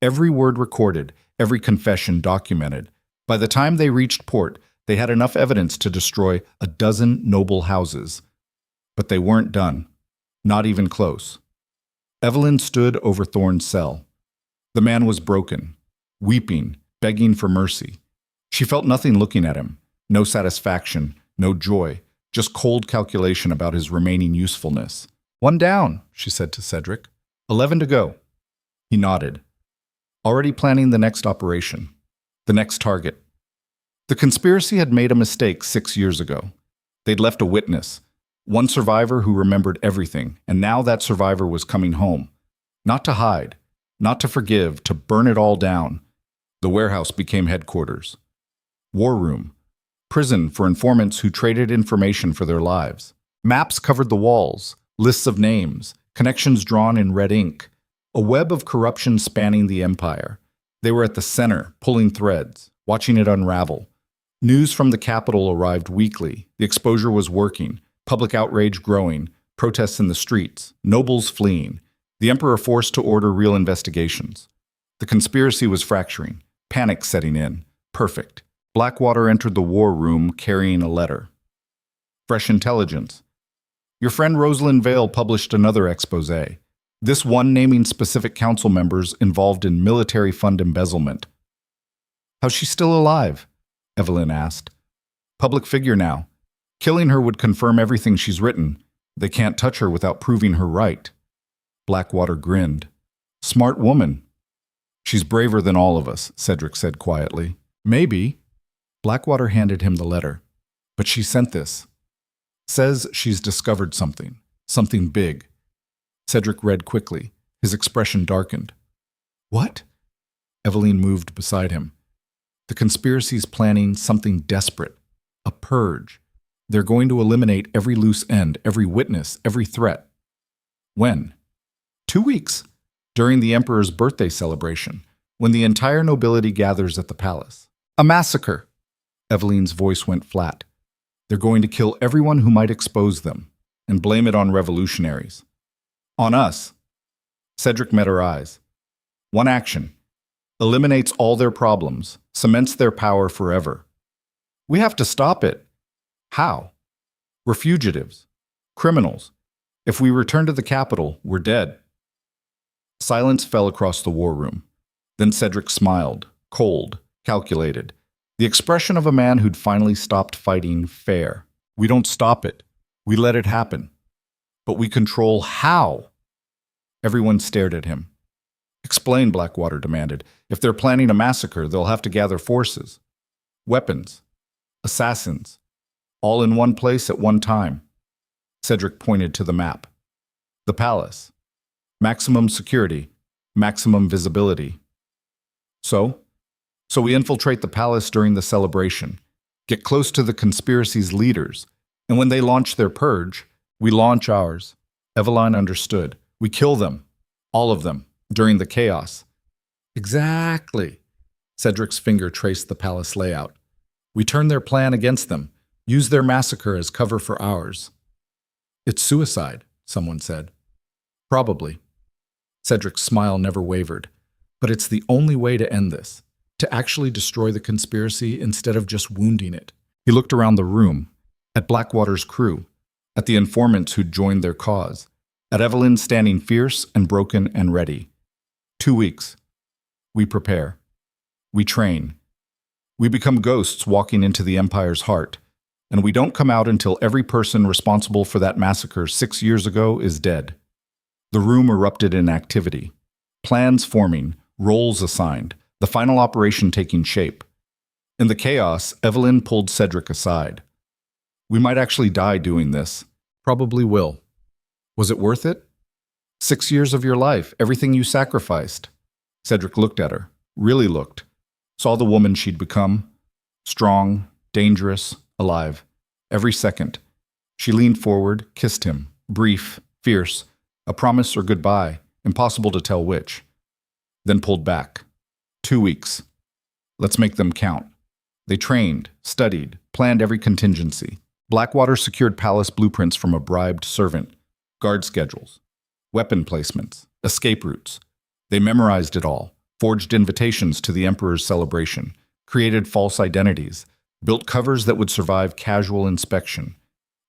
A: Every word recorded, every confession documented. By the time they reached port, they had enough evidence to destroy 12 noble houses. But they weren't done. Not even close. Eveline stood over Thorne's cell. The man was broken, weeping, begging for mercy. She felt nothing looking at him. No satisfaction, no joy, just cold calculation about his remaining usefulness. "One down," she said to Cedric. 11 to go. He nodded. Already planning the next operation, the next target. The conspiracy had made a mistake 6 years ago. They'd left a witness, one survivor who remembered everything, and now that survivor was coming home. Not to hide, not to forgive, to burn it all down. The warehouse became headquarters. War room. Prison for informants who traded information for their lives. Maps covered the walls, lists of names, connections drawn in red ink. A web of corruption spanning the empire. They were at the center, pulling threads, watching it unravel. News from the capital arrived weekly. The exposure was working, public outrage growing, protests in the streets, nobles fleeing, the emperor forced to order real investigations. The conspiracy was fracturing, panic setting in. Perfect. Blackwater entered the war room carrying a letter. Fresh intelligence. Your friend Rosalind Vale published another expose. This one naming specific council members involved in military fund embezzlement. How's she still alive? Evelyn asked. Public figure now. Killing her would confirm everything she's written. They can't touch her without proving her right. Blackwater grinned. Smart woman. She's braver than all of us, Cedric said quietly. Maybe. Blackwater handed him the letter. But she sent this. Says she's discovered something. Something big. Cedric read quickly. His expression darkened. What? Eveline moved beside him. The conspiracy's planning something desperate. A purge. They're going to eliminate every loose end, every witness, every threat. When? 2 weeks. During the emperor's birthday celebration, when the entire nobility gathers at the palace. A massacre. Eveline's voice went flat. They're going to kill everyone who might expose them, and blame it on revolutionaries. On us. Cedric met her eyes. One action. Eliminates all their problems, cements their power forever. We have to stop it. How? We're fugitives. Criminals. If we return to the capital, we're dead. Silence fell across the war room. Then Cedric smiled, cold, calculated. The expression of a man who'd finally stopped fighting fair. We don't stop it. We let it happen. But we control how. Everyone stared at him. Explain, Blackwater demanded. If they're planning a massacre, they'll have to gather forces. Weapons. Assassins. All in one place at one time. Cedric pointed to the map. The palace. Maximum security. Maximum visibility. So we infiltrate the palace during the celebration, get close to the conspiracy's leaders, and when they launch their purge, we launch ours. Eveline understood. We kill them. All of them. During the chaos. Exactly. Cedric's finger traced the palace layout. We turn their plan against them, use their massacre as cover for ours. It's suicide, someone said. Probably. Cedric's smile never wavered. But it's the only way to end this, to actually destroy the conspiracy instead of just wounding it. He looked around the room, at Blackwater's crew, at the informants who'd joined their cause, at Evelyn standing fierce and broken and ready. 2 weeks. We prepare. We train. We become ghosts walking into the Empire's heart, and we don't come out until every person responsible for that massacre 6 years ago is dead. The room erupted in activity. Plans forming, roles assigned, the final operation taking shape. In the chaos, Evelyn pulled Cedric aside. We might actually die doing this. Probably will. Was it worth it? 6 years of your life, everything you sacrificed. Cedric looked at her, really looked, saw the woman she'd become. Strong, dangerous, alive. Every second. She leaned forward, kissed him, brief, fierce, a promise or goodbye, impossible to tell which. Then pulled back. 2 weeks. Let's make them count. They trained, studied, planned every contingency. Blackwater secured palace blueprints from a bribed servant, guard schedules, weapon placements, escape routes. They memorized it all, forged invitations to the Emperor's celebration, created false identities, built covers that would survive casual inspection.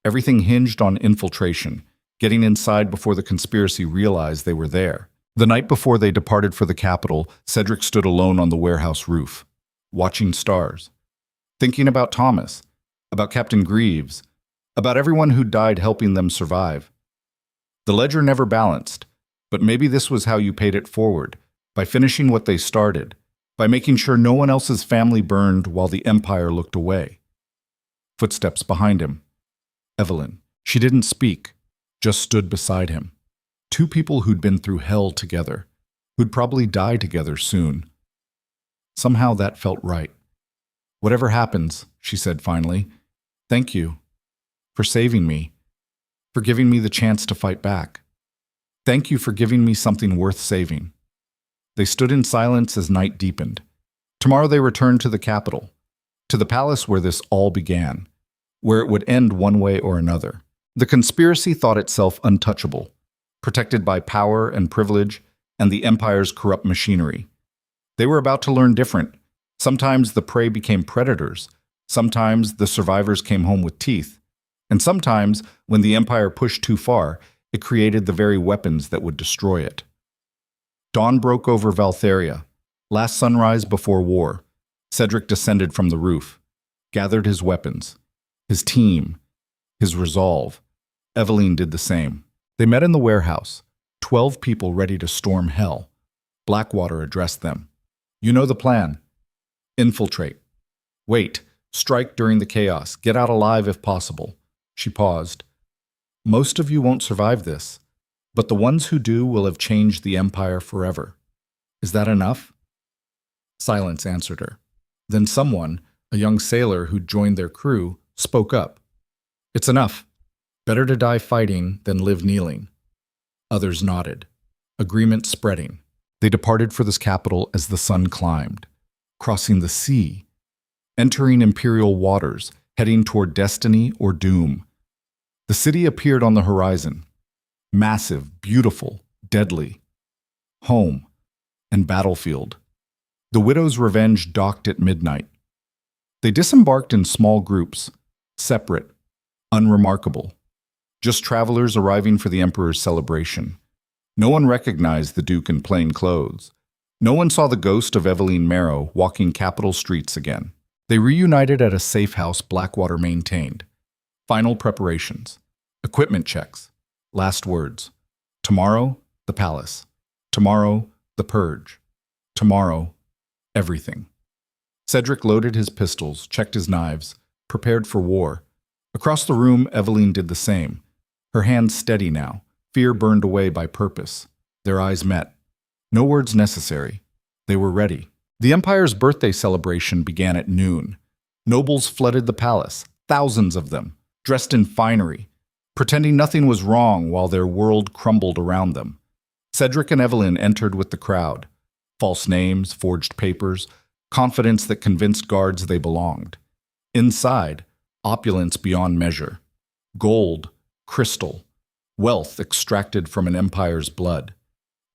A: Everything hinged on infiltration, getting inside before the conspiracy realized they were there. The night before they departed for the capital, Cedric stood alone on the warehouse roof, watching stars, thinking about Thomas, about Captain Greaves, about everyone who died helping them survive. The ledger never balanced, but maybe this was how you paid it forward, by finishing what they started, by making sure no one else's family burned while the empire looked away. Footsteps behind him. Evelyn. She didn't speak, just stood beside him. Two people who'd been through hell together, who'd probably die together soon. Somehow that felt right. "Whatever happens," she said finally, "thank you for saving me, for giving me the chance to fight back. Thank you for giving me something worth saving." They stood in silence as night deepened. Tomorrow they returned to the capital, to the palace where this all began, where it would end one way or another. The conspiracy thought itself untouchable, protected by power and privilege and the empire's corrupt machinery. They were about to learn different. Sometimes the prey became predators. Sometimes the survivors came home with teeth. And sometimes, when the empire pushed too far, it created the very weapons that would destroy it. Dawn broke over Valtheria. Last sunrise before war. Cedric descended from the roof, gathered his weapons, his team, his resolve. Evelyn did the same. They met in the warehouse, 12 people ready to storm hell. Blackwater addressed them. "You know the plan. Infiltrate. Wait. Strike during the chaos. Get out alive if possible." She paused. "Most of you won't survive this, but the ones who do will have changed the empire forever. Is that enough?" Silence answered her. Then someone, a young sailor who'd joined their crew, spoke up. "It's enough. Better to die fighting than live kneeling." Others nodded. Agreement spreading. They departed for this capital as the sun climbed, crossing the sea, entering imperial waters, heading toward destiny or doom. The city appeared on the horizon. Massive, beautiful, deadly. Home and battlefield. The widow's revenge docked at midnight. They disembarked in small groups, separate, unremarkable. Just travelers arriving for the emperor's celebration. No one recognized the duke in plain clothes. No one saw the ghost of Evelyn Marrow walking capital streets again. They reunited at a safe house Blackwater maintained. Final preparations. Equipment checks. Last words. Tomorrow, the palace. Tomorrow, the purge. Tomorrow, everything. Cedric loaded his pistols, checked his knives, prepared for war. Across the room, Evelyn did the same. Her hands steady now, fear burned away by purpose. Their eyes met. No words necessary. They were ready. The empire's birthday celebration began at noon. Nobles flooded the palace, thousands of them, dressed in finery, pretending nothing was wrong while their world crumbled around them. Cedric and Evelyn entered with the crowd. False names, forged papers, confidence that convinced guards they belonged. Inside, opulence beyond measure. Gold, crystal, wealth extracted from an empire's blood.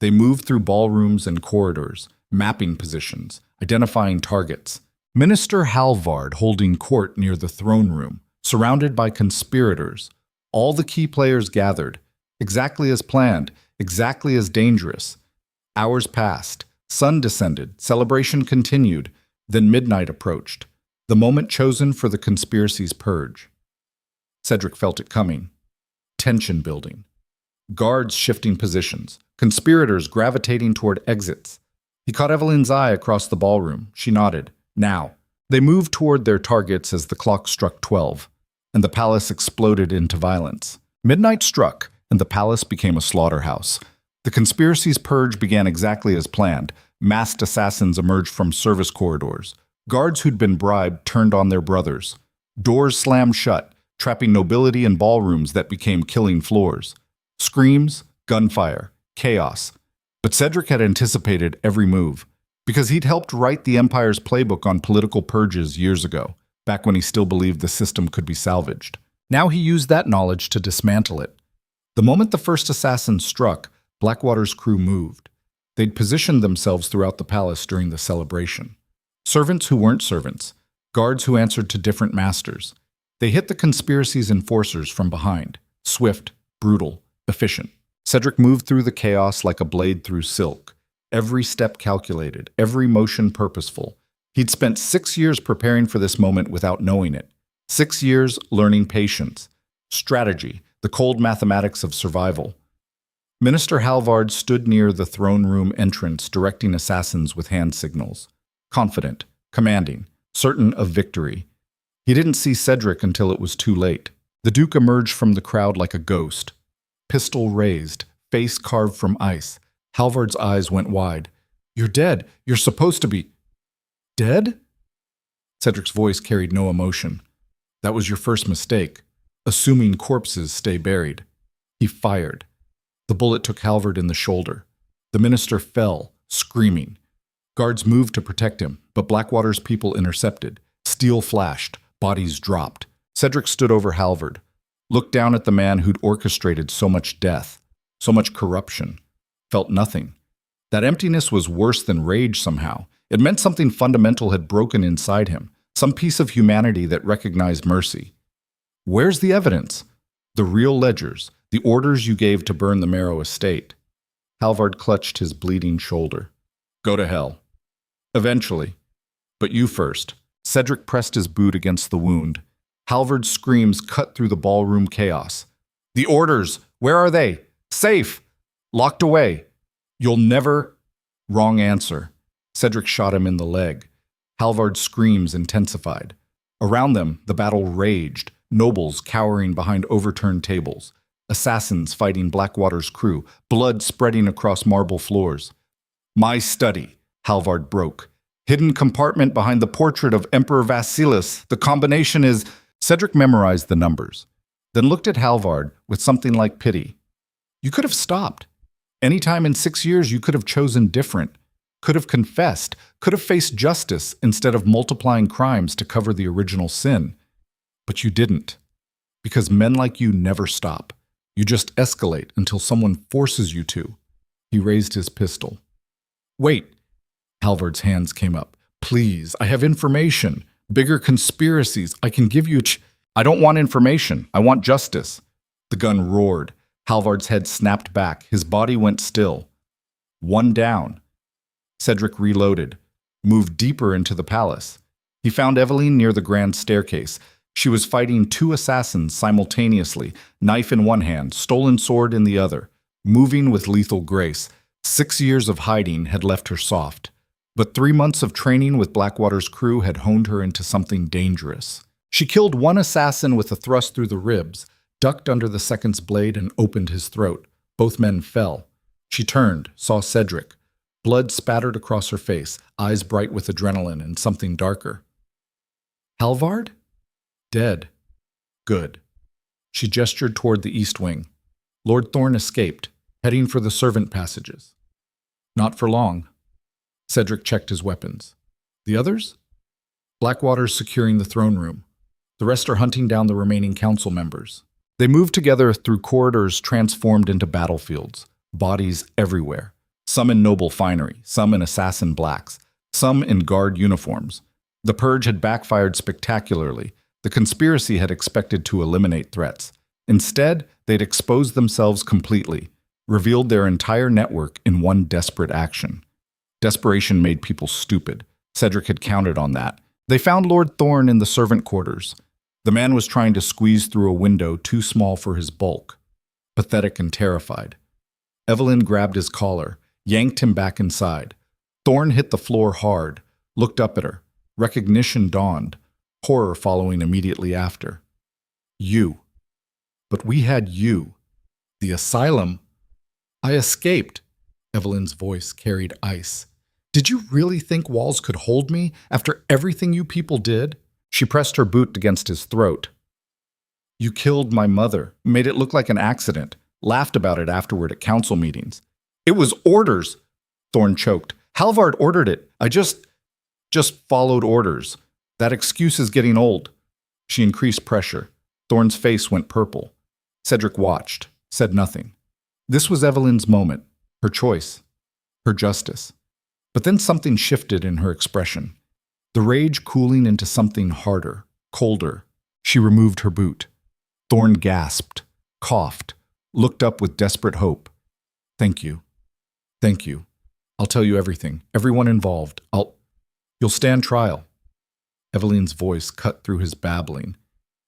A: They moved through ballrooms and corridors, mapping positions, identifying targets. Minister Halvard holding court near the throne room, surrounded by conspirators. All the key players gathered, exactly as planned, exactly as dangerous. Hours passed, sun descended, celebration continued, then midnight approached, the moment chosen for the conspiracy's purge. Cedric felt it coming. Tension building. Guards shifting positions, conspirators gravitating toward exits. He caught Evelyn's eye across the ballroom. She nodded. Now. They moved toward their targets as the clock struck 12, and the palace exploded into violence. Midnight struck, and the palace became a slaughterhouse. The conspiracy's purge began exactly as planned. Masked assassins emerged from service corridors. Guards who'd been bribed turned on their brothers. Doors slammed shut, trapping nobility in ballrooms that became killing floors. Screams, gunfire, chaos. But Cedric had anticipated every move, because he'd helped write the Empire's playbook on political purges years ago, back when he still believed the system could be salvaged. Now he used that knowledge to dismantle it. The moment the first assassin struck, Blackwater's crew moved. They'd positioned themselves throughout the palace during the celebration. Servants who weren't servants, guards who answered to different masters. They hit the conspiracy's enforcers from behind, swift, brutal, efficient. Cedric moved through the chaos like a blade through silk, every step calculated, every motion purposeful. He'd spent 6 years preparing for this moment without knowing it. 6 years learning patience, strategy, the cold mathematics of survival. Minister Halvard stood near the throne room entrance, directing assassins with hand signals. confident, commanding, certain of victory. He didn't see Cedric until it was too late. The Duke emerged from the crowd like a ghost. Pistol raised, face carved from ice. Halvard's eyes went wide. "You're dead. You're supposed to be." "Dead?" Cedric's voice carried no emotion. "That was your first mistake. Assuming corpses stay buried." He fired. The bullet took Halvard in the shoulder. The minister fell, screaming. Guards moved to protect him, but Blackwater's people intercepted. Steel flashed. Bodies dropped. Cedric stood over Halvard, looked down at the man who'd orchestrated so much death, so much corruption, felt nothing. That emptiness was worse than rage somehow. It meant something fundamental had broken inside him, some piece of humanity that recognized mercy. "Where's the evidence? The real ledgers, the orders you gave to burn the Marrow estate." Halvard clutched his bleeding shoulder. "Go to hell. Eventually. But you first." Cedric pressed his boot against the wound. Halvard's screams cut through the ballroom chaos. "The orders! Where are they? Safe! Locked away! You'll never—" Wrong answer. Cedric shot him in the leg. Halvard's screams intensified. Around them, the battle raged, nobles cowering behind overturned tables, assassins fighting Blackwater's crew, blood spreading across marble floors. "My study," Halvard broke. "Hidden compartment behind the portrait of Emperor Vasilis. The combination is—" Cedric memorized the numbers, then looked at Halvard with something like pity. "You could have stopped. Any time in 6 years you could have chosen different, could have confessed, could have faced justice instead of multiplying crimes to cover the original sin. But you didn't. Because men like you never stop. You just escalate until someone forces you to." He raised his pistol. "Wait." Halvard's hands came up. "Please, I have information. Bigger conspiracies. I can give you I don't want information. I want justice." The gun roared. Halvard's head snapped back. His body went still. One down. Cedric reloaded, moved deeper into the palace. He found Eveline near the grand staircase. She was fighting 2 assassins simultaneously, knife in one hand, stolen sword in the other, moving with lethal grace. 6 years of hiding had left her soft. But 3 months of training with Blackwater's crew had honed her into something dangerous. She killed one assassin with a thrust through the ribs, ducked under the second's blade, and opened his throat. Both men fell. She turned, saw Cedric. Blood spattered across her face, eyes bright with adrenaline and something darker. "Halvard? Dead. Good." She gestured toward the east wing. Lord Thorn escaped, heading for the servant passages. "Not for long." Cedric checked his weapons. "The others?" "Blackwater's securing the throne room. The rest are hunting down the remaining council members." They moved together through corridors transformed into battlefields, bodies everywhere, some in noble finery, some in assassin blacks, some in guard uniforms. The purge had backfired spectacularly. The conspiracy had expected to eliminate threats. Instead, they'd exposed themselves completely, revealed their entire network in one desperate action. Desperation made people stupid. Cedric had counted on that. They found Lord Thorn in the servant quarters. The man was trying to squeeze through a window too small for his bulk. Pathetic and terrified. Eveline grabbed his collar, yanked him back inside. Thorn hit the floor hard, looked up at her. Recognition dawned, horror following immediately after. "You. But we had you. The asylum. I escaped." Eveline's voice carried ice. "Did you really think walls could hold me after everything you people did?" She pressed her boot against his throat. "You killed my mother, made it look like an accident, laughed about it afterward at council meetings." "It was orders," Thorn choked. "Halvard ordered it. I just followed orders. That excuse is getting old." She increased pressure. Thorn's face went purple. Cedric watched, said nothing. This was Eveline's moment, her choice, her justice. But then something shifted in her expression, the rage cooling into something harder, colder. She removed her boot. Thorn gasped, coughed, looked up with desperate hope. "Thank you. Thank you. I'll tell you everything, everyone involved. You'll stand trial." Eveline's voice cut through his babbling.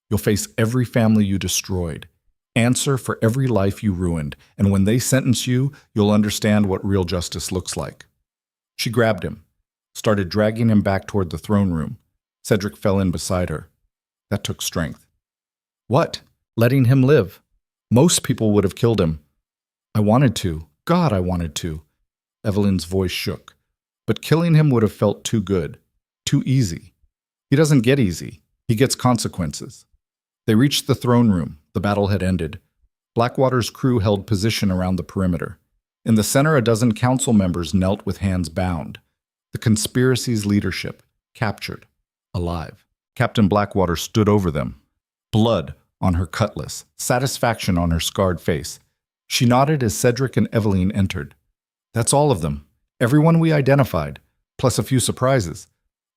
A: "You'll face every family you destroyed, answer for every life you ruined, and when they sentence you, you'll understand what real justice looks like." She grabbed him. started dragging him back toward the throne room. Cedric fell in beside her. That took strength. What? Letting him live. Most people would have killed him. I wanted to. God, I wanted to. Evelyn's voice shook. But killing him would have felt too good. Too easy. He doesn't get easy. He gets consequences. They reached the throne room. The battle had ended. Blackwater's crew held position around the perimeter. In the center, a dozen council members knelt with hands bound. The conspiracy's leadership, captured, alive. Captain Blackwater stood over them. Blood on her cutlass, satisfaction on her scarred face. She nodded as Cedric and Evelyn entered. That's all of them. Everyone we identified, plus a few surprises.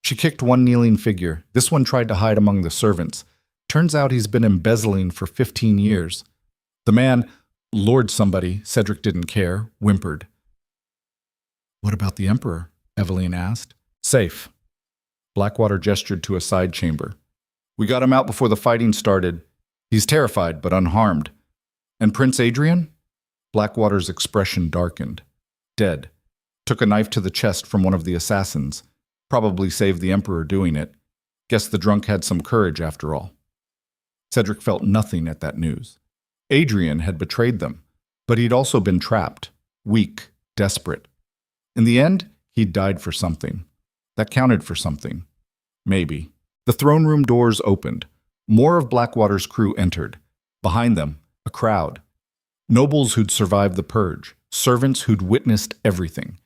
A: She kicked one kneeling figure. This one tried to hide among the servants. Turns out he's been embezzling for 15 years. The man, Lord somebody, Cedric didn't care, whimpered. What about the Emperor? Evelyn asked. Safe. Blackwater gestured to a side chamber. We got him out before the fighting started. He's terrified, but unharmed. And Prince Adrian? Blackwater's expression darkened. Dead. Took a knife to the chest from one of the assassins. Probably saved the Emperor doing it. Guess the drunk had some courage after all. Cedric felt nothing at that news. Adrian had betrayed them, but he'd also been trapped, weak, desperate. In the end, he'd died for something. That counted for something. Maybe. The throne room doors opened. More of Blackwater's crew entered. Behind them, a crowd. Nobles who'd survived the purge, servants who'd witnessed everything,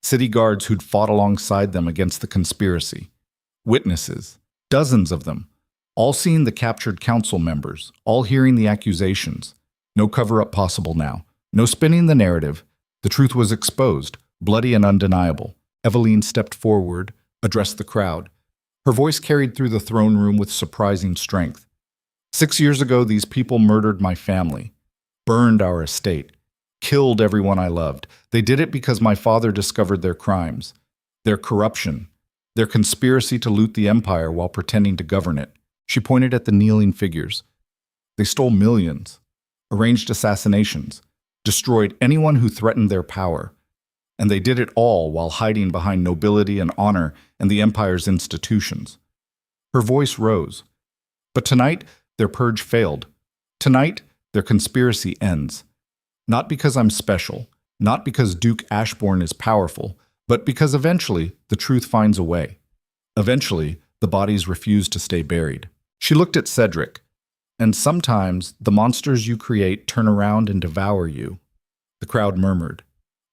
A: city guards who'd fought alongside them against the conspiracy, witnesses, dozens of them, all seeing the captured council members, all hearing the accusations. No cover-up possible now. No spinning the narrative. The truth was exposed, bloody and undeniable. Evelyn stepped forward, addressed the crowd. Her voice carried through the throne room with surprising strength. 6 years ago, these people murdered my family, burned our estate, killed everyone I loved. They did it because my father discovered their crimes, their corruption, their conspiracy to loot the empire while pretending to govern it. She pointed at the kneeling figures. They stole millions, arranged assassinations, destroyed anyone who threatened their power. And they did it all while hiding behind nobility and honor and the empire's institutions. Her voice rose. But tonight, their purge failed. Tonight, their conspiracy ends. Not because I'm special, not because Duke Ashbourne is powerful, but because eventually the truth finds a way. Eventually, the bodies refuse to stay buried. She looked at Cedric. And sometimes the monsters you create turn around and devour you. The crowd murmured.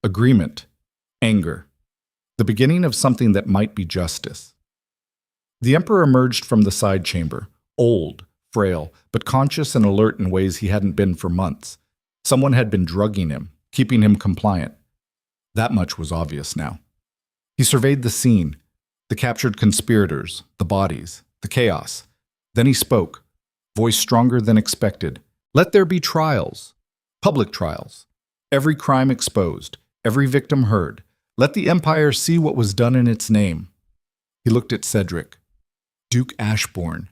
A: Agreement. Anger. The beginning of something that might be justice. The Emperor emerged from the side chamber, old, frail, but conscious and alert in ways he hadn't been for months. Someone had been drugging him, keeping him compliant. That much was obvious now. He surveyed the scene, the captured conspirators, the bodies, the chaos. Then he spoke, voice stronger than expected. Let there be trials, public trials. Every crime exposed, every victim heard. Let the Empire see what was done in its name. He looked at Cedric. Duke Ashbourne,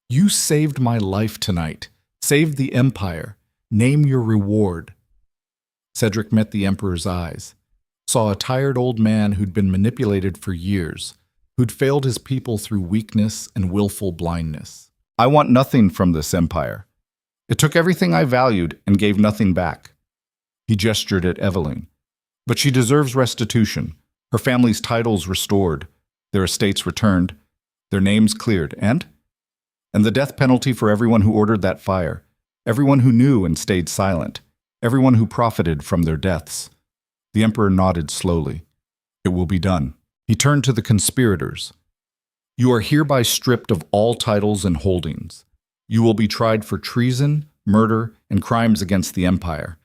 A: you saved my life tonight, saved the Empire. Name your reward. Cedric met the Emperor's eyes, saw a tired old man who'd been manipulated for years, who'd failed his people through weakness and willful blindness. I want nothing from this empire. It took everything I valued and gave nothing back. He gestured at Evelyn. But she deserves restitution, her family's titles restored, their estates returned, their names cleared, and the death penalty for everyone who ordered that fire, everyone who knew and stayed silent, everyone who profited from their deaths. The Emperor nodded slowly. It will be done. He turned to the conspirators. You are hereby stripped of all titles and holdings. You will be tried for treason, murder, and crimes against the Empire.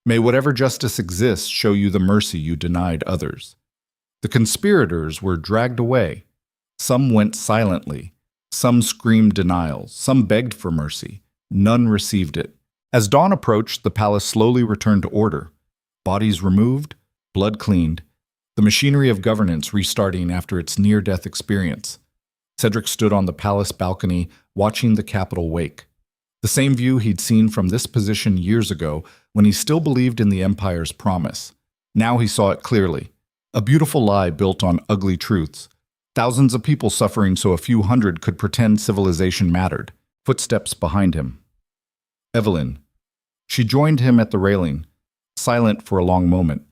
A: May whatever justice exists show you the mercy you denied others. The conspirators were dragged away. Some went silently. Some screamed denials. Some begged for mercy. None received it. As dawn approached, the palace slowly returned to order. Bodies removed, blood cleaned, the machinery of governance restarting after its near-death experience. Cedric stood on the palace balcony, watching the capital wake. The same view he'd seen from this position years ago when he still believed in the Empire's promise. Now he saw it clearly. A beautiful lie built on ugly truths. Thousands of people suffering so a few hundred could pretend civilization mattered. Footsteps behind him. Evelyn. She joined him at the railing, silent for a long moment.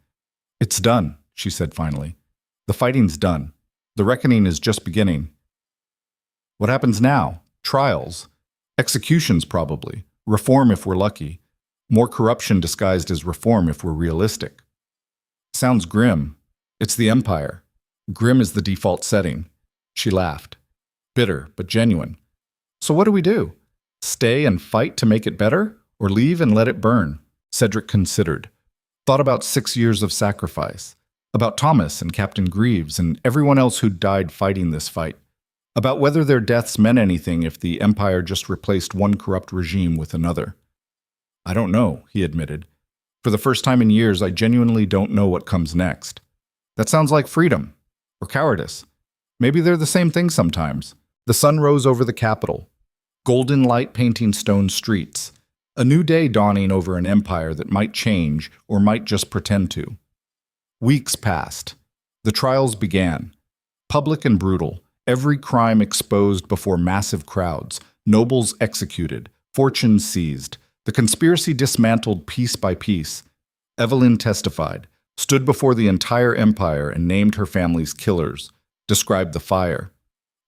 A: "It's done," she said finally. "The fighting's done. The reckoning is just beginning." "What happens now? Trials. Executions, probably. Reform if we're lucky. More corruption disguised as reform if we're realistic." "Sounds grim. It's the Empire. Grim is the default setting." She laughed. Bitter, but genuine. "So what do we do? Stay and fight to make it better? Or leave and let it burn?" Cedric considered. Thought about 6 years of sacrifice. About Thomas and Captain Greaves and everyone else who died fighting this fight. About whether their deaths meant anything if the Empire just replaced one corrupt regime with another. "I don't know," he admitted. "For the first time in years, I genuinely don't know what comes next." "That sounds like freedom. Or cowardice. Maybe they're the same thing sometimes." The sun rose over the capital. Golden light painting stone streets. A new day dawning over an empire that might change or might just pretend to. Weeks passed. The trials began. Public and brutal. Every crime exposed before massive crowds. Nobles executed. Fortunes seized. The conspiracy dismantled piece by piece. Evelyn testified, stood before the entire empire and named her family's killers, described the fire,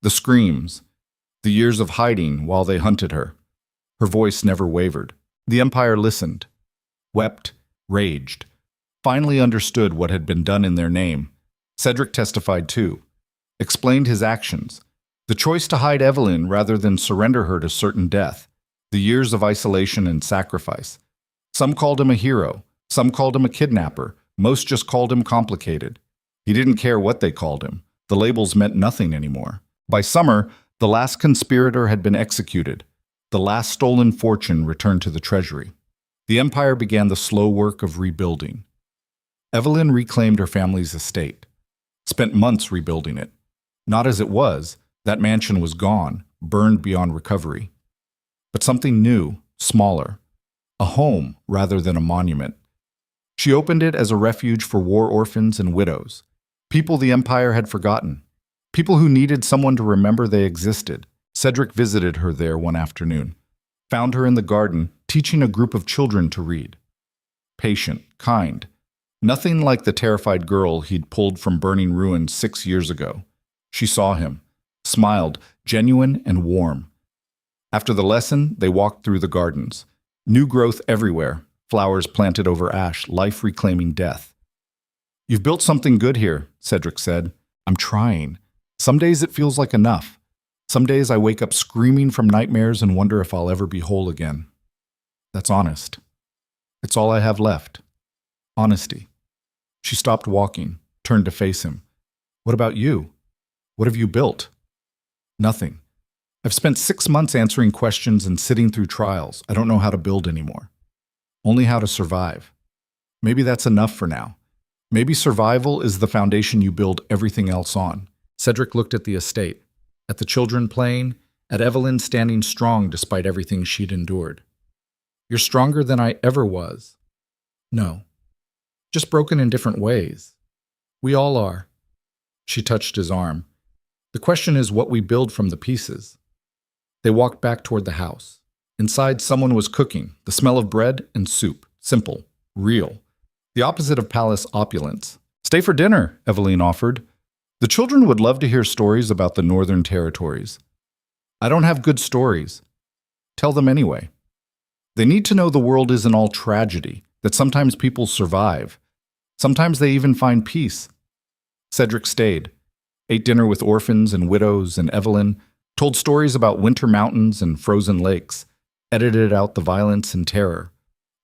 A: the screams, the years of hiding while they hunted her. Her voice never wavered. The empire listened, wept, raged, finally understood what had been done in their name. Cedric testified too, explained his actions, the choice to hide Evelyn rather than surrender her to certain death, the years of isolation and sacrifice. Some called him a hero, some called him a kidnapper, most just called him complicated. He didn't care what they called him. The labels meant nothing anymore. By summer, the last conspirator had been executed. The last stolen fortune returned to the treasury. The empire began the slow work of rebuilding. Evelyn reclaimed her family's estate, spent months rebuilding it. Not as it was, that mansion was gone, burned beyond recovery. But something new, smaller, a home rather than a monument. She opened it as a refuge for war orphans and widows, people the empire had forgotten, people who needed someone to remember they existed. Cedric visited her there one afternoon, found her in the garden, teaching a group of children to read. Patient, kind, nothing like the terrified girl he'd pulled from burning ruins 6 years ago. She saw him, smiled, genuine and warm. After the lesson, they walked through the gardens. New growth everywhere, flowers planted over ash, life reclaiming death. "You've built something good here," Cedric said. "I'm trying. Some days it feels like enough. Some days I wake up screaming from nightmares and wonder if I'll ever be whole again." That's honest. It's all I have left. Honesty. She stopped walking, turned to face him. "What about you? What have you built?" "Nothing. I've spent 6 months answering questions and sitting through trials. I don't know how to build anymore. Only how to survive. Maybe that's enough for now. Maybe survival is the foundation you build everything else on." Cedric looked at the estate, at the children playing, at Evelyn standing strong despite everything she'd endured. "You're stronger than I ever was." "No. Just broken in different ways. We all are." She touched his arm. "The question is what we build from the pieces." They walked back toward the house. Inside, someone was cooking, the smell of bread and soup. Simple, real. The opposite of palace opulence. "Stay for dinner," Evelyn offered. "The children would love to hear stories about the Northern Territories." "I don't have good stories." "Tell them anyway. They need to know the world isn't all tragedy, that sometimes people survive. Sometimes they even find peace." Cedric stayed, ate dinner with orphans and widows and Evelyn, told stories about winter mountains and frozen lakes, edited out the violence and terror,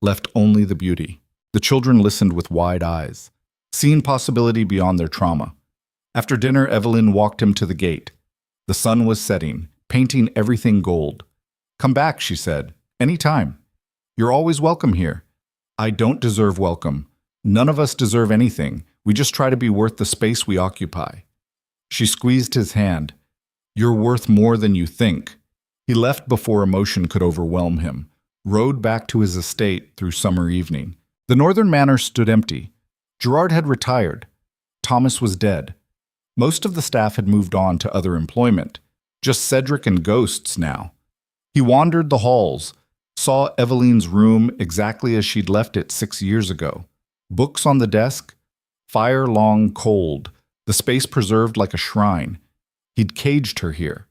A: left only the beauty. The children listened with wide eyes, seeing possibility beyond their trauma. After dinner, Evelyn walked him to the gate. The sun was setting, painting everything gold. "Come back," she said, "any time. You're always welcome here." "I don't deserve welcome. None of us deserve anything. We just try to be worth the space we occupy." She squeezed his hand. "You're worth more than you think." He left before emotion could overwhelm him, rode back to his estate through summer evening. The northern manor stood empty. Gerard had retired. Thomas was dead. Most of the staff had moved on to other employment. Just Cedric and ghosts now. He wandered the halls, saw Eveline's room exactly as she'd left it 6 years ago. Books on the desk, fire long cold, the space preserved like a shrine. He'd caged her here,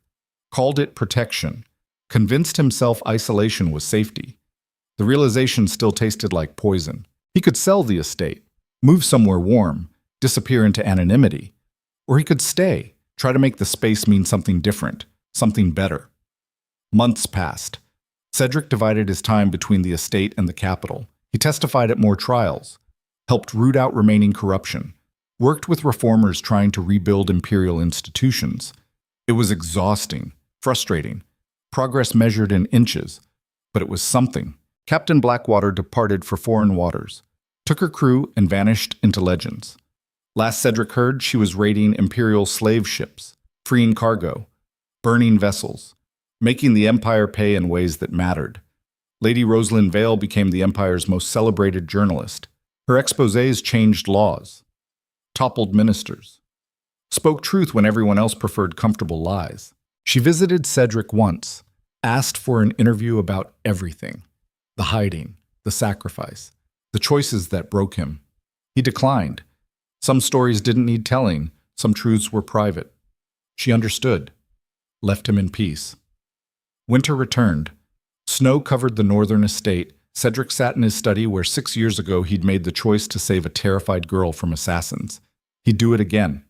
A: called it protection, convinced himself isolation was safety. The realization still tasted like poison. He could sell the estate, move somewhere warm, disappear into anonymity. Or he could stay, try to make the space mean something different, something better. Months passed. Cedric divided his time between the estate and the capital. He testified at more trials, helped root out remaining corruption, worked with reformers trying to rebuild imperial institutions. It was exhausting, frustrating, progress measured in inches, but it was something. Captain Blackwater departed for foreign waters, took her crew and vanished into legends. Last Cedric heard, she was raiding imperial slave ships, freeing cargo, burning vessels, making the Empire pay in ways that mattered. Lady Rosalind Vale became the Empire's most celebrated journalist. Her exposés changed laws, toppled ministers, spoke truth when everyone else preferred comfortable lies. She visited Cedric once, asked for an interview about everything, the hiding, the sacrifice, the choices that broke him. He declined. Some stories didn't need telling, some truths were private. She understood, left him in peace. Winter returned. Snow covered the northern estate. Cedric sat in his study where 6 years ago he'd made the choice to save a terrified girl from assassins. He'd do it again,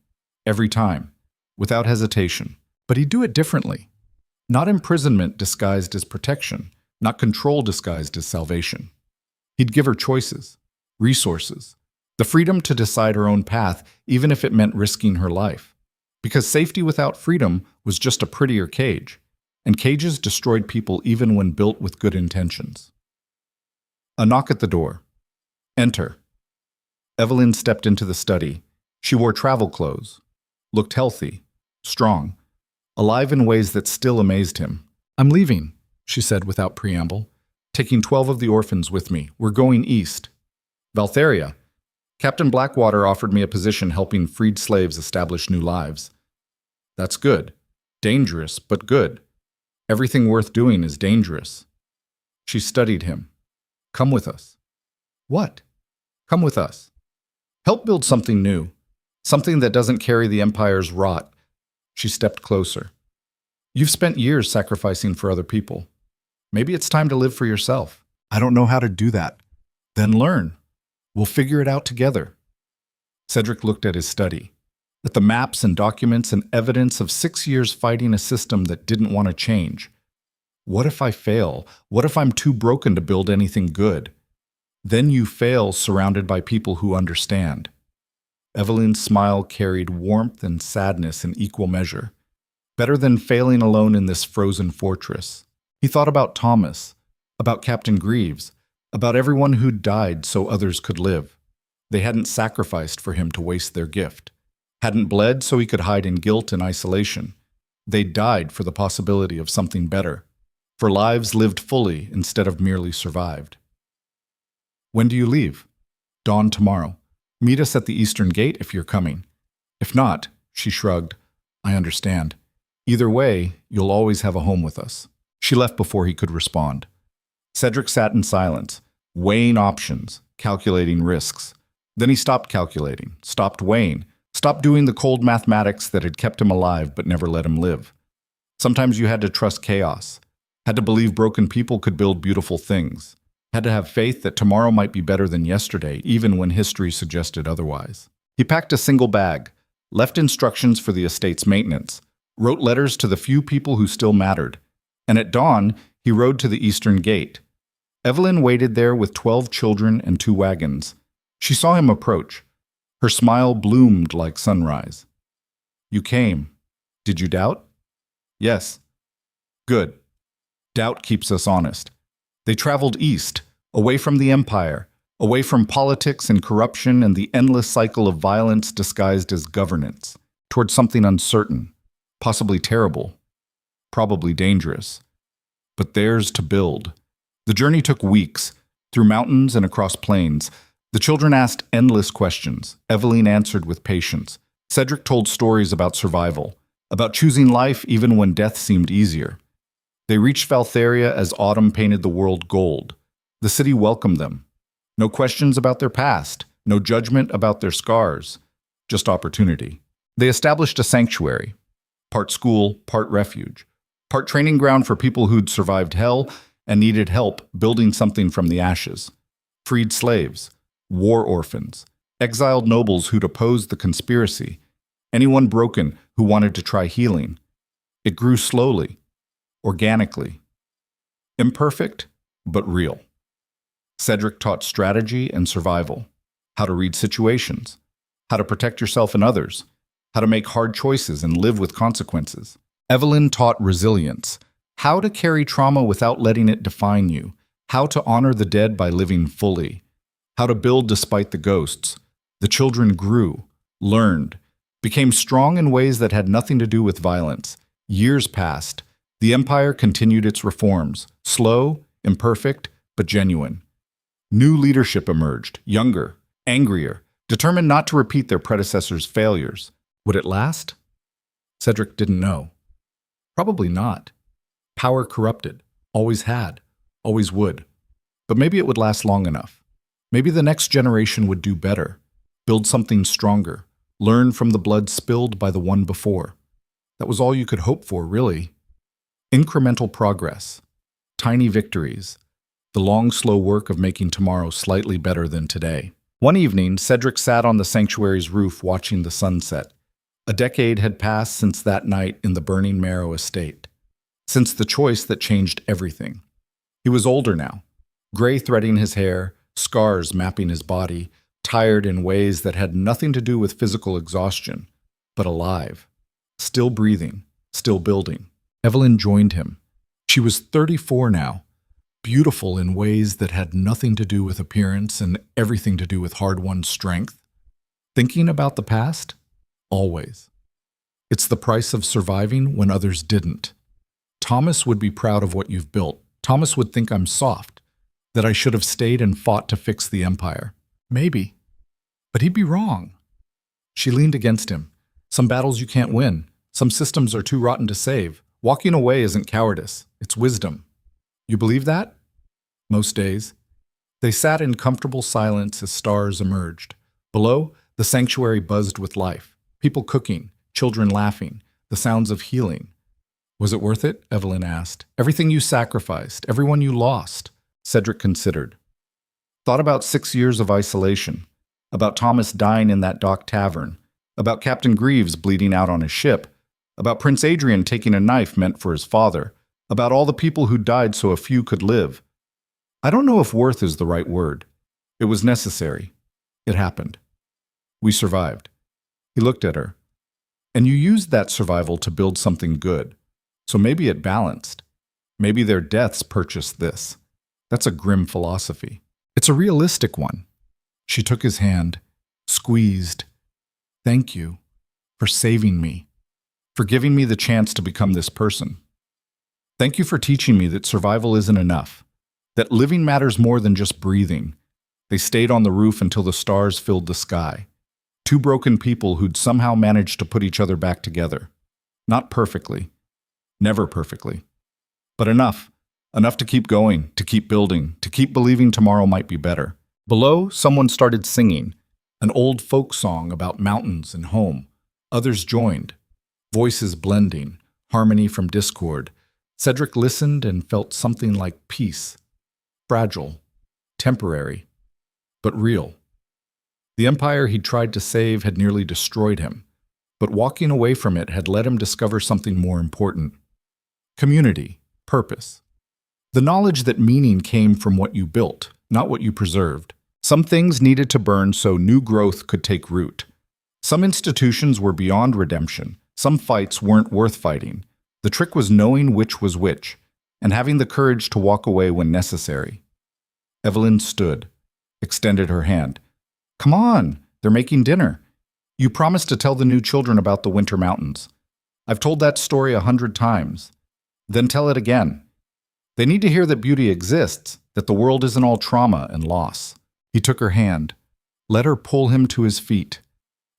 A: every time, without hesitation. But he'd do it differently. Not imprisonment disguised as protection, not control disguised as salvation. He'd give her choices, resources, the freedom to decide her own path, even if it meant risking her life. Because safety without freedom was just a prettier cage, and cages destroyed people even when built with good intentions. A knock at the door. Enter. Evelyn stepped into the study. She wore travel clothes, looked healthy, strong, alive in ways that still amazed him. "I'm leaving," she said without preamble, "taking 12 of the orphans with me. We're going east." "Valtheria. Captain Blackwater offered me a position helping freed slaves establish new lives." "That's good. Dangerous, but good. Everything worth doing is dangerous." She studied him. "Come with us." "What?" "Come with us. Help build something new. Something that doesn't carry the Empire's rot." She stepped closer. "You've spent years sacrificing for other people. Maybe it's time to live for yourself." "I don't know how to do that." "Then learn. We'll figure it out together." Cedric looked at his study, at the maps and documents and evidence of 6 years fighting a system that didn't want to change. What if I fail? What if I'm too broken to build anything good? Then you fail surrounded by people who understand. Evelyn's smile carried warmth and sadness in equal measure. Better than failing alone in this frozen fortress. He thought about Thomas, about Captain Greaves, about everyone who'd died so others could live. They hadn't sacrificed for him to waste their gift, hadn't bled so he could hide in guilt and isolation. They died for the possibility of something better, for lives lived fully instead of merely survived. "When do you leave?" "Dawn tomorrow. Meet us at the Eastern Gate if you're coming. If not," she shrugged, "I understand. Either way, you'll always have a home with us." She left before he could respond. Cedric sat in silence, weighing options, calculating risks. Then he stopped calculating, stopped weighing, stopped doing the cold mathematics that had kept him alive but never let him live. Sometimes you had to trust chaos, had to believe broken people could build beautiful things, had to have faith that tomorrow might be better than yesterday, even when history suggested otherwise. He packed a single bag, left instructions for the estate's maintenance, wrote letters to the few people who still mattered, and at dawn, he rode to the Eastern Gate. Evelyn waited there with 12 children and 2 wagons. She saw him approach. Her smile bloomed like sunrise. "You came. Did you doubt?" "Yes." "Good. Doubt keeps us honest." They traveled east, away from the Empire, away from politics and corruption and the endless cycle of violence disguised as governance, toward something uncertain, possibly terrible, probably dangerous, but theirs to build. The journey took weeks, through mountains and across plains. The children asked endless questions. Evelyn answered with patience. Cedric told stories about survival, about choosing life even when death seemed easier. They reached Valtheria as autumn painted the world gold. The city welcomed them. No questions about their past, no judgment about their scars, just opportunity. They established a sanctuary, part school, part refuge, part training ground for people who'd survived hell and needed help building something from the ashes. Freed slaves, war orphans, exiled nobles who'd opposed the conspiracy, anyone broken who wanted to try healing. It grew slowly, organically, imperfect, but real. Cedric taught strategy and survival, how to read situations, how to protect yourself and others, how to make hard choices and live with consequences. Evelyn taught resilience, how to carry trauma without letting it define you, how to honor the dead by living fully, how to build despite the ghosts. The children grew, learned, became strong in ways that had nothing to do with violence. Years passed. The empire continued its reforms, slow, imperfect, but genuine. New leadership emerged, younger, angrier, determined not to repeat their predecessors' failures. Would it last? Cedric didn't know. Probably not. Power corrupted, always had, always would. But maybe it would last long enough. Maybe the next generation would do better, build something stronger, learn from the blood spilled by the one before. That was all you could hope for, really. Incremental progress, tiny victories, the long, slow work of making tomorrow slightly better than today. One evening, Cedric sat on the sanctuary's roof watching the sunset. A decade had passed since that night in the burning Marrow estate, since the choice that changed everything. He was older now, gray threading his hair, scars mapping his body, tired in ways that had nothing to do with physical exhaustion, but alive, still breathing, still building. Evelyn joined him. She was 34 now, beautiful in ways that had nothing to do with appearance and everything to do with hard-won strength. Thinking about the past? Always. It's the price of surviving when others didn't. Thomas would be proud of what you've built. Thomas would think I'm soft, that I should have stayed and fought to fix the empire. Maybe. But he'd be wrong. She leaned against him. Some battles you can't win. Some systems are too rotten to save. Walking away isn't cowardice. It's wisdom. You believe that? Most days. They sat in comfortable silence as stars emerged. Below, the sanctuary buzzed with life. People cooking, children laughing, the sounds of healing. Was it worth it? Evelyn asked. Everything you sacrificed, everyone you lost. Cedric considered. Thought about 6 years of isolation, about Thomas dying in that dock tavern, about Captain Greaves bleeding out on his ship, about Prince Adrian taking a knife meant for his father, about all the people who died so a few could live. I don't know if worth is the right word. It was necessary. It happened. We survived. He looked at her. And you used that survival to build something good. So maybe it balanced. Maybe their deaths purchased this. That's a grim philosophy. It's a realistic one. She took his hand, squeezed. Thank you for saving me, for giving me the chance to become this person. Thank you for teaching me that survival isn't enough, that living matters more than just breathing. They stayed on the roof until the stars filled the sky. Two broken people who'd somehow managed to put each other back together. Not perfectly. Never perfectly. But enough. Enough to keep going, to keep building, to keep believing tomorrow might be better. Below, someone started singing, an old folk song about mountains and home. Others joined, voices blending, harmony from discord. Cedric listened and felt something like peace. Fragile, temporary, but real. The empire he'd tried to save had nearly destroyed him, but walking away from it had let him discover something more important. Community, purpose. The knowledge that meaning came from what you built, not what you preserved. Some things needed to burn so new growth could take root. Some institutions were beyond redemption. Some fights weren't worth fighting. The trick was knowing which was which, and having the courage to walk away when necessary. Evelyn stood, extended her hand. Come on, they're making dinner. You promised to tell the new children about the Winter Mountains. I've told that story 100 times. Then tell it again. They need to hear that beauty exists, that the world isn't all trauma and loss. He took her hand, let her pull him to his feet.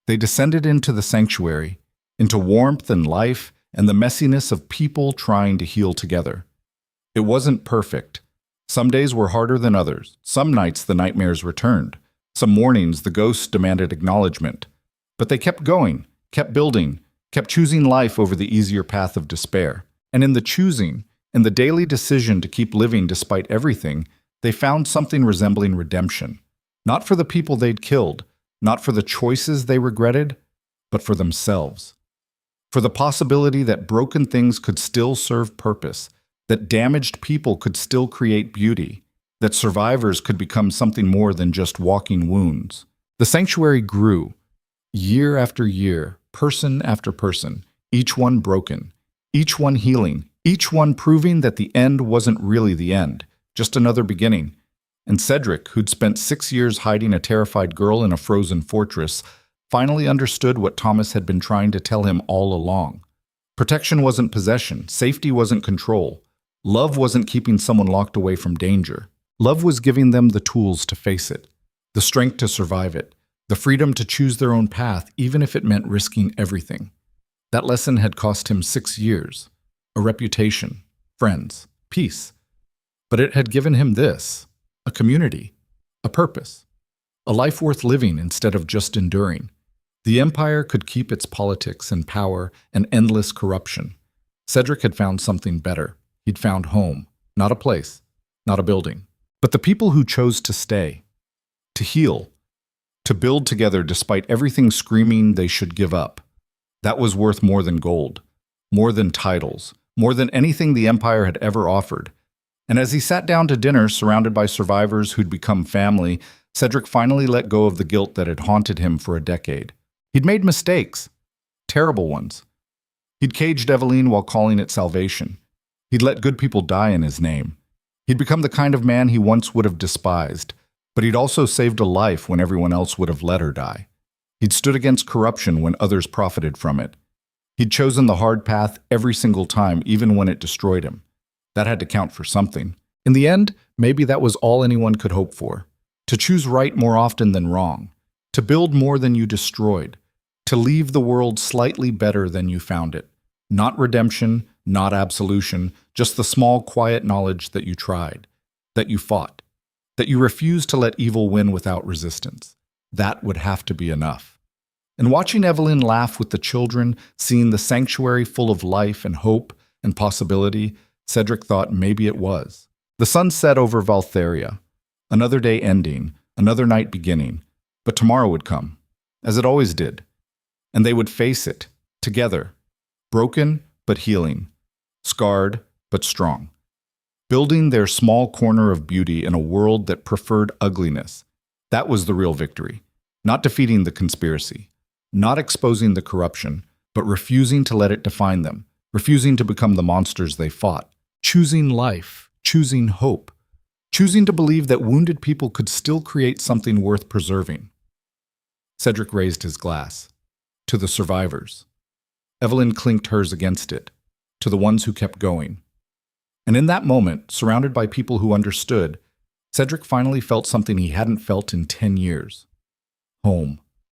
A: They descended into the sanctuary, into warmth and life and the messiness of people trying to heal together. It wasn't perfect. Some days were harder than others. Some nights the nightmares returned. Some mornings the ghosts demanded acknowledgement. But they kept going, kept building, kept choosing life over the easier path of despair. And in the choosing, in the daily decision to keep living despite everything, they found something resembling redemption. Not for the people they'd killed, not for the choices they regretted, but for themselves. For the possibility that broken things could still serve purpose, that damaged people could still create beauty, that survivors could become something more than just walking wounds. The sanctuary grew, year after year, person after person, each one broken, each one healing, each one proving that the end wasn't really the end, just another beginning. And Cedric, who'd spent 6 years hiding a terrified girl in a frozen fortress, finally understood what Thomas had been trying to tell him all along. Protection wasn't possession, safety wasn't control. Love wasn't keeping someone locked away from danger. Love was giving them the tools to face it, the strength to survive it, the freedom to choose their own path, even if it meant risking everything. That lesson had cost him 6 years, a reputation, friends, peace. But it had given him this, a community, a purpose, a life worth living instead of just enduring. The empire could keep its politics and power and endless corruption. Cedric had found something better. He'd found home, not a place, not a building, but the people who chose to stay, to heal, to build together despite everything screaming they should give up. That was worth more than gold, more than titles, more than anything the empire had ever offered. And as he sat down to dinner surrounded by survivors who'd become family, Cedric finally let go of the guilt that had haunted him for a decade. He'd made mistakes, terrible ones. He'd caged Eveline while calling it salvation. He'd let good people die in his name. He'd become the kind of man he once would have despised, but he'd also saved a life when everyone else would have let her die. He'd stood against corruption when others profited from it. He'd chosen the hard path every single time, even when it destroyed him. That had to count for something. In the end, maybe that was all anyone could hope for. To choose right more often than wrong. To build more than you destroyed. To leave the world slightly better than you found it. Not redemption, not absolution, just the small, quiet knowledge that you tried, that you fought, that you refused to let evil win without resistance. That would have to be enough. And watching Eveline laugh with the children, seeing the sanctuary full of life and hope and possibility, Cedric thought maybe it was. The sun set over Valtheria. Another day ending, another night beginning. But tomorrow would come, as it always did. And they would face it, together. Broken, but healing. Scarred, but strong. Building their small corner of beauty in a world that preferred ugliness. That was the real victory. Not defeating the conspiracy. Not exposing the corruption, but refusing to let it define them. Refusing to become the monsters they fought. Choosing life. Choosing hope. Choosing to believe that wounded people could still create something worth preserving. Cedric raised his glass. To the survivors. Eveline clinked hers against it. To the ones who kept going. And in that moment, surrounded by people who understood, Cedric finally felt something he hadn't felt in 10 years. Home.